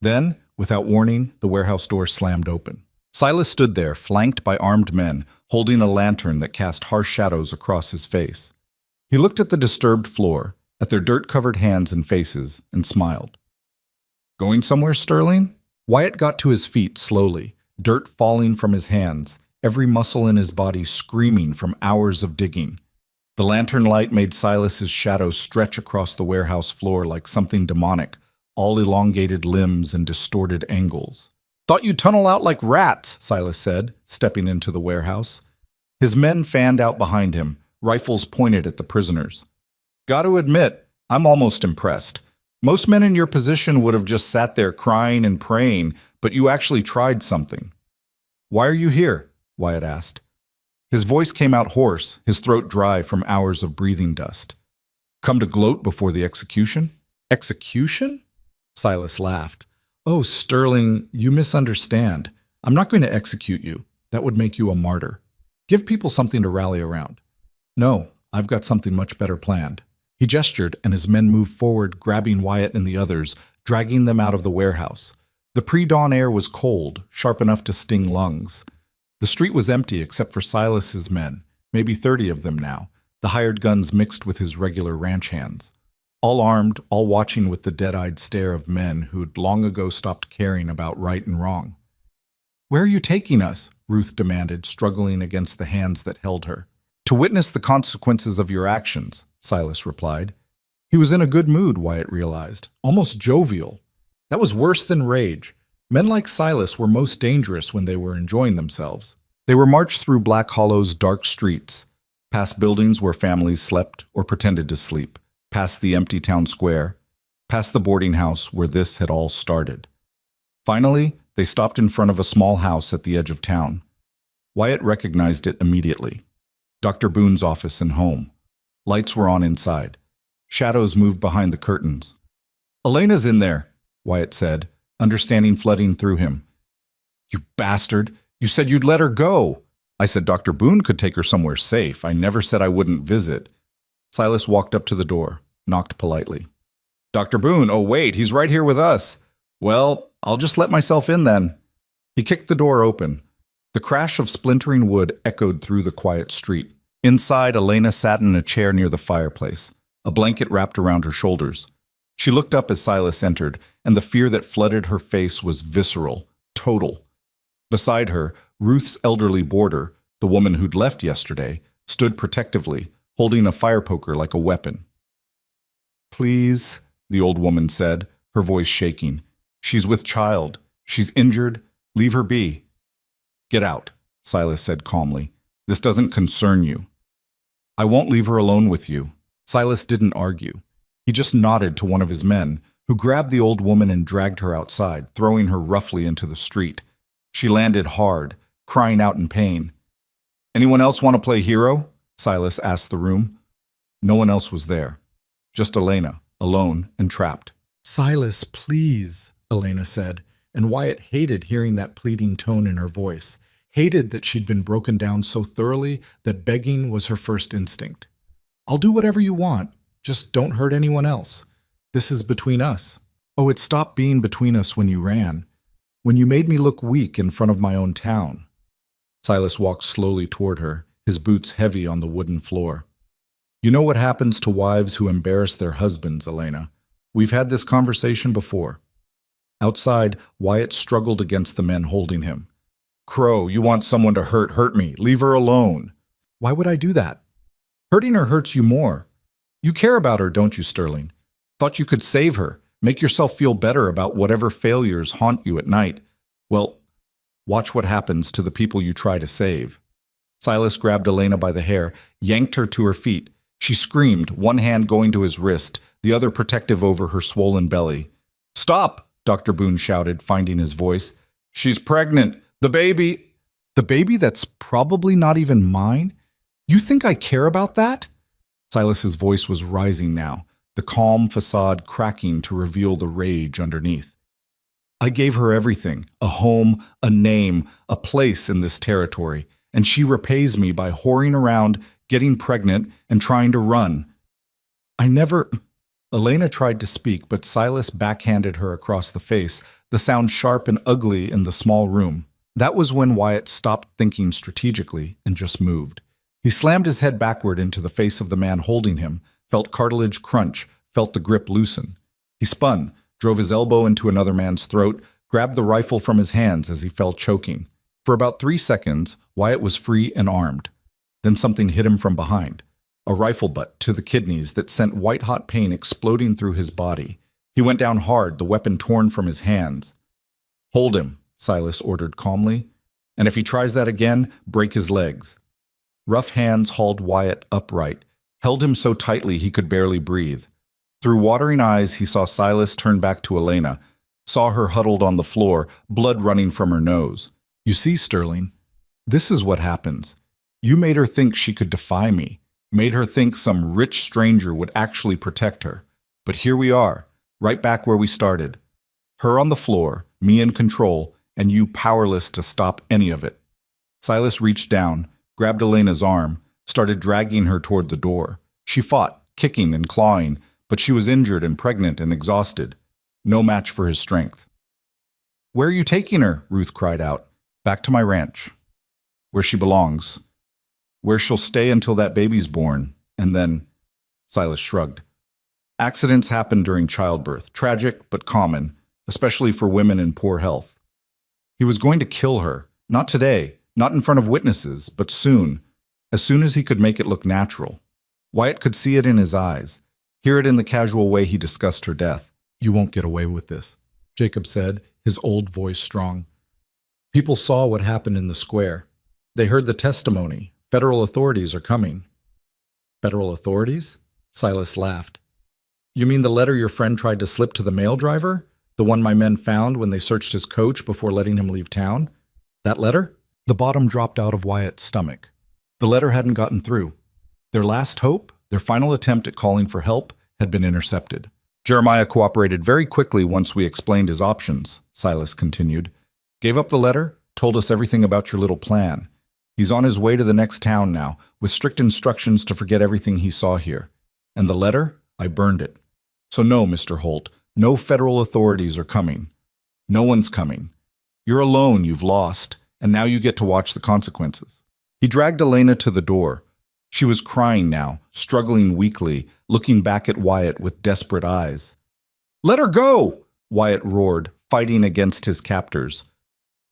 Then, without warning, the warehouse door slammed open. Silas stood there, flanked by armed men, holding a lantern that cast harsh shadows across his face. He looked at the disturbed floor, at their dirt-covered hands and faces, and smiled. Going somewhere, Sterling? Wyatt got to his feet slowly, dirt falling from his hands, every muscle in his body screaming from hours of digging. The lantern light made Silas's shadow stretch across the warehouse floor like something demonic, all elongated limbs and distorted angles. Thought you'd tunnel out like rats, Silas said, stepping into the warehouse. His men fanned out behind him, rifles pointed at the prisoners. Got to admit, I'm almost impressed. Most men in your position would have just sat there crying and praying, but you actually tried something. Why are you here? Wyatt asked. His voice came out hoarse, his throat dry from hours of breathing dust. Come to gloat before the execution? Execution? Silas laughed. Oh, Sterling, you misunderstand. I'm not going to execute you. That would make you a martyr. Give people something to rally around. No, I've got something much better planned. He gestured, and his men moved forward, grabbing Wyatt and the others, dragging them out of the warehouse. The pre-dawn air was cold, sharp enough to sting lungs. The street was empty except for Silas's men, maybe 30 of them now, the hired guns mixed with his regular ranch hands. All armed, all watching with the dead-eyed stare of men who'd long ago stopped caring about right and wrong. Where are you taking us? Ruth demanded, struggling against the hands that held her. To witness the consequences of your actions, Silas replied. He was in a good mood, Wyatt realized, almost jovial. That was worse than rage. Men like Silas were most dangerous when they were enjoying themselves. They were marched through Black Hollow's dark streets, past buildings where families slept or pretended to sleep, past the empty town square, past the boarding house where this had all started. Finally, they stopped in front of a small house at the edge of town. Wyatt recognized it immediately. Dr. Boone's office and home. Lights were on inside. Shadows moved behind the curtains. Elena's in there, Wyatt said, understanding flooding through him. "You bastard! You said you'd let her go!" "I said Dr. Boone could take her somewhere safe. I never said I wouldn't visit." Silas walked up to the door, knocked politely. "Dr. Boone, oh wait, he's right here with us." "Well, I'll just let myself in then." He kicked the door open. The crash of splintering wood echoed through the quiet street. Inside, Elena sat in a chair near the fireplace, a blanket wrapped around her shoulders. She looked up as Silas entered, and the fear that flooded her face was visceral, total. Beside her, Ruth's elderly boarder, the woman who'd left yesterday, stood protectively, holding a fire poker like a weapon. "Please," the old woman said, her voice shaking. "She's with child. She's injured. Leave her be." "Get out," Silas said calmly. "This doesn't concern you." "I won't leave her alone with you." Silas didn't argue. He just nodded to one of his men, who grabbed the old woman and dragged her outside, throwing her roughly into the street. She landed hard, crying out in pain. "Anyone else want to play hero?" Silas asked the room. No one else was there. Just Elena, alone and trapped. "Silas, please," Elena said, and Wyatt hated hearing that pleading tone in her voice, hated that she'd been broken down so thoroughly that begging was her first instinct. "I'll do whatever you want. Just don't hurt anyone else. This is between us." "Oh, it stopped being between us when you ran. When you made me look weak in front of my own town." Silas walked slowly toward her, his boots heavy on the wooden floor. "You know what happens to wives who embarrass their husbands, Elena. We've had this conversation before." Outside, Wyatt struggled against the men holding him. "Crow, you want someone to hurt me. Leave her alone." "Why would I do that? Hurting her hurts you more. You care about her, don't you, Sterling? Thought you could save her, make yourself feel better about whatever failures haunt you at night. Well, watch what happens to the people you try to save." Silas grabbed Elena by the hair, yanked her to her feet. She screamed, one hand going to his wrist, the other protective over her swollen belly. "Stop!" Dr. Boone shouted, finding his voice. "She's pregnant. The baby—" "The baby that's probably not even mine? You think I care about that?" Silas's voice was rising now, the calm facade cracking to reveal the rage underneath. "I gave her everything, a home, a name, a place in this territory, and she repays me by whoring around, getting pregnant, and trying to run. I never—" Elena tried to speak, but Silas backhanded her across the face, the sound sharp and ugly in the small room. That was when Wyatt stopped thinking strategically and just moved. He slammed his head backward into the face of the man holding him, felt cartilage crunch, felt the grip loosen. He spun, drove his elbow into another man's throat, grabbed the rifle from his hands as he fell choking. For about 3 seconds, Wyatt was free and armed. Then something hit him from behind, a rifle butt to the kidneys that sent white-hot pain exploding through his body. He went down hard, the weapon torn from his hands. "Hold him," Silas ordered calmly, "and if he tries that again, break his legs." Rough hands hauled Wyatt upright, held him so tightly he could barely breathe. Through watering eyes, he saw Silas turn back to Elena, saw her huddled on the floor, blood running from her nose. "You see, Sterling, this is what happens. You made her think she could defy me, made her think some rich stranger would actually protect her. But here we are, right back where we started. Her on the floor, me in control, and you powerless to stop any of it." Silas reached down, grabbed Elena's arm, started dragging her toward the door. She fought, kicking and clawing, but she was injured and pregnant and exhausted. No match for his strength. "Where are you taking her?" Ruth cried out. "Back to my ranch. Where she belongs. Where she'll stay until that baby's born, and then—" Silas shrugged. "Accidents happen during childbirth, tragic but common, especially for women in poor health. He was going to kill her, not today, not in front of witnesses, but soon, as soon as he could make it look natural. Wyatt could see it in his eyes, hear it in the casual way he discussed her death. "You won't get away with this," Jacob said, his old voice strong. "People saw what happened in the square. They heard the testimony. Federal authorities are coming." "Federal authorities?" Silas laughed. "You mean the letter your friend tried to slip to the mail driver? The one my men found when they searched his coach before letting him leave town? That letter?" The bottom dropped out of Wyatt's stomach. The letter hadn't gotten through. Their last hope, their final attempt at calling for help, had been intercepted. Jeremiah cooperated very quickly once we explained his options, Silas continued. Gave up the letter, told us everything about your little plan. He's on his way to the next town now, with strict instructions to forget everything he saw here. And the letter? I burned it. So no, Mr. Holt, no federal authorities are coming. No one's coming. You're alone, you've lost, and now you get to watch the consequences. He dragged Elena to the door. She was crying now, struggling weakly, looking back at Wyatt with desperate eyes. Let her go! Wyatt roared, fighting against his captors.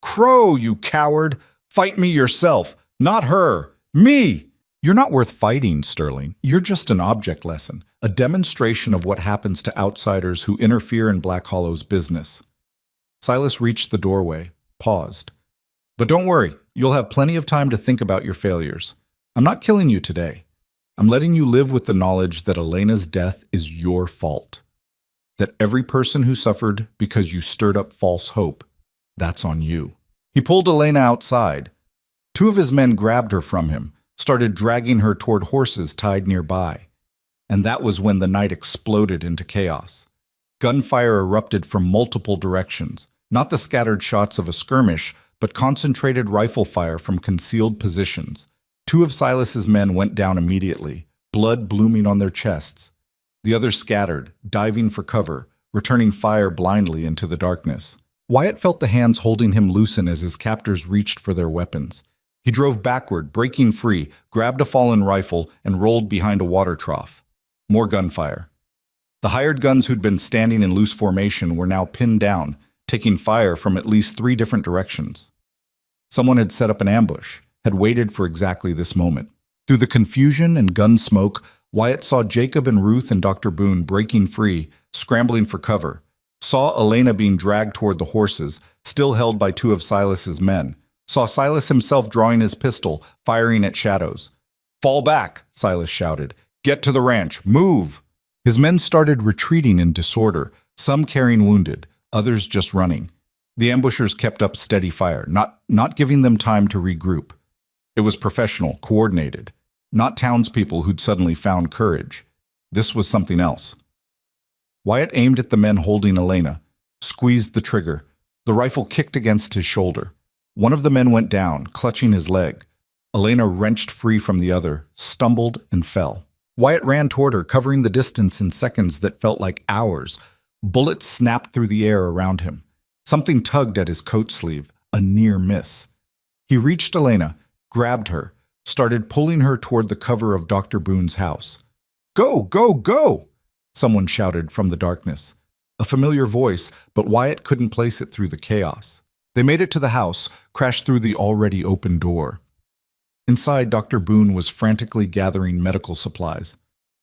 Crow, you coward! Fight me yourself, not her! Me! You're not worth fighting, Sterling. You're just an object lesson, a demonstration of what happens to outsiders who interfere in Black Hollow's business. Silas reached the doorway, paused. But don't worry, you'll have plenty of time to think about your failures. I'm not killing you today. I'm letting you live with the knowledge that Elena's death is your fault. That every person who suffered because you stirred up false hope, that's on you. He pulled Elena outside. Two of his men grabbed her from him, started dragging her toward horses tied nearby. And that was when the night exploded into chaos. Gunfire erupted from multiple directions, not the scattered shots of a skirmish, but concentrated rifle fire from concealed positions. Two of Silas's men went down immediately, blood blooming on their chests. The others scattered, diving for cover, returning fire blindly into the darkness. Wyatt felt the hands holding him loosen as his captors reached for their weapons. He drove backward, breaking free, grabbed a fallen rifle, and rolled behind a water trough. More gunfire. The hired guns who'd been standing in loose formation were now pinned down, taking fire from at least 3 different directions. Someone had set up an ambush, had waited for exactly this moment. Through the confusion and gun smoke, Wyatt saw Jacob and Ruth and Dr. Boone breaking free, scrambling for cover. Saw Elena being dragged toward the horses, still held by 2 of Silas's men. Saw Silas himself drawing his pistol, firing at shadows. Fall back, Silas shouted. Get to the ranch. Move! His men started retreating in disorder, some carrying wounded, others just running. The ambushers kept up steady fire, not giving them time to regroup. It was professional, coordinated, not townspeople who'd suddenly found courage. This was something else. Wyatt aimed at the men holding Elena, squeezed the trigger. The rifle kicked against his shoulder. One of the men went down, clutching his leg. Elena wrenched free from the other, stumbled, and fell. Wyatt ran toward her, covering the distance in seconds that felt like hours. Bullets snapped through the air around him. Something tugged at his coat sleeve, a near miss. He reached Elena, grabbed her, started pulling her toward the cover of Dr. Boone's house. Go, go, go! Someone shouted from the darkness. A familiar voice, but Wyatt couldn't place it through the chaos. They made it to the house, crashed through the already open door. Inside, Dr. Boone was frantically gathering medical supplies.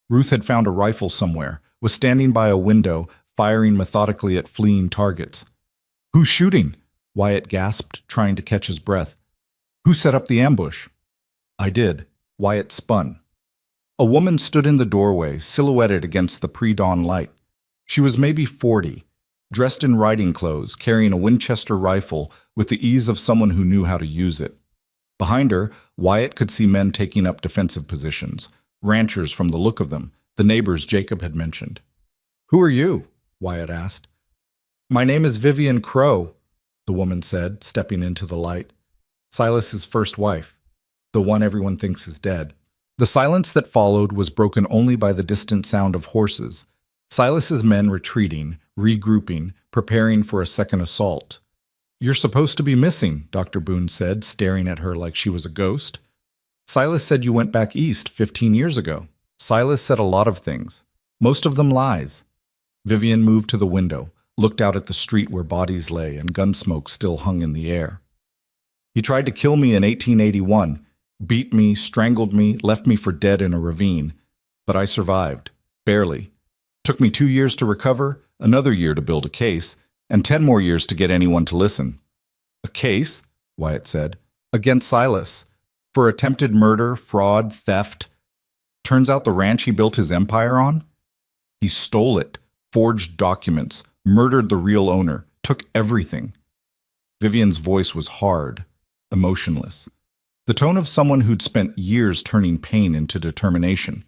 Ruth had found a rifle somewhere, was standing by a window, firing methodically at fleeing targets. Who's shooting? Wyatt gasped, trying to catch his breath. Who set up the ambush? I did. Wyatt spun. A woman stood in the doorway, silhouetted against the pre-dawn light. She was maybe 40, dressed in riding clothes, carrying a Winchester rifle with the ease of someone who knew how to use it. Behind her, Wyatt could see men taking up defensive positions, ranchers from the look of them, the neighbors Jacob had mentioned. Who are you? Wyatt asked. My name is Vivian Crow, the woman said, stepping into the light. Silas's first wife, the one everyone thinks is dead. The silence that followed was broken only by the distant sound of horses. Silas's men retreating, regrouping, preparing for a second assault. You're supposed to be missing, Dr. Boone said, staring at her like she was a ghost. Silas said you went back east 15 years ago. Silas said a lot of things, most of them lies. Vivian moved to the window, looked out at the street where bodies lay and gun smoke still hung in the air. He tried to kill me in 1881, beat me, strangled me, left me for dead in a ravine. But I survived, barely. Took me 2 years to recover, another year to build a case, and 10 more years to get anyone to listen. A case, Wyatt said, against Silas, for attempted murder, fraud, theft. Turns out the ranch he built his empire on? He stole it, forged documents, murdered the real owner, took everything. Vivian's voice was hard, emotionless. The tone of someone who'd spent years turning pain into determination.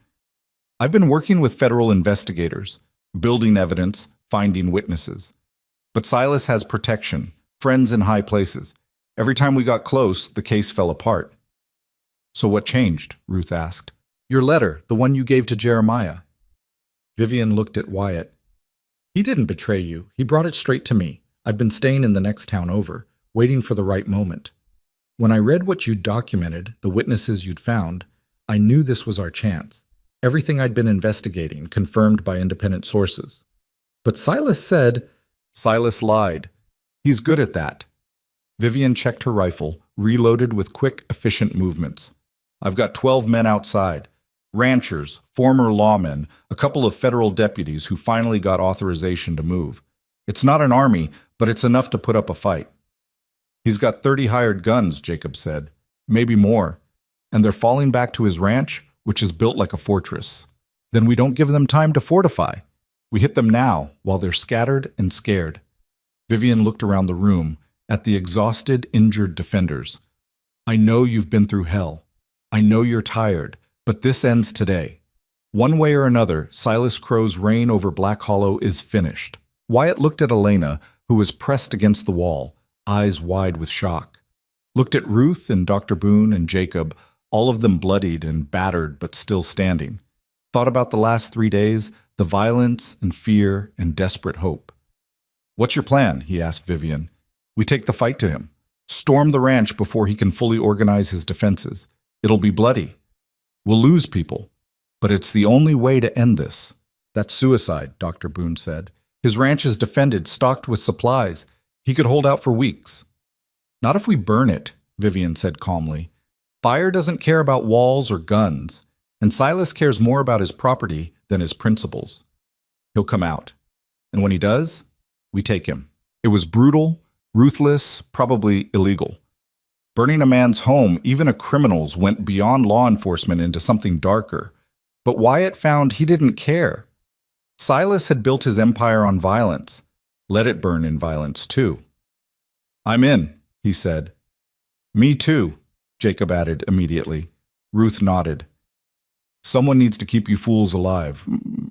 I've been working with federal investigators, building evidence, finding witnesses. But Silas has protection, friends in high places. Every time we got close, the case fell apart. So what changed? Ruth asked. Your letter, the one you gave to Jeremiah. Vivian looked at Wyatt. He didn't betray you. He brought it straight to me. I've been staying in the next town over, waiting for the right moment. When I read what you'd documented, the witnesses you'd found, I knew this was our chance. Everything I'd been investigating, confirmed by independent sources. But Silas said... Silas lied. He's good at that. Vivian checked her rifle, reloaded with quick, efficient movements. I've got 12 men outside. Ranchers, former lawmen, a couple of federal deputies who finally got authorization to move. It's not an army, but it's enough to put up a fight. He's got 30 hired guns, Jacob said. Maybe more. And they're falling back to his ranch, which is built like a fortress. Then we don't give them time to fortify. We hit them now, while they're scattered and scared. Vivian looked around the room, at the exhausted, injured defenders. I know you've been through hell. I know you're tired, but this ends today. One way or another, Silas Crow's reign over Black Hollow is finished. Wyatt looked at Elena, who was pressed against the wall, eyes wide with shock. Looked at Ruth and Dr. Boone and Jacob, all of them bloodied and battered but still standing. Thought about the last 3 days, the violence and fear and desperate hope. What's your plan? He asked Vivian. We take the fight to him. Storm the ranch before he can fully organize his defenses. It'll be bloody. We'll lose people. But it's the only way to end this. That's suicide, Dr. Boone said. His ranch is defended, stocked with supplies. He could hold out for weeks. Not if we burn it, Vivian said calmly. Fire doesn't care about walls or guns, and Silas cares more about his property than his principles. He'll come out. And when he does, we take him. It was brutal, ruthless, probably illegal. Burning a man's home, even a criminal's, went beyond law enforcement into something darker. But Wyatt found he didn't care. Silas had built his empire on violence. Let it burn in violence, too. I'm in, he said. Me too, Jacob added immediately. Ruth nodded. Someone needs to keep you fools alive.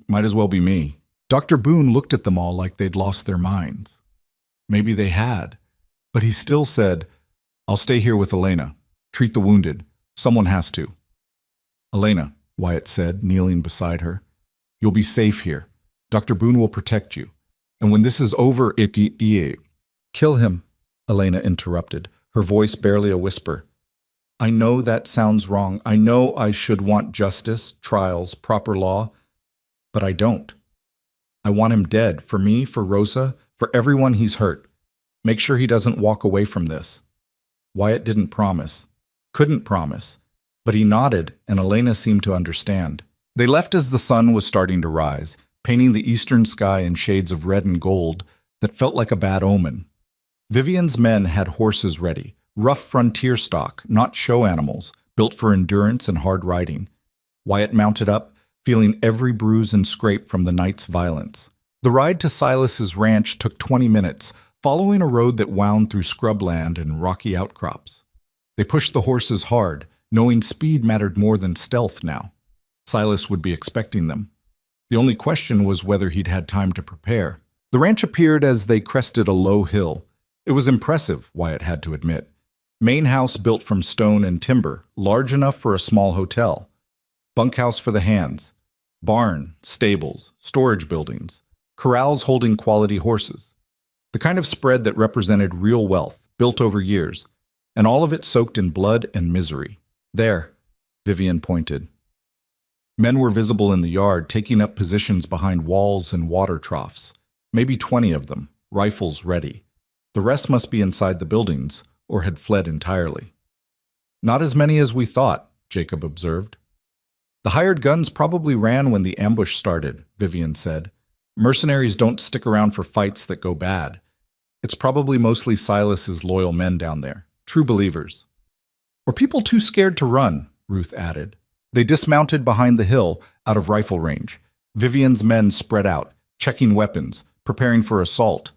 Might as well be me. Dr. Boone looked at them all like they'd lost their minds. Maybe they had. But he still said, I'll stay here with Elena. Treat the wounded. Someone has to. Elena, Wyatt said, kneeling beside her. You'll be safe here. Dr. Boone will protect you. And when this is over, Kill him, Elena interrupted, her voice barely a whisper. I know that sounds wrong. I know I should want justice, trials, proper law, but I don't. I want him dead, for me, for Rosa, for everyone he's hurt. Make sure he doesn't walk away from this. Wyatt didn't promise, couldn't promise, but he nodded and Elena seemed to understand. They left as the sun was starting to rise, painting the eastern sky in shades of red and gold that felt like a bad omen. Vivian's men had horses ready, rough frontier stock, not show animals, built for endurance and hard riding. Wyatt mounted up, feeling every bruise and scrape from the night's violence. The ride to Silas's ranch took 20 minutes, following a road that wound through scrubland and rocky outcrops. They pushed the horses hard, knowing speed mattered more than stealth now. Silas would be expecting them. The only question was whether he'd had time to prepare. The ranch appeared as they crested a low hill. It was impressive, Wyatt had to admit. Main house built from stone and timber, large enough for a small hotel. Bunkhouse for the hands. Barn, stables, storage buildings. Corrals holding quality horses. The kind of spread that represented real wealth, built over years, and all of it soaked in blood and misery. There, Vivian pointed. Men were visible in the yard, taking up positions behind walls and water troughs. Maybe 20 of them, rifles ready. The rest must be inside the buildings, or had fled entirely. Not as many as we thought, Jacob observed. The hired guns probably ran when the ambush started, Vivian said. Mercenaries don't stick around for fights that go bad. It's probably mostly Silas's loyal men down there, true believers. Or people too scared to run, Ruth added. They dismounted behind the hill, out of rifle range. Vivian's men spread out, checking weapons, preparing for assault.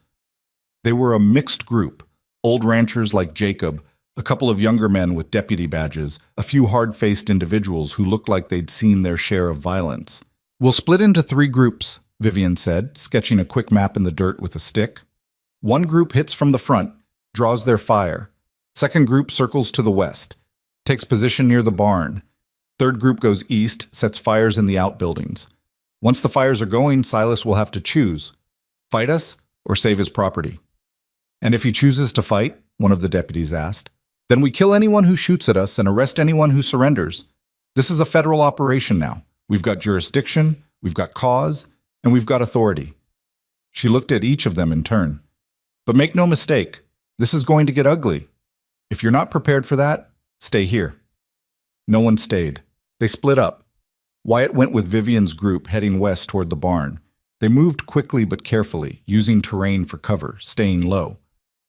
They were a mixed group, old ranchers like Jacob, a couple of younger men with deputy badges, a few hard-faced individuals who looked like they'd seen their share of violence. We'll split into 3 groups, Vivian said, sketching a quick map in the dirt with a stick. One group hits from the front, draws their fire. Second group circles to the west, takes position near the barn. Third group goes east, sets fires in the outbuildings. Once the fires are going, Silas will have to choose: fight us or save his property. And if he chooses to fight, one of the deputies asked, then we kill anyone who shoots at us and arrest anyone who surrenders. This is a federal operation now. We've got jurisdiction, we've got cause, and we've got authority. She looked at each of them in turn. But make no mistake, this is going to get ugly. If you're not prepared for that, stay here. No one stayed. They split up. Wyatt went with Vivian's group heading west toward the barn. They moved quickly but carefully, using terrain for cover, staying low.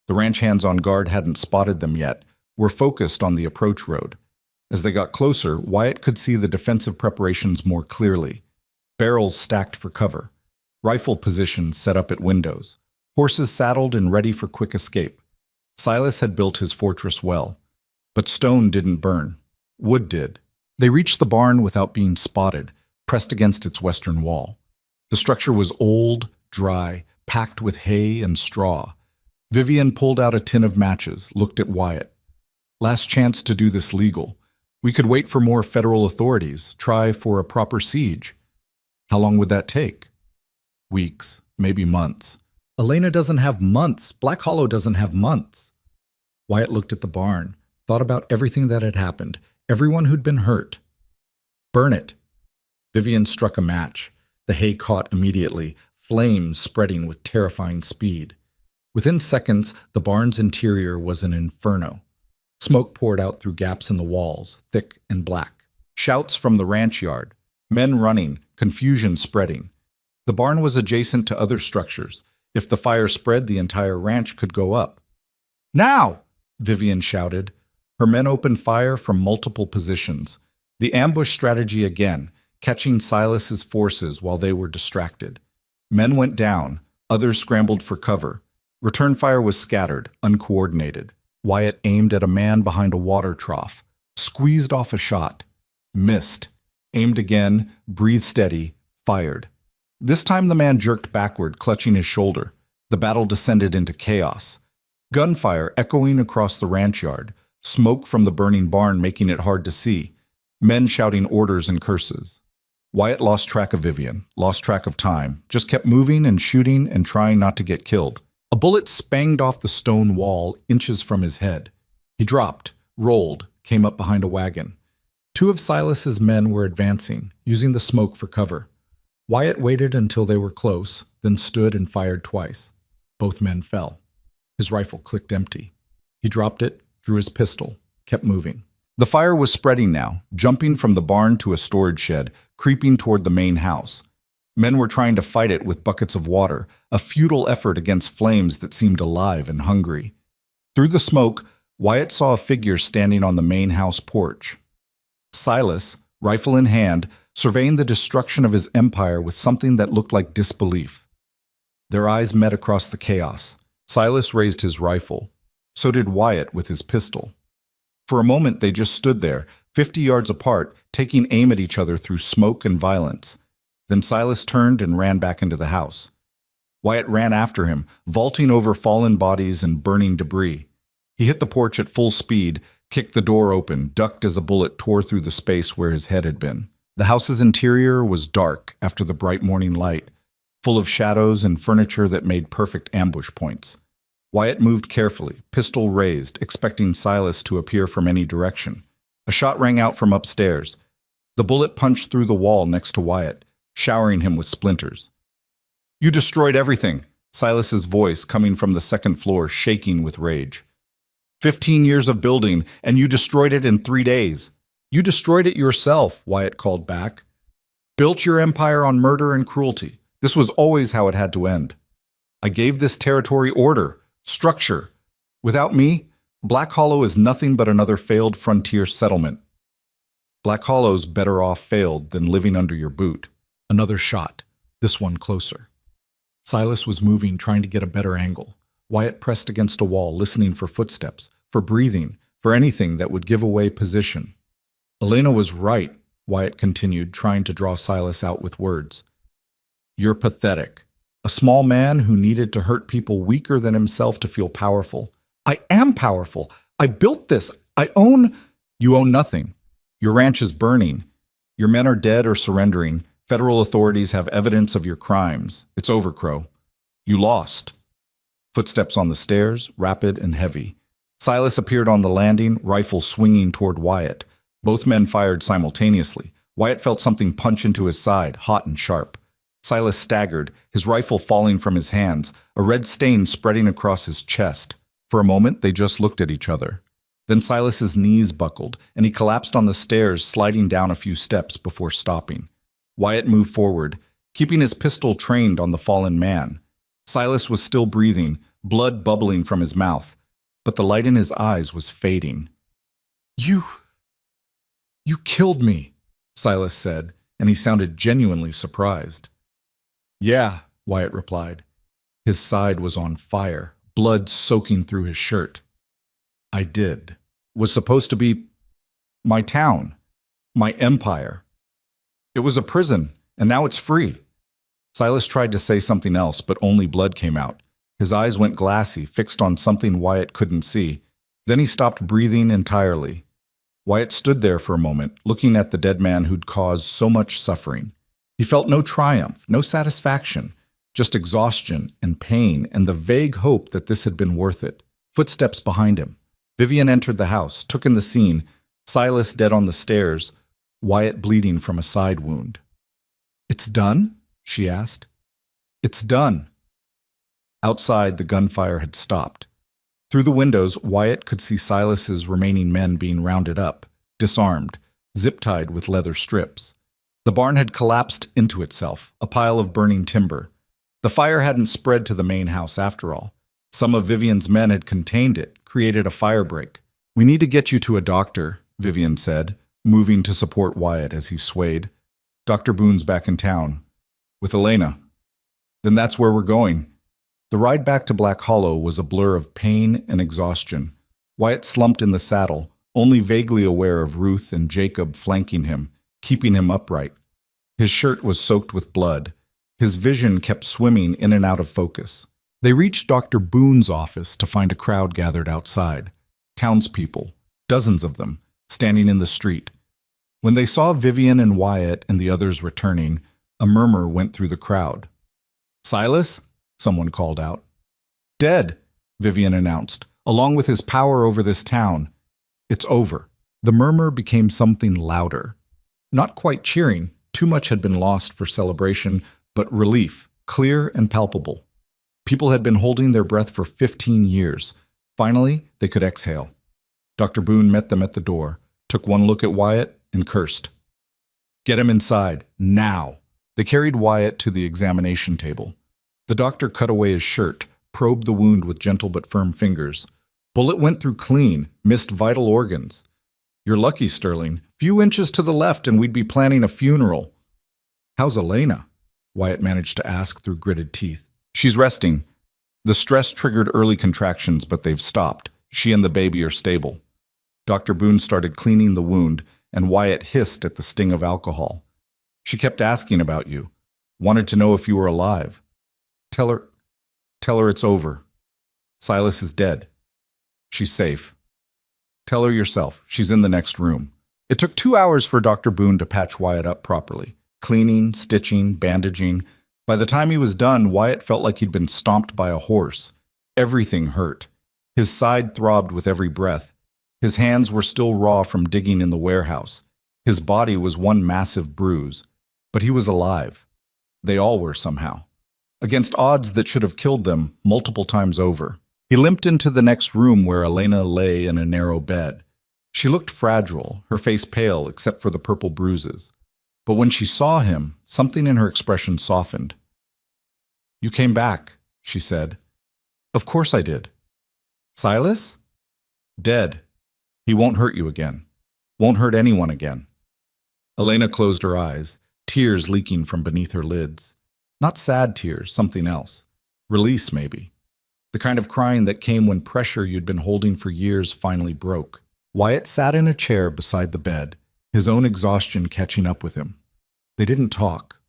The ranch hands on guard hadn't spotted them yet, were focused on the approach road. As they got closer, Wyatt could see the defensive preparations more clearly. Barrels stacked for cover, rifle positions set up at windows, horses saddled and ready for quick escape. Silas had built his fortress well, but stone didn't burn. Wood did. They reached the barn without being spotted, pressed against its western wall. The structure was old, dry, packed with hay and straw. Vivian pulled out a tin of matches, looked at Wyatt. Last chance to do this legal. We could wait for more federal authorities, try for a proper siege. How long would that take? Weeks, maybe months. Elena doesn't have months. Black Hollow doesn't have months. Wyatt looked at the barn, thought about everything that had happened, everyone who'd been hurt. Burn it. Vivian struck a match. The hay caught immediately, flames spreading with terrifying speed. Within seconds, the barn's interior was an inferno. Smoke poured out through gaps in the walls, thick and black. Shouts from the ranch yard. Men running, confusion spreading. The barn was adjacent to other structures. If the fire spread, the entire ranch could go up. Now! Vivian shouted. Her men opened fire from multiple positions. The ambush strategy again, catching Silas's forces while they were distracted. Men went down, others scrambled for cover. Return fire was scattered, uncoordinated. Wyatt aimed at a man behind a water trough, squeezed off a shot, missed, aimed again, breathed steady, fired. This time the man jerked backward, clutching his shoulder. The battle descended into chaos. Gunfire echoing across the ranch yard, smoke from the burning barn making it hard to see, men shouting orders and curses. Wyatt lost track of Vivian, lost track of time, just kept moving and shooting and trying not to get killed. A bullet spanged off the stone wall inches from his head. He dropped, rolled, came up behind a wagon. Two of Silas's men were advancing, using the smoke for cover. Wyatt waited until they were close, then stood and fired twice. Both men fell. His rifle clicked empty. He dropped it, drew his pistol, kept moving. The fire was spreading now, jumping from the barn to a storage shed, creeping toward the main house. Men were trying to fight it with buckets of water, a futile effort against flames that seemed alive and hungry. Through the smoke, Wyatt saw a figure standing on the main house porch. Silas, rifle in hand, surveying the destruction of his empire with something that looked like disbelief. Their eyes met across the chaos. Silas raised his rifle. So did Wyatt with his pistol. For a moment they just stood there, 50 yards apart, taking aim at each other through smoke and violence. Then Silas turned and ran back into the house. Wyatt ran after him, vaulting over fallen bodies and burning debris. He hit the porch at full speed, kicked the door open, ducked as a bullet tore through the space where his head had been. The house's interior was dark after the bright morning light, full of shadows and furniture that made perfect ambush points. Wyatt moved carefully, pistol raised, expecting Silas to appear from any direction. A shot rang out from upstairs. The bullet punched through the wall next to Wyatt, showering him with splinters. You destroyed everything, Silas's voice coming from the second floor, shaking with rage. 15 years of building, and you destroyed it in 3 days. You destroyed it yourself, Wyatt called back. Built your empire on murder and cruelty. This was always how it had to end. I gave this territory order, structure. Without me, Black Hollow is nothing but another failed frontier settlement. Black Hollow's better off failed than living under your boot. Another shot, this one closer. Silas was moving, trying to get a better angle. Wyatt pressed against a wall, listening for footsteps, for breathing, for anything that would give away position. Elena was right, Wyatt continued, trying to draw Silas out with words. You're pathetic. A small man who needed to hurt people weaker than himself to feel powerful. I am powerful. I built this. I own. You own nothing. Your ranch is burning. Your men are dead or surrendering. Federal authorities have evidence of your crimes. It's over, Crow. You lost. Footsteps on the stairs, rapid and heavy. Silas appeared on the landing, rifle swinging toward Wyatt. Both men fired simultaneously. Wyatt felt something punch into his side, hot and sharp. Silas staggered, his rifle falling from his hands, a red stain spreading across his chest. For a moment, they just looked at each other. Then Silas's knees buckled, and he collapsed on the stairs, sliding down a few steps before stopping. Wyatt moved forward, keeping his pistol trained on the fallen man. Silas was still breathing, blood bubbling from his mouth, but the light in his eyes was fading. You killed me, Silas said, and he sounded genuinely surprised. Yeah, Wyatt replied. His side was on fire, blood soaking through his shirt. I did. Was supposed to be my town, my empire. It was a prison, and now it's free. Silas tried to say something else, but only blood came out. His eyes went glassy, fixed on something Wyatt couldn't see. Then he stopped breathing entirely. Wyatt stood there for a moment, looking at the dead man who'd caused so much suffering. He felt no triumph, no satisfaction, just exhaustion and pain and the vague hope that this had been worth it. Footsteps behind him. Vivian entered the house, took in the scene, Silas dead on the stairs, Wyatt bleeding from a side wound. It's done? She asked. It's done. Outside, the gunfire had stopped. Through the windows, Wyatt could see Silas's remaining men being rounded up, disarmed, zip-tied with leather strips. The barn had collapsed into itself, a pile of burning timber. The fire hadn't spread to the main house after all. Some of Vivian's men had contained it, created a firebreak. We need to get you to a doctor, Vivian said, moving to support Wyatt as he swayed. Dr. Boone's back in town. With Elena. Then that's where we're going. The ride back to Black Hollow was a blur of pain and exhaustion. Wyatt slumped in the saddle, only vaguely aware of Ruth and Jacob flanking him, keeping him upright. His shirt was soaked with blood. His vision kept swimming in and out of focus. They reached Dr. Boone's office to find a crowd gathered outside. Townspeople, dozens of them, standing in the street. When they saw Vivian and Wyatt and the others returning, a murmur went through the crowd. Silas? Someone called out. Dead, Vivian announced, along with his power over this town. It's over. The murmur became something louder. Not quite cheering, too much had been lost for celebration, but relief, clear and palpable. People had been holding their breath for 15 years. Finally, they could exhale. Dr. Boone met them at the door, took one look at Wyatt, and cursed. Get him inside, now. They carried Wyatt to the examination table. The doctor cut away his shirt, probed the wound with gentle but firm fingers. Bullet went through clean, missed vital organs. You're lucky, Sterling. Few inches to the left and we'd be planning a funeral. How's Elena? Wyatt managed to ask through gritted teeth. She's resting. The stress triggered early contractions, but they've stopped. She and the baby are stable. Dr. Boone started cleaning the wound, and Wyatt hissed at the sting of alcohol. She kept asking about you. Wanted to know if you were alive. Tell her it's over. Silas is dead. She's safe. Tell her yourself. She's in the next room. It took 2 hours for Dr. Boone to patch Wyatt up properly. Cleaning, stitching, bandaging. By the time he was done, Wyatt felt like he'd been stomped by a horse. Everything hurt. His side throbbed with every breath. His hands were still raw from digging in the warehouse. His body was one massive bruise. But he was alive. They all were somehow. Against odds that should have killed them multiple times over. He limped into the next room where Elena lay in a narrow bed. She looked fragile, her face pale except for the purple bruises. But when she saw him, something in her expression softened. You came back, she said. Of course I did. Silas? Dead. He won't hurt you again. Won't hurt anyone again. Elena closed her eyes, tears leaking from beneath her lids. Not sad tears, something else. Release, maybe. The kind of crying that came when pressure you'd been holding for years finally broke. Wyatt sat in a chair beside the bed, his own exhaustion catching up with him. They didn't talk.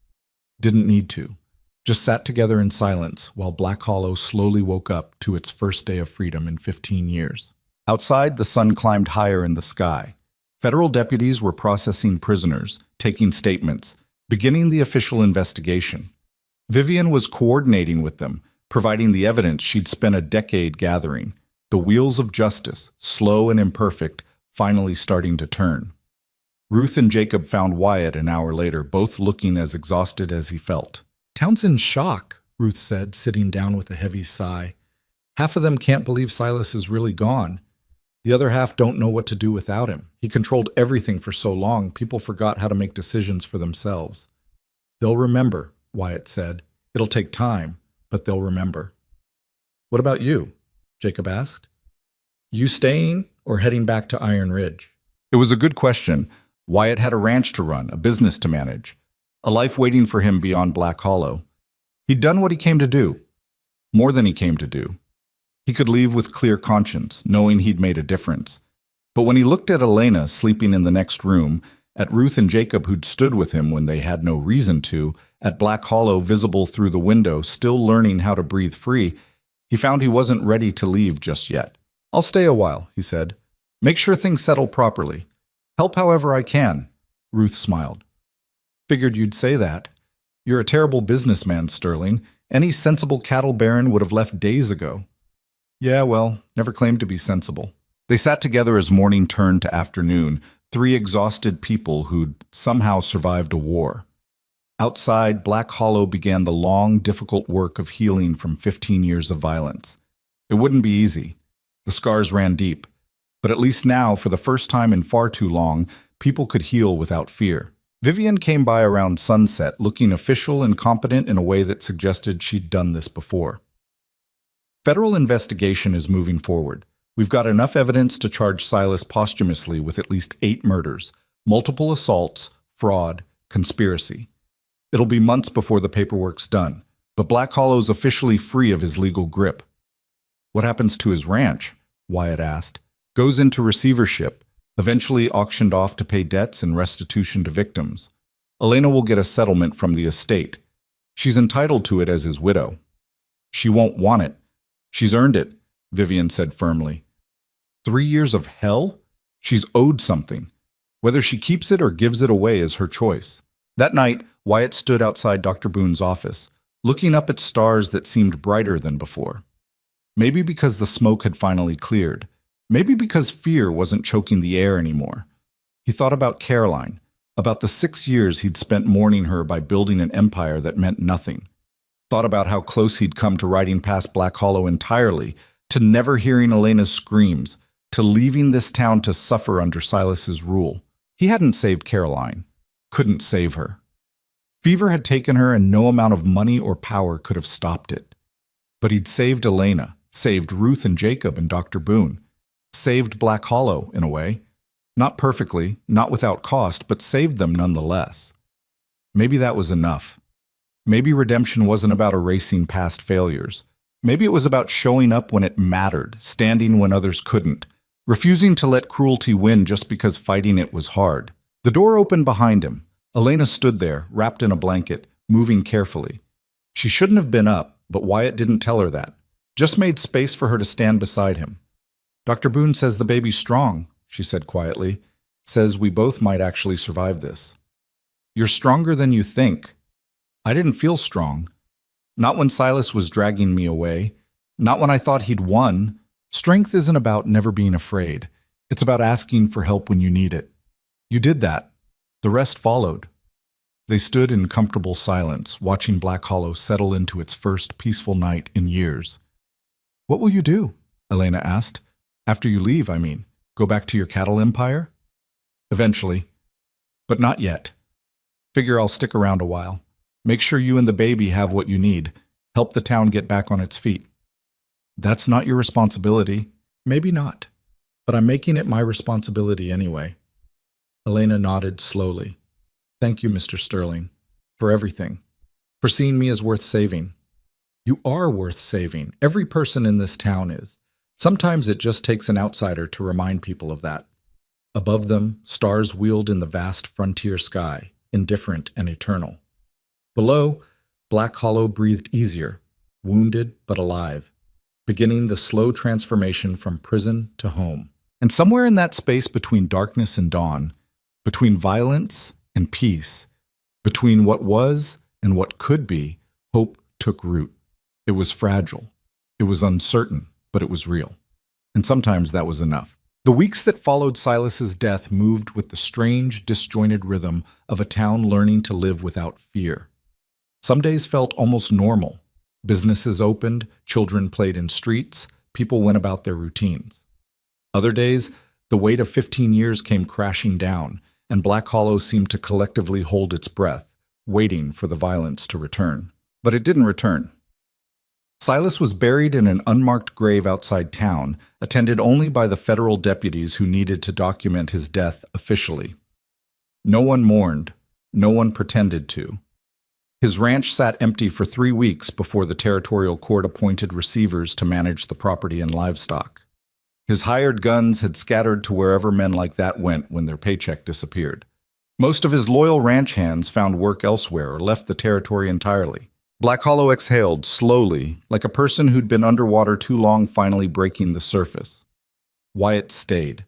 Didn't need to. just sat together in silence while Black Hollow slowly woke up to its first day of freedom in 15 years. Outside, the sun climbed higher in the sky. Federal deputies were processing prisoners, taking statements, beginning the official investigation. Vivian was coordinating with them, providing the evidence she'd spent a decade gathering. The wheels of justice, slow and imperfect, finally starting to turn. Ruth and Jacob found Wyatt an hour later, both looking as exhausted as he felt. "Town's in shock," Ruth said, sitting down with a heavy sigh. "Half of them can't believe Silas is really gone. The other half don't know what to do without him. He controlled everything for so long, people forgot how to make decisions for themselves." "They'll remember," Wyatt said. "It'll take time, but they'll remember." "What about you?" Jacob asked. "You staying or heading back to Iron Ridge?" It was a good question. Wyatt had a ranch to run, a business to manage, a life waiting for him beyond Black Hollow. He'd done what he came to do. More than he came to do. He could leave with clear conscience, knowing he'd made a difference. But when he looked at Elena sleeping in the next room, at Ruth and Jacob who'd stood with him when they had no reason to, at Black Hollow visible through the window, still learning how to breathe free, he found he wasn't ready to leave just yet. "I'll stay a while," he said. "Make sure things settle properly. Help however I can." Ruth smiled. "Figured you'd say that. You're a terrible businessman, Sterling. Any sensible cattle baron would have left days ago." "Yeah, well, never claimed to be sensible." They sat together as morning turned to afternoon, three exhausted people who'd somehow survived a war. Outside, Black Hollow began the long, difficult work of healing from 15 years of violence. It wouldn't be easy. The scars ran deep. But at least now, for the first time in far too long, people could heal without fear. Vivian came by around sunset, looking official and competent in a way that suggested she'd done this before. "Federal investigation is moving forward. We've got enough evidence to charge Silas posthumously with at least 8 murders, multiple assaults, fraud, conspiracy. It'll be months before the paperwork's done, but Black Hollow's officially free of his legal grip." "What happens to his ranch?" Wyatt asked. "Goes into receivership, eventually auctioned off to pay debts and restitution to victims. Elena will get a settlement from the estate. She's entitled to it as his widow." "She won't want it. She's earned it," Vivian said firmly. 3 years of hell? She's owed something. Whether she keeps it or gives it away is her choice. That night, Wyatt stood outside Dr. Boone's office, looking up at stars that seemed brighter than before. Maybe because the smoke had finally cleared. Maybe because fear wasn't choking the air anymore. He thought about Caroline, about the 6 years he'd spent mourning her by building an empire that meant nothing. Thought about how close he'd come to riding past Black Hollow entirely, to never hearing Elena's screams, to leaving this town to suffer under Silas's rule. He hadn't saved Caroline. Couldn't save her. Fever had taken her and no amount of money or power could have stopped it. But he'd saved Elena, saved Ruth and Jacob and Dr. Boone. Saved Black Hollow, in a way. Not perfectly, not without cost, but saved them nonetheless. Maybe that was enough. Maybe redemption wasn't about erasing past failures. Maybe it was about showing up when it mattered, standing when others couldn't, refusing to let cruelty win just because fighting it was hard. The door opened behind him. Elena stood there, wrapped in a blanket, moving carefully. She shouldn't have been up, but Wyatt didn't tell her that. Just made space for her to stand beside him. "Dr. Boone says the baby's strong," she said quietly. "Says we both might actually survive this." "You're stronger than you think." "I didn't feel strong. Not when Silas was dragging me away. Not when I thought he'd won. Strength isn't about never being afraid. It's about asking for help when you need it. You did that. The rest followed." They stood in comfortable silence, watching Black Hollow settle into its first peaceful night in years. "What will you do?" Elena asked. "After you leave, I mean. Go back to your cattle empire?" "Eventually. But not yet. Figure I'll stick around a while. Make sure you and the baby have what you need. Help the town get back on its feet." "That's not your responsibility." "Maybe not. But I'm making it my responsibility anyway." Elena nodded slowly. "Thank you, Mr. Sterling, for everything. For seeing me as worth saving." "You are worth saving. Every person in this town is. Sometimes it just takes an outsider to remind people of that." Above them, stars wheeled in the vast frontier sky, indifferent and eternal. Below, Black Hollow breathed easier, wounded but alive, beginning the slow transformation from prison to home. And somewhere in that space between darkness and dawn, between violence and peace, between what was and what could be, hope took root. It was fragile. It was uncertain, but it was real. And sometimes that was enough. The weeks that followed Silas's death moved with the strange, disjointed rhythm of a town learning to live without fear. Some days felt almost normal. Businesses opened, children played in streets, people went about their routines. Other days, the weight of 15 years came crashing down, and Black Hollow seemed to collectively hold its breath, waiting for the violence to return. But it didn't return. Silas was buried in an unmarked grave outside town, attended only by the federal deputies who needed to document his death officially. No one mourned. No one pretended to. His ranch sat empty for 3 weeks before the territorial court appointed receivers to manage the property and livestock. His hired guns had scattered to wherever men like that went when their paycheck disappeared. Most of his loyal ranch hands found work elsewhere or left the territory entirely. Black Hollow exhaled slowly, like a person who'd been underwater too long finally breaking the surface. Wyatt stayed.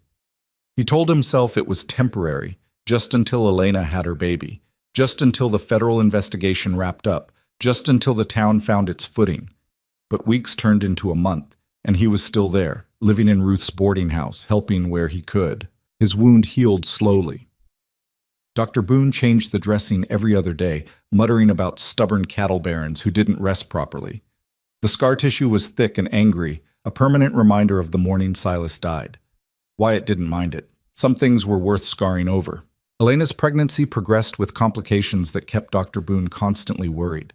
He told himself it was temporary, just until Elena had her baby, just until the federal investigation wrapped up, just until the town found its footing. But weeks turned into a month, and he was still there, living in Ruth's boarding house, helping where he could. His wound healed slowly. Dr. Boone changed the dressing every other day, muttering about stubborn cattle barons who didn't rest properly. The scar tissue was thick and angry, a permanent reminder of the morning Silas died. Wyatt didn't mind it. Some things were worth scarring over. Elena's pregnancy progressed with complications that kept Dr. Boone constantly worried.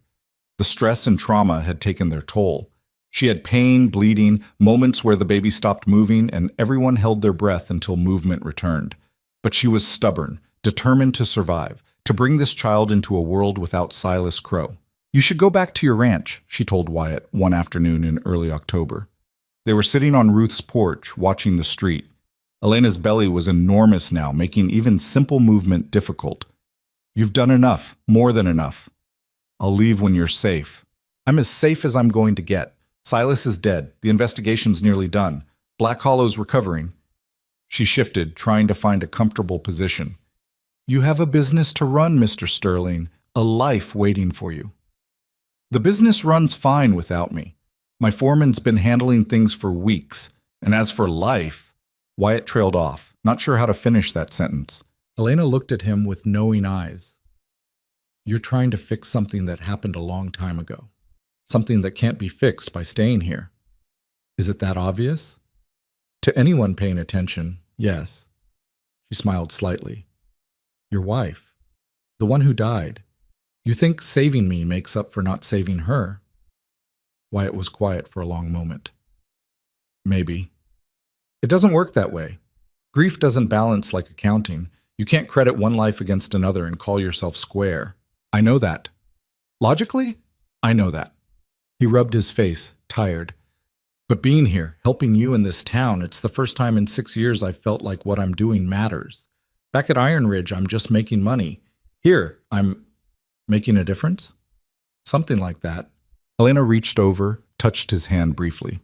The stress and trauma had taken their toll. She had pain, bleeding, moments where the baby stopped moving, and everyone held their breath until movement returned. But she was stubborn, determined to survive, to bring this child into a world without Silas Crow. "You should go back to your ranch," she told Wyatt one afternoon in early October. They were sitting on Ruth's porch, watching the street. Elena's belly was enormous now, making even simple movement difficult. "You've done enough, more than enough. I'll leave when you're safe." "I'm as safe as I'm going to get. Silas is dead. The investigation's nearly done. Black Hollow's recovering." She shifted, trying to find a comfortable position. "You have a business to run, Mr. Sterling, a life waiting for you." "The business runs fine without me. My foreman's been handling things for weeks. And as for life..." Wyatt trailed off, not sure how to finish that sentence. Elena looked at him with knowing eyes. "You're trying to fix something that happened a long time ago. Something that can't be fixed by staying here. Is it that obvious?" "To anyone paying attention, yes." She smiled slightly. "Your wife, the one who died. You think saving me makes up for not saving her?" Wyatt was quiet for a long moment. "Maybe. It doesn't work that way. Grief doesn't balance like accounting. You can't credit one life against another and call yourself square. I know that. Logically, I know that." He rubbed his face, tired. "But being here, helping you in this town, it's the first time in 6 years I've felt like what I'm doing matters. Back at Iron Ridge, I'm just making money. Here, I'm making a difference?" "Something like that." Elena reached over, touched his hand briefly.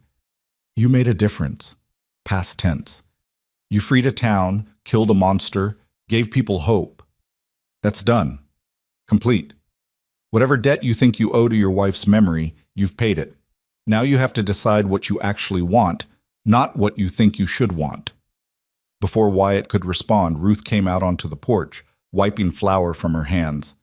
"You made a difference. Past tense. You freed a town, killed a monster, gave people hope. That's done. Complete. Whatever debt you think you owe to your wife's memory, you've paid it. Now you have to decide what you actually want, not what you think you should want." Before Wyatt could respond, Ruth came out onto the porch, wiping flour from her hands.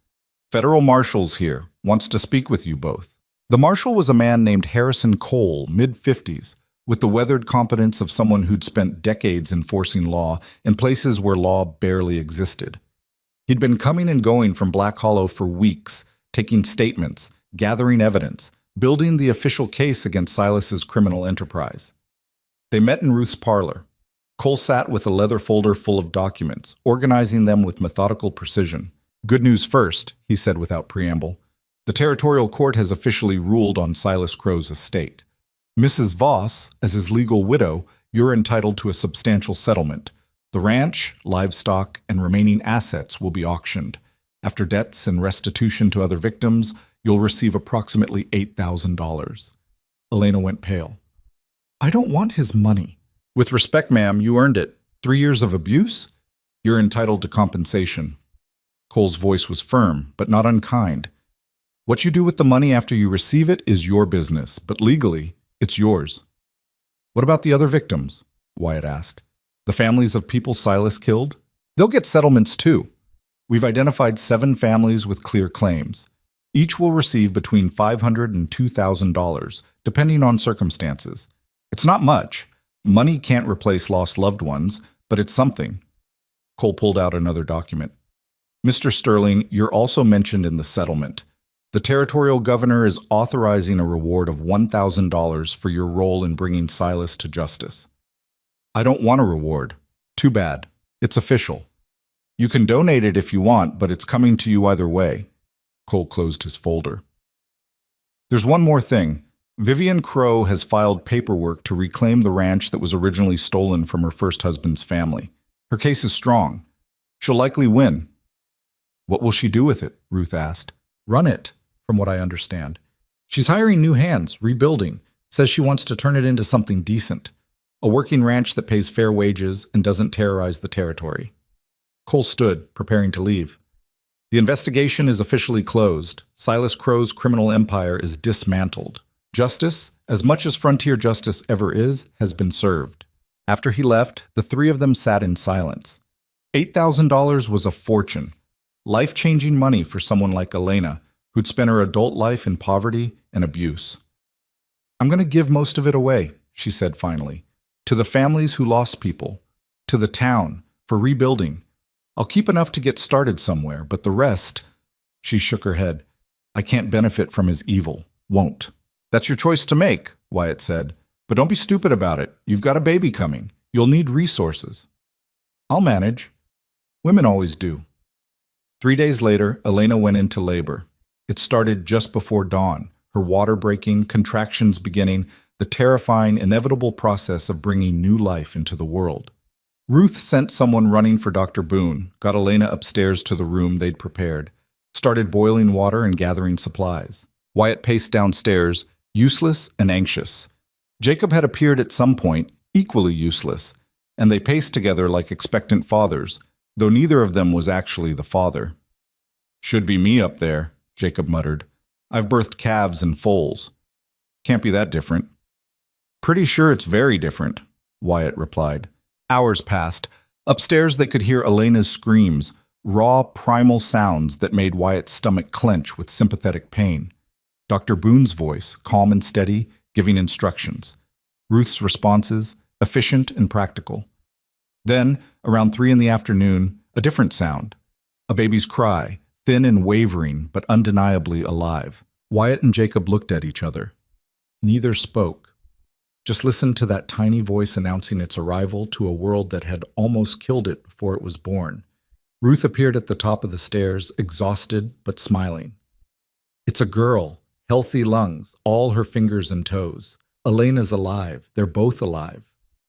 "Federal Marshal's here, wants to speak with you both." The Marshal was a man named Harrison Cole, mid-50s, with the weathered competence of someone who'd spent decades enforcing law in places where law barely existed. He'd been coming and going from Black Hollow for weeks, taking statements, gathering evidence, building the official case against Silas's criminal enterprise. They met in Ruth's parlor. Cole sat with a leather folder full of documents, organizing them with methodical precision. "Good news first," he said without preamble. "The territorial court has officially ruled on Silas Crow's estate. Mrs. Voss, as his legal widow, you're entitled to a substantial settlement. The ranch, livestock, and remaining assets will be auctioned. After debts and restitution to other victims, you'll receive approximately $8,000. Elena went pale. I don't want his money. With respect, ma'am, you earned it. 3 years of abuse? You're entitled to compensation. Cole's voice was firm, but not unkind. What you do with the money after you receive it is your business, but legally, it's yours. What about the other victims? Wyatt asked. The families of people Silas killed? They'll get settlements too. We've identified 7 families with clear claims. Each will receive between $500 and $2,000, depending on circumstances. It's not much. Money can't replace lost loved ones, but it's something. Cole pulled out another document. Mr. Sterling, you're also mentioned in the settlement. The territorial governor is authorizing a reward of $1,000 for your role in bringing Silas to justice. I don't want a reward. Too bad. It's official. You can donate it if you want, but it's coming to you either way. Cole closed his folder. There's one more thing. Vivian Crow has filed paperwork to reclaim the ranch that was originally stolen from her first husband's family. Her case is strong. She'll likely win. What will she do with it? Ruth asked. Run it, from what I understand. She's hiring new hands, rebuilding, says she wants to turn it into something decent. A working ranch that pays fair wages and doesn't terrorize the territory. Cole stood, preparing to leave. The investigation is officially closed. Silas Crow's criminal empire is dismantled. Justice, as much as frontier justice ever is, has been served. After he left, the 3 of them sat in silence. $8,000 was a fortune. Life-changing money for someone like Elena, who'd spent her adult life in poverty and abuse. I'm going to give most of it away, she said finally, to the families who lost people, to the town, for rebuilding. I'll keep enough to get started somewhere, but the rest, she shook her head. I can't benefit from his evil. Won't. That's your choice to make, Wyatt said. But don't be stupid about it. You've got a baby coming. You'll need resources. I'll manage. Women always do. 3 days later, Elena went into labor. It started just before dawn, her water breaking, contractions beginning, the terrifying, inevitable process of bringing new life into the world. Ruth sent someone running for Dr. Boone, got Elena upstairs to the room they'd prepared, started boiling water and gathering supplies. Wyatt paced downstairs, useless and anxious. Jacob had appeared at some point, equally useless, and they paced together like expectant fathers, though neither of them was actually the father. Should be me up there, Jacob muttered. I've birthed calves and foals. Can't be that different. Pretty sure it's very different, Wyatt replied. Hours passed. Upstairs they could hear Elena's screams, raw, primal sounds that made Wyatt's stomach clench with sympathetic pain. Dr. Boone's voice, calm and steady, giving instructions. Ruth's responses, efficient and practical. Then, around 3 in the afternoon, a different sound. A baby's cry, thin and wavering, but undeniably alive. Wyatt and Jacob looked at each other. Neither spoke. Just listened to that tiny voice announcing its arrival to a world that had almost killed it before it was born. Ruth appeared at the top of the stairs, exhausted but smiling. It's a girl, healthy lungs, all her fingers and toes. Elena's alive. They're both alive.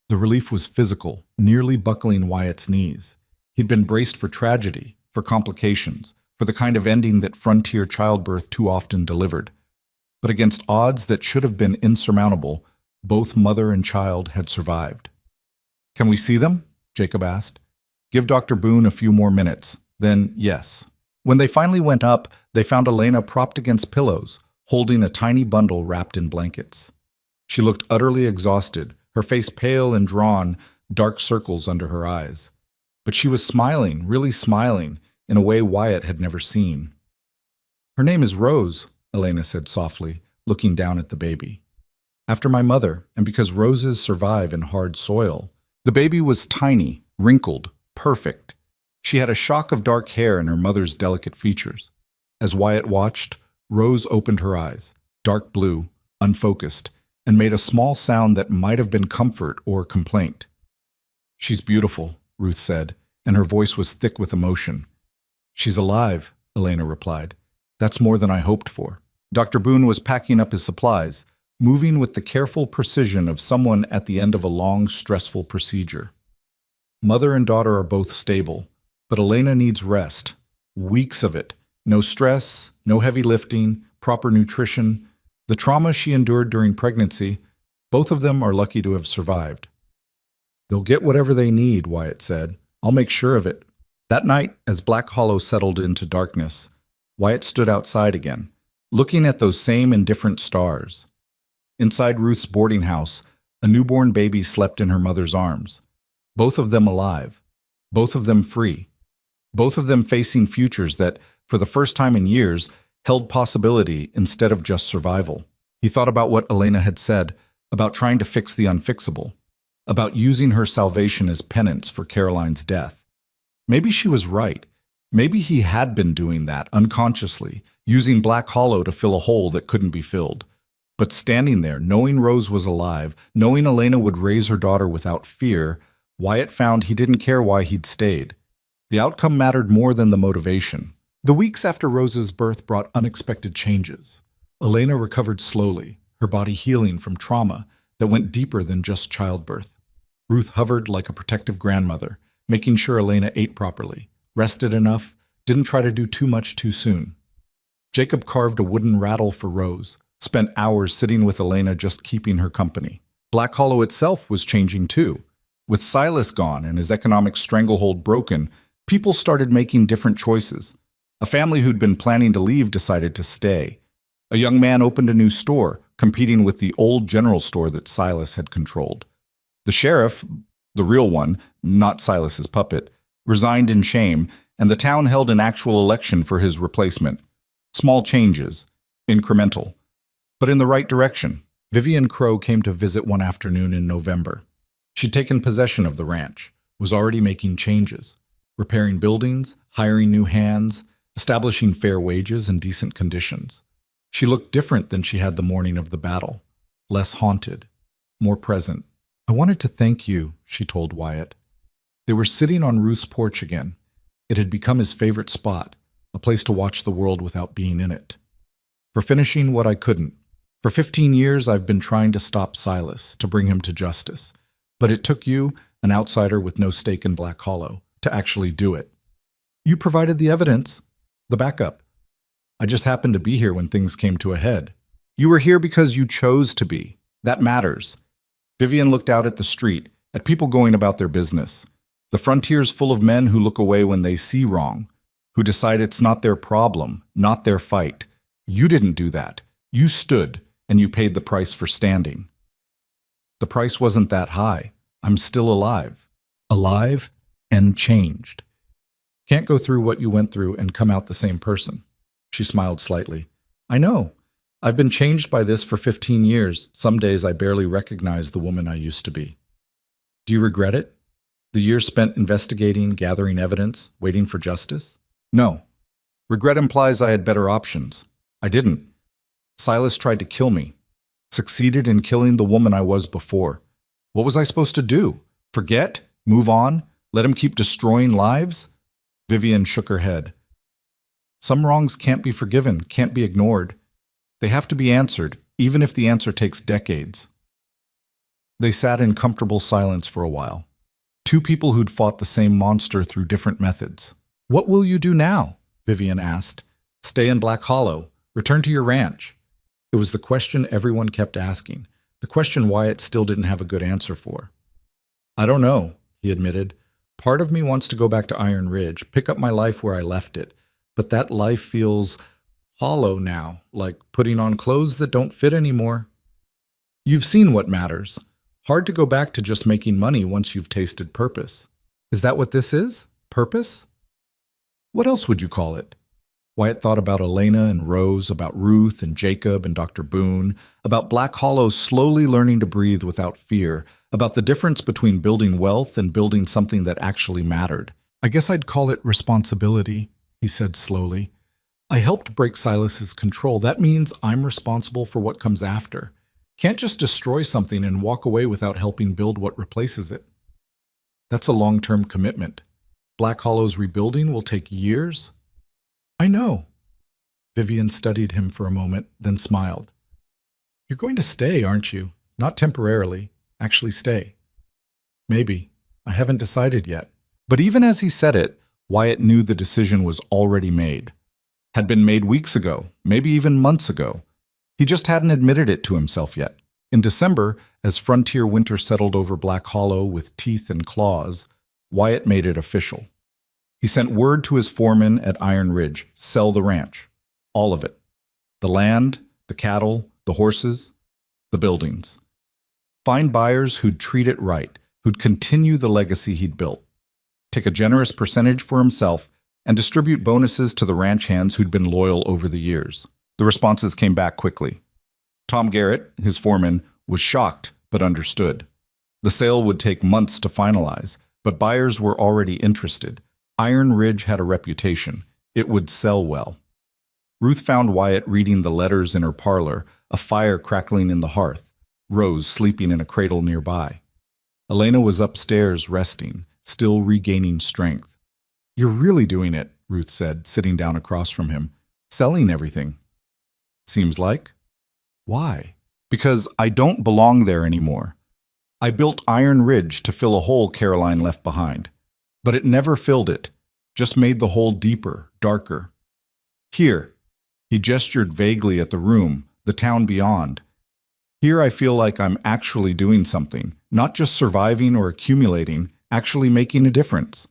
The relief was physical, nearly buckling Wyatt's knees. He'd been braced for tragedy, for complications, for the kind of ending that frontier childbirth too often delivered. But against odds that should have been insurmountable, both mother and child had survived. Can we see them? Jacob asked. Give Dr. Boone a few more minutes. Then, yes. When they finally went up, they found Elena propped against pillows, holding a tiny bundle wrapped in blankets. She looked utterly exhausted, her face pale and drawn, dark circles under her eyes. But she was smiling, really smiling, in a way Wyatt had never seen. Her name is Rose, Elena said softly, looking down at the baby. After my mother, and because roses survive in hard soil. The baby was tiny, wrinkled, perfect. She had a shock of dark hair in her mother's delicate features. As Wyatt watched, Rose opened her eyes, dark blue, unfocused, and made a small sound that might have been comfort or complaint. She's beautiful, Ruth said, and her voice was thick with emotion. She's alive, Elena replied. That's more than I hoped for. Dr. Boone was packing up his supplies, moving with the careful precision of someone at the end of a long, stressful procedure. Mother and daughter are both stable, but Elena needs rest. Weeks of it. No stress, no heavy lifting, proper nutrition. The trauma she endured during pregnancy, both of them are lucky to have survived. They'll get whatever they need, Wyatt said. I'll make sure of it. That night, as Black Hollow settled into darkness, Wyatt stood outside again, looking at those same indifferent stars. Inside Ruth's boarding house, a newborn baby slept in her mother's arms. Both of them alive. Both of them free. Both of them facing futures that, for the first time in years, held possibility instead of just survival. He thought about what Elena had said, about trying to fix the unfixable, about using her salvation as penance for Caroline's death. Maybe she was right. Maybe he had been doing that unconsciously, using Black Hollow to fill a hole that couldn't be filled. But standing there, knowing Rose was alive, knowing Elena would raise her daughter without fear, Wyatt found he didn't care why he'd stayed. The outcome mattered more than the motivation. The weeks after Rose's birth brought unexpected changes. Elena recovered slowly, her body healing from trauma that went deeper than just childbirth. Ruth hovered like a protective grandmother, making sure Elena ate properly, rested enough, didn't try to do too much too soon. Jacob carved a wooden rattle for Rose, spent hours sitting with Elena just keeping her company. Black Hollow itself was changing too. With Silas gone and his economic stranglehold broken, people started making different choices. A family who'd been planning to leave decided to stay. A young man opened a new store, competing with the old general store that Silas had controlled. The sheriff, the real one, not Silas's puppet, resigned in shame, and the town held an actual election for his replacement. Small changes, incremental, but in the right direction. Vivian Crow came to visit one afternoon in November. She'd taken possession of the ranch, was already making changes, repairing buildings, hiring new hands, establishing fair wages and decent conditions. She looked different than she had the morning of the battle, less haunted, more present. I wanted to thank you, she told Wyatt. They were sitting on Ruth's porch again. It had become his favorite spot, a place to watch the world without being in it. For finishing what I couldn't. For 15 years, I've been trying to stop Silas, to bring him to justice. But it took you, an outsider with no stake in Black Hollow, to actually do it. You provided the evidence, the backup. I just happened to be here when things came to a head. You were here because you chose to be. That matters. Vivian looked out at the street, at people going about their business. The frontier's full of men who look away when they see wrong, who decide it's not their problem, not their fight. You didn't do that. You stood, and you paid the price for standing. The price wasn't that high. I'm still alive. Alive and changed. Can't go through what you went through and come out the same person. She smiled slightly. I know. I've been changed by this for 15 years. Some days I barely recognize the woman I used to be. Do you regret it? The years spent investigating, gathering evidence, waiting for justice? No. Regret implies I had better options. I didn't. Silas tried to kill me. Succeeded in killing the woman I was before. What was I supposed to do? Forget? Move on? Let him keep destroying lives? Vivian shook her head. Some wrongs can't be forgiven, can't be ignored. They have to be answered, even if the answer takes decades. They sat in comfortable silence for a while. Two people who'd fought the same monster through different methods. What will you do now? Vivian asked. Stay in Black Hollow. Return to your ranch. It was the question everyone kept asking, the question Wyatt still didn't have a good answer for. I don't know, he admitted. Part of me wants to go back to Iron Ridge, pick up my life where I left it, but that life feels hollow now, like putting on clothes that don't fit anymore. You've seen what matters. Hard to go back to just making money once you've tasted purpose. Is that what this is? Purpose? What else would you call it? Wyatt thought about Elena and Rose, about Ruth and Jacob and Dr. Boone, about Black Hollow slowly learning to breathe without fear, about the difference between building wealth and building something that actually mattered. I guess I'd call it responsibility, he said slowly. I helped break Silas's control. That means I'm responsible for what comes after. Can't just destroy something and walk away without helping build what replaces it. That's a long-term commitment. Black Hollow's rebuilding will take years. I know. Vivian studied him for a moment, then smiled. You're going to stay, aren't you? Not temporarily. Actually stay. Maybe. I haven't decided yet. But even as he said it, Wyatt knew the decision was already made. Had been made weeks ago, maybe even months ago. He just hadn't admitted it to himself yet. In December, as frontier winter settled over Black Hollow with teeth and claws, Wyatt made it official. He sent word to his foreman at Iron Ridge, sell the ranch. All of it. The land, the cattle, the horses, the buildings. Find buyers who'd treat it right, who'd continue the legacy he'd built. Take a generous percentage for himself and distribute bonuses to the ranch hands who'd been loyal over the years. The responses came back quickly. Tom Garrett, his foreman, was shocked but understood. The sale would take months to finalize, but buyers were already interested. Iron Ridge had a reputation. It would sell well. Ruth found Wyatt reading the letters in her parlor, a fire crackling in the hearth, Rose sleeping in a cradle nearby. Elena was upstairs resting, still regaining strength. "You're really doing it," Ruth said, sitting down across from him. "Selling everything." "Seems like." "Why?" "Because I don't belong there anymore. I built Iron Ridge to fill a hole Caroline left behind. But it never filled it, just made the hole deeper, darker. Here," he gestured vaguely at the room, the town beyond. "Here I feel like I'm actually doing something, not just surviving or accumulating, actually making a difference."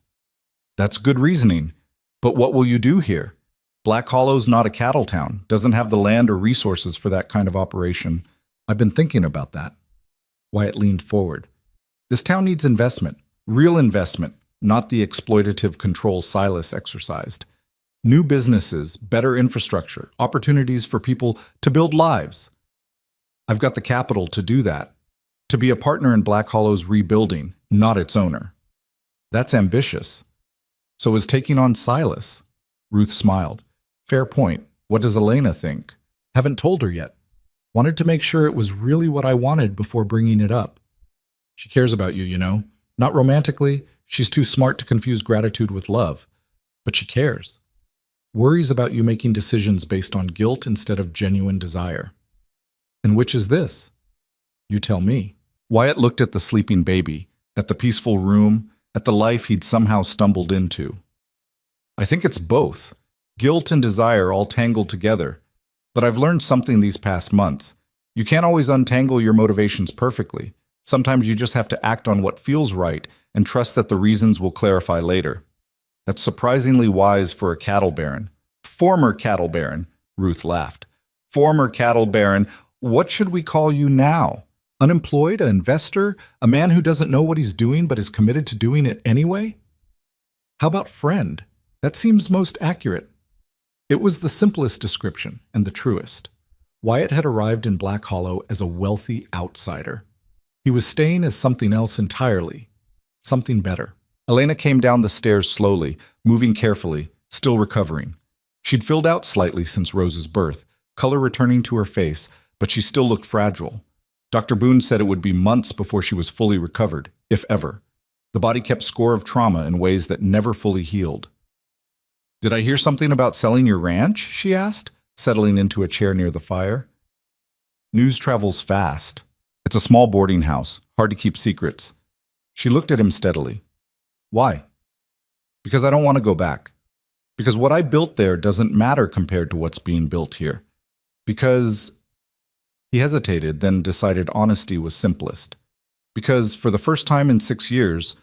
"That's good reasoning. But what will you do here? Black Hollow's not a cattle town, doesn't have the land or resources for that kind of operation." "I've been thinking about that." Wyatt leaned forward. "This town needs investment, real investment, not the exploitative control Silas exercised. New businesses, better infrastructure, opportunities for people to build lives. I've got the capital to do that, to be a partner in Black Hollow's rebuilding, not its owner." "That's ambitious." "So is taking on Silas." Ruth smiled. "Fair point. What does Elena think?" "Haven't told her yet. Wanted to make sure it was really what I wanted before bringing it up. She cares about you, you know. Not romantically. She's too smart to confuse gratitude with love. But she cares. Worries about you making decisions based on guilt instead of genuine desire." "And which is this?" "You tell me." Wyatt looked at the sleeping baby, at the peaceful room, at the life he'd somehow stumbled into. "I think it's both. Guilt and desire all tangled together. But I've learned something these past months. You can't always untangle your motivations perfectly. Sometimes you just have to act on what feels right and trust that the reasons will clarify later. That's surprisingly wise for a cattle baron." "Former cattle baron," Ruth laughed. "Former cattle baron. What should we call you now? Unemployed, an investor, a man who doesn't know what he's doing but is committed to doing it anyway?" "How about friend? That seems most accurate." It was the simplest description and the truest. Wyatt had arrived in Black Hollow as a wealthy outsider. He was staying as something else entirely, something better. Elena came down the stairs slowly, moving carefully, still recovering. She'd filled out slightly since Rose's birth, color returning to her face, but she still looked fragile. Dr. Boone said it would be months before she was fully recovered, if ever. The body kept score of trauma in ways that never fully healed. "Did I hear something about selling your ranch?" she asked, settling into a chair near the fire. "News travels fast. It's a small boarding house, hard to keep secrets." She looked at him steadily. "Why?" "Because I don't want to go back. Because what I built there doesn't matter compared to what's being built here. Because..." He hesitated, then decided honesty was simplest. "Because for the first time in 6 years,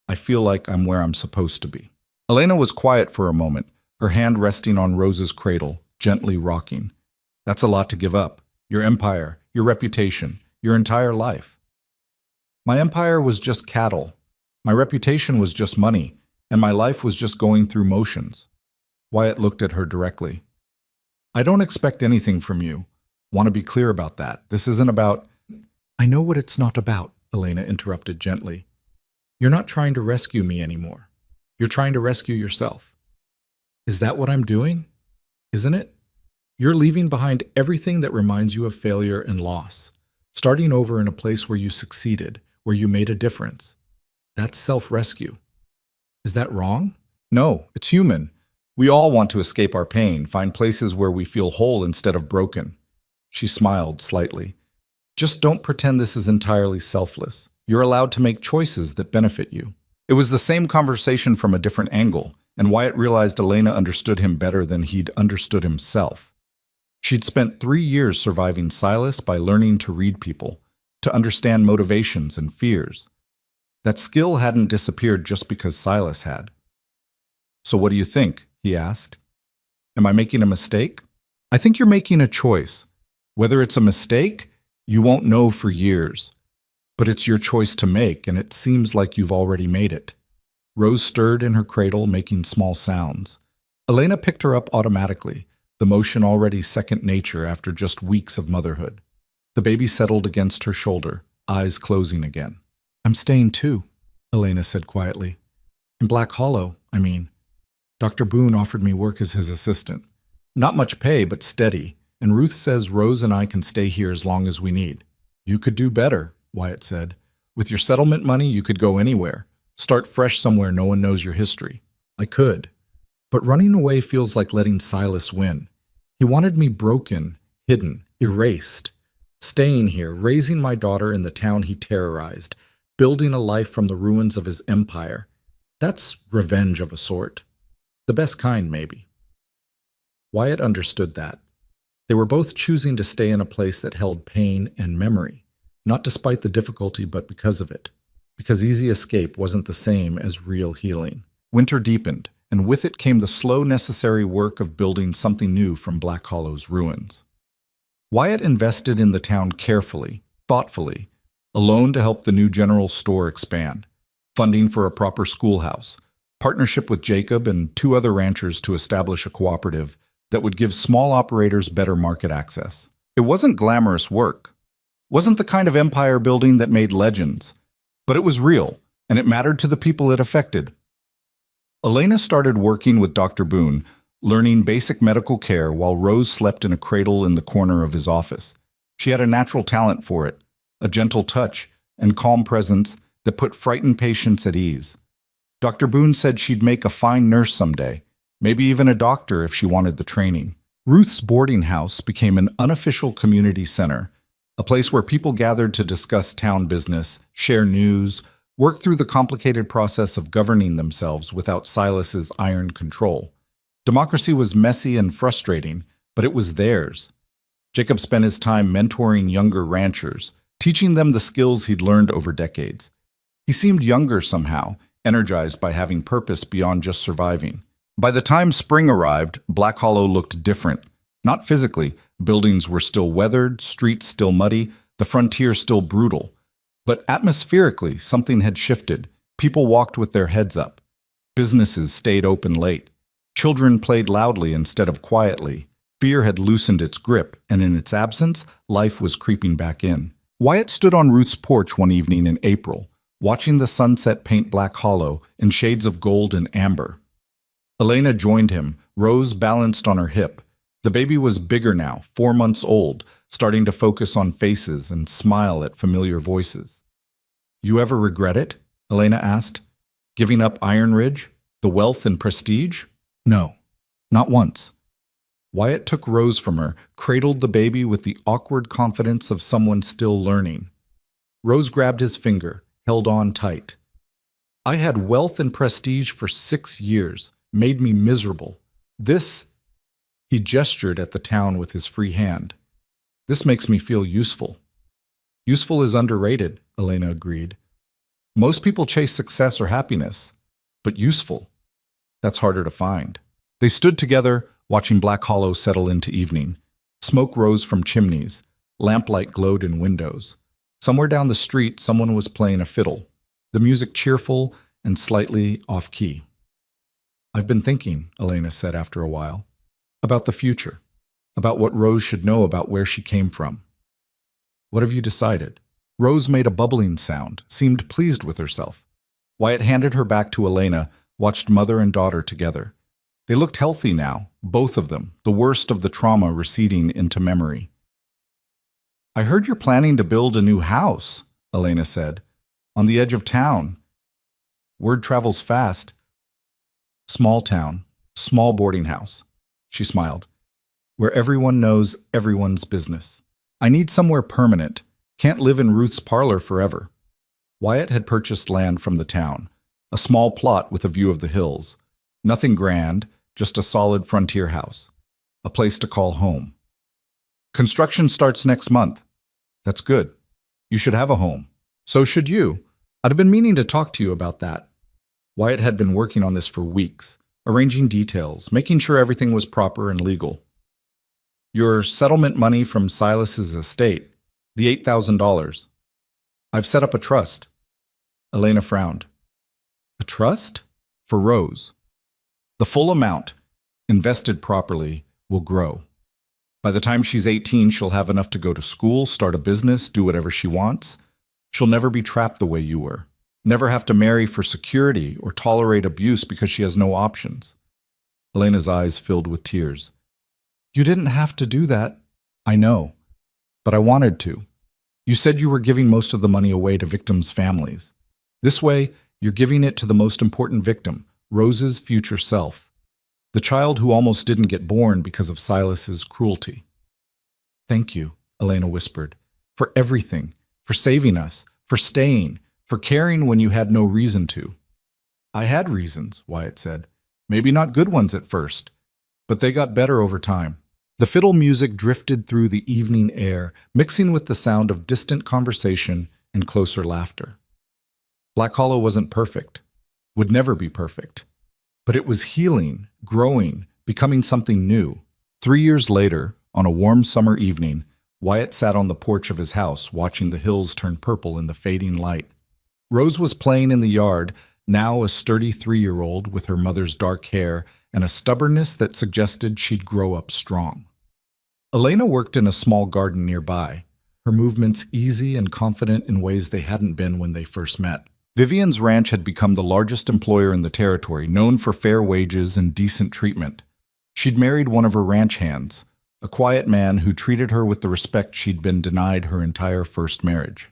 I feel like I'm where I'm supposed to be." Elena was quiet for a moment, her hand resting on Rose's cradle, gently rocking. "That's a lot to give up. Your empire, your reputation, your entire life." "My empire was just cattle. My reputation was just money, and my life was just going through motions." Wyatt looked at her directly. "I don't expect anything from you. Want to be clear about that. This isn't about..." "I know what it's not about," Elena interrupted gently. "You're not trying to rescue me anymore. You're trying to rescue yourself." "Is that what I'm doing? Isn't it? You're leaving behind everything that reminds you of failure and loss, starting over in a place where you succeeded, where you made a difference. That's self-rescue. Is that wrong?" "No, it's human. We all want to escape our pain, find places where we feel whole instead of broken." She smiled slightly. "Just don't pretend this is entirely selfless. You're allowed to make choices that benefit you." It was the same conversation from a different angle, and Wyatt realized Elena understood him better than he'd understood himself. She'd spent 3 years surviving Silas by learning to read people, to understand motivations and fears. That skill hadn't disappeared just because Silas had. "So what do you think?" he asked. "Am I making a mistake?" "I think you're making a choice. Whether it's a mistake, you won't know for years. But it's your choice to make, and it seems like you've already made it." Rose stirred in her cradle, making small sounds. Elena picked her up automatically, the motion already second nature after just weeks of motherhood. The baby settled against her shoulder, eyes closing again. "I'm staying too," Elena said quietly. "In Black Hollow, I mean. Dr. Boone offered me work as his assistant. Not much pay, but steady, and Ruth says Rose and I can stay here as long as we need." "You could do better," Wyatt said. "With your settlement money, you could go anywhere. Start fresh somewhere no one knows your history." "I could. But running away feels like letting Silas win. He wanted me broken, hidden, erased. Staying here, raising my daughter in the town he terrorized, building a life from the ruins of his empire. That's revenge of a sort. The best kind, maybe." Wyatt understood that. They were both choosing to stay in a place that held pain and memory, not despite the difficulty, but because of it. Because easy escape wasn't the same as real healing. Winter deepened, and with it came the slow, necessary work of building something new from Black Hollow's ruins. Wyatt invested in the town carefully, thoughtfully, a loan to help the new general store expand, funding for a proper schoolhouse, partnership with Jacob and 2 other ranchers to establish a cooperative that would give small operators better market access. It wasn't glamorous work. Wasn't the kind of empire building that made legends, but it was real, and it mattered to the people it affected. Elena started working with Dr. Boone, learning basic medical care while Rose slept in a cradle in the corner of his office. She had a natural talent for it, a gentle touch and calm presence that put frightened patients at ease. Dr. Boone said she'd make a fine nurse someday, maybe even a doctor if she wanted the training. Ruth's boarding house became an unofficial community center, a place where people gathered to discuss town business, share news, work through the complicated process of governing themselves without Silas's iron control. Democracy was messy and frustrating, but it was theirs. Jacob spent his time mentoring younger ranchers, teaching them the skills he'd learned over decades. He seemed younger somehow, energized by having purpose beyond just surviving. By the time spring arrived, Black Hollow looked different. Not physically, buildings were still weathered, streets still muddy, the frontier still brutal. But atmospherically, something had shifted. People walked with their heads up. Businesses stayed open late. Children played loudly instead of quietly. Fear had loosened its grip, and in its absence, life was creeping back in. Wyatt stood on Ruth's porch one evening in April, watching the sunset paint Black Hollow in shades of gold and amber. Elena joined him, Rose balanced on her hip. The baby was bigger now, 4 months old, starting to focus on faces and smile at familiar voices. "You ever regret it?" Elena asked. "Giving up Iron Ridge? The wealth and prestige?" "No, not once." Wyatt took Rose from her, cradled the baby with the awkward confidence of someone still learning. Rose grabbed his finger, held on tight. "I had wealth and prestige for 6 years, made me miserable. This..." He gestured at the town with his free hand. "This makes me feel useful." "Useful is underrated," Elena agreed. "Most people chase success or happiness, but useful, that's harder to find." They stood together, watching Black Hollow settle into evening. Smoke rose from chimneys. Lamplight glowed in windows. Somewhere down the street, someone was playing a fiddle, the music cheerful and slightly off-key. "I've been thinking," Elena said after a while, "about the future, about what Rose should know about where she came from." "What have you decided?" Rose made a bubbling sound, seemed pleased with herself. Wyatt handed her back to Elena, watched mother and daughter together. They looked healthy now, both of them, the worst of the trauma receding into memory. "I heard you're planning to build a new house," Elena said, "on the edge of town. Word travels fast." "Small town, small boarding house," she smiled, "where everyone knows everyone's business. I need somewhere permanent. Can't live in Ruth's parlor forever." Wyatt had purchased land from the town, a small plot with a view of the hills. Nothing grand, just a solid frontier house. A place to call home. Construction starts next month. That's good. You should have a home. So should you. I'd have been meaning to talk to you about that. Wyatt had been working on this for weeks, arranging details, making sure everything was proper and legal. Your settlement money from Silas's estate, the $8,000. I've set up a trust. Elena frowned. A trust? For Rose. The full amount, invested properly, will grow. By the time she's 18, she'll have enough to go to school, start a business, do whatever she wants. She'll never be trapped the way you were. Never have to marry for security or tolerate abuse because she has no options. Elena's eyes filled with tears. You didn't have to do that. I know, but I wanted to. You said you were giving most of the money away to victims' families. This way, you're giving it to the most important victim, Rose's future self. The child who almost didn't get born because of Silas's cruelty. Thank you, Elena whispered, for everything, for saving us, for staying, for caring when you had no reason to. I had reasons, Wyatt said. Maybe not good ones at first, but they got better over time. The fiddle music drifted through the evening air, mixing with the sound of distant conversation and closer laughter. Black Hollow wasn't perfect, would never be perfect, but it was healing, growing, becoming something new. 3 years later, on a warm summer evening, Wyatt sat on the porch of his house, watching the hills turn purple in the fading light. Rose was playing in the yard, now a sturdy 3-year-old with her mother's dark hair and a stubbornness that suggested she'd grow up strong. Elena worked in a small garden nearby, her movements easy and confident in ways they hadn't been when they first met. Vivian's ranch had become the largest employer in the territory, known for fair wages and decent treatment. She'd married one of her ranch hands, a quiet man who treated her with the respect she'd been denied her entire first marriage.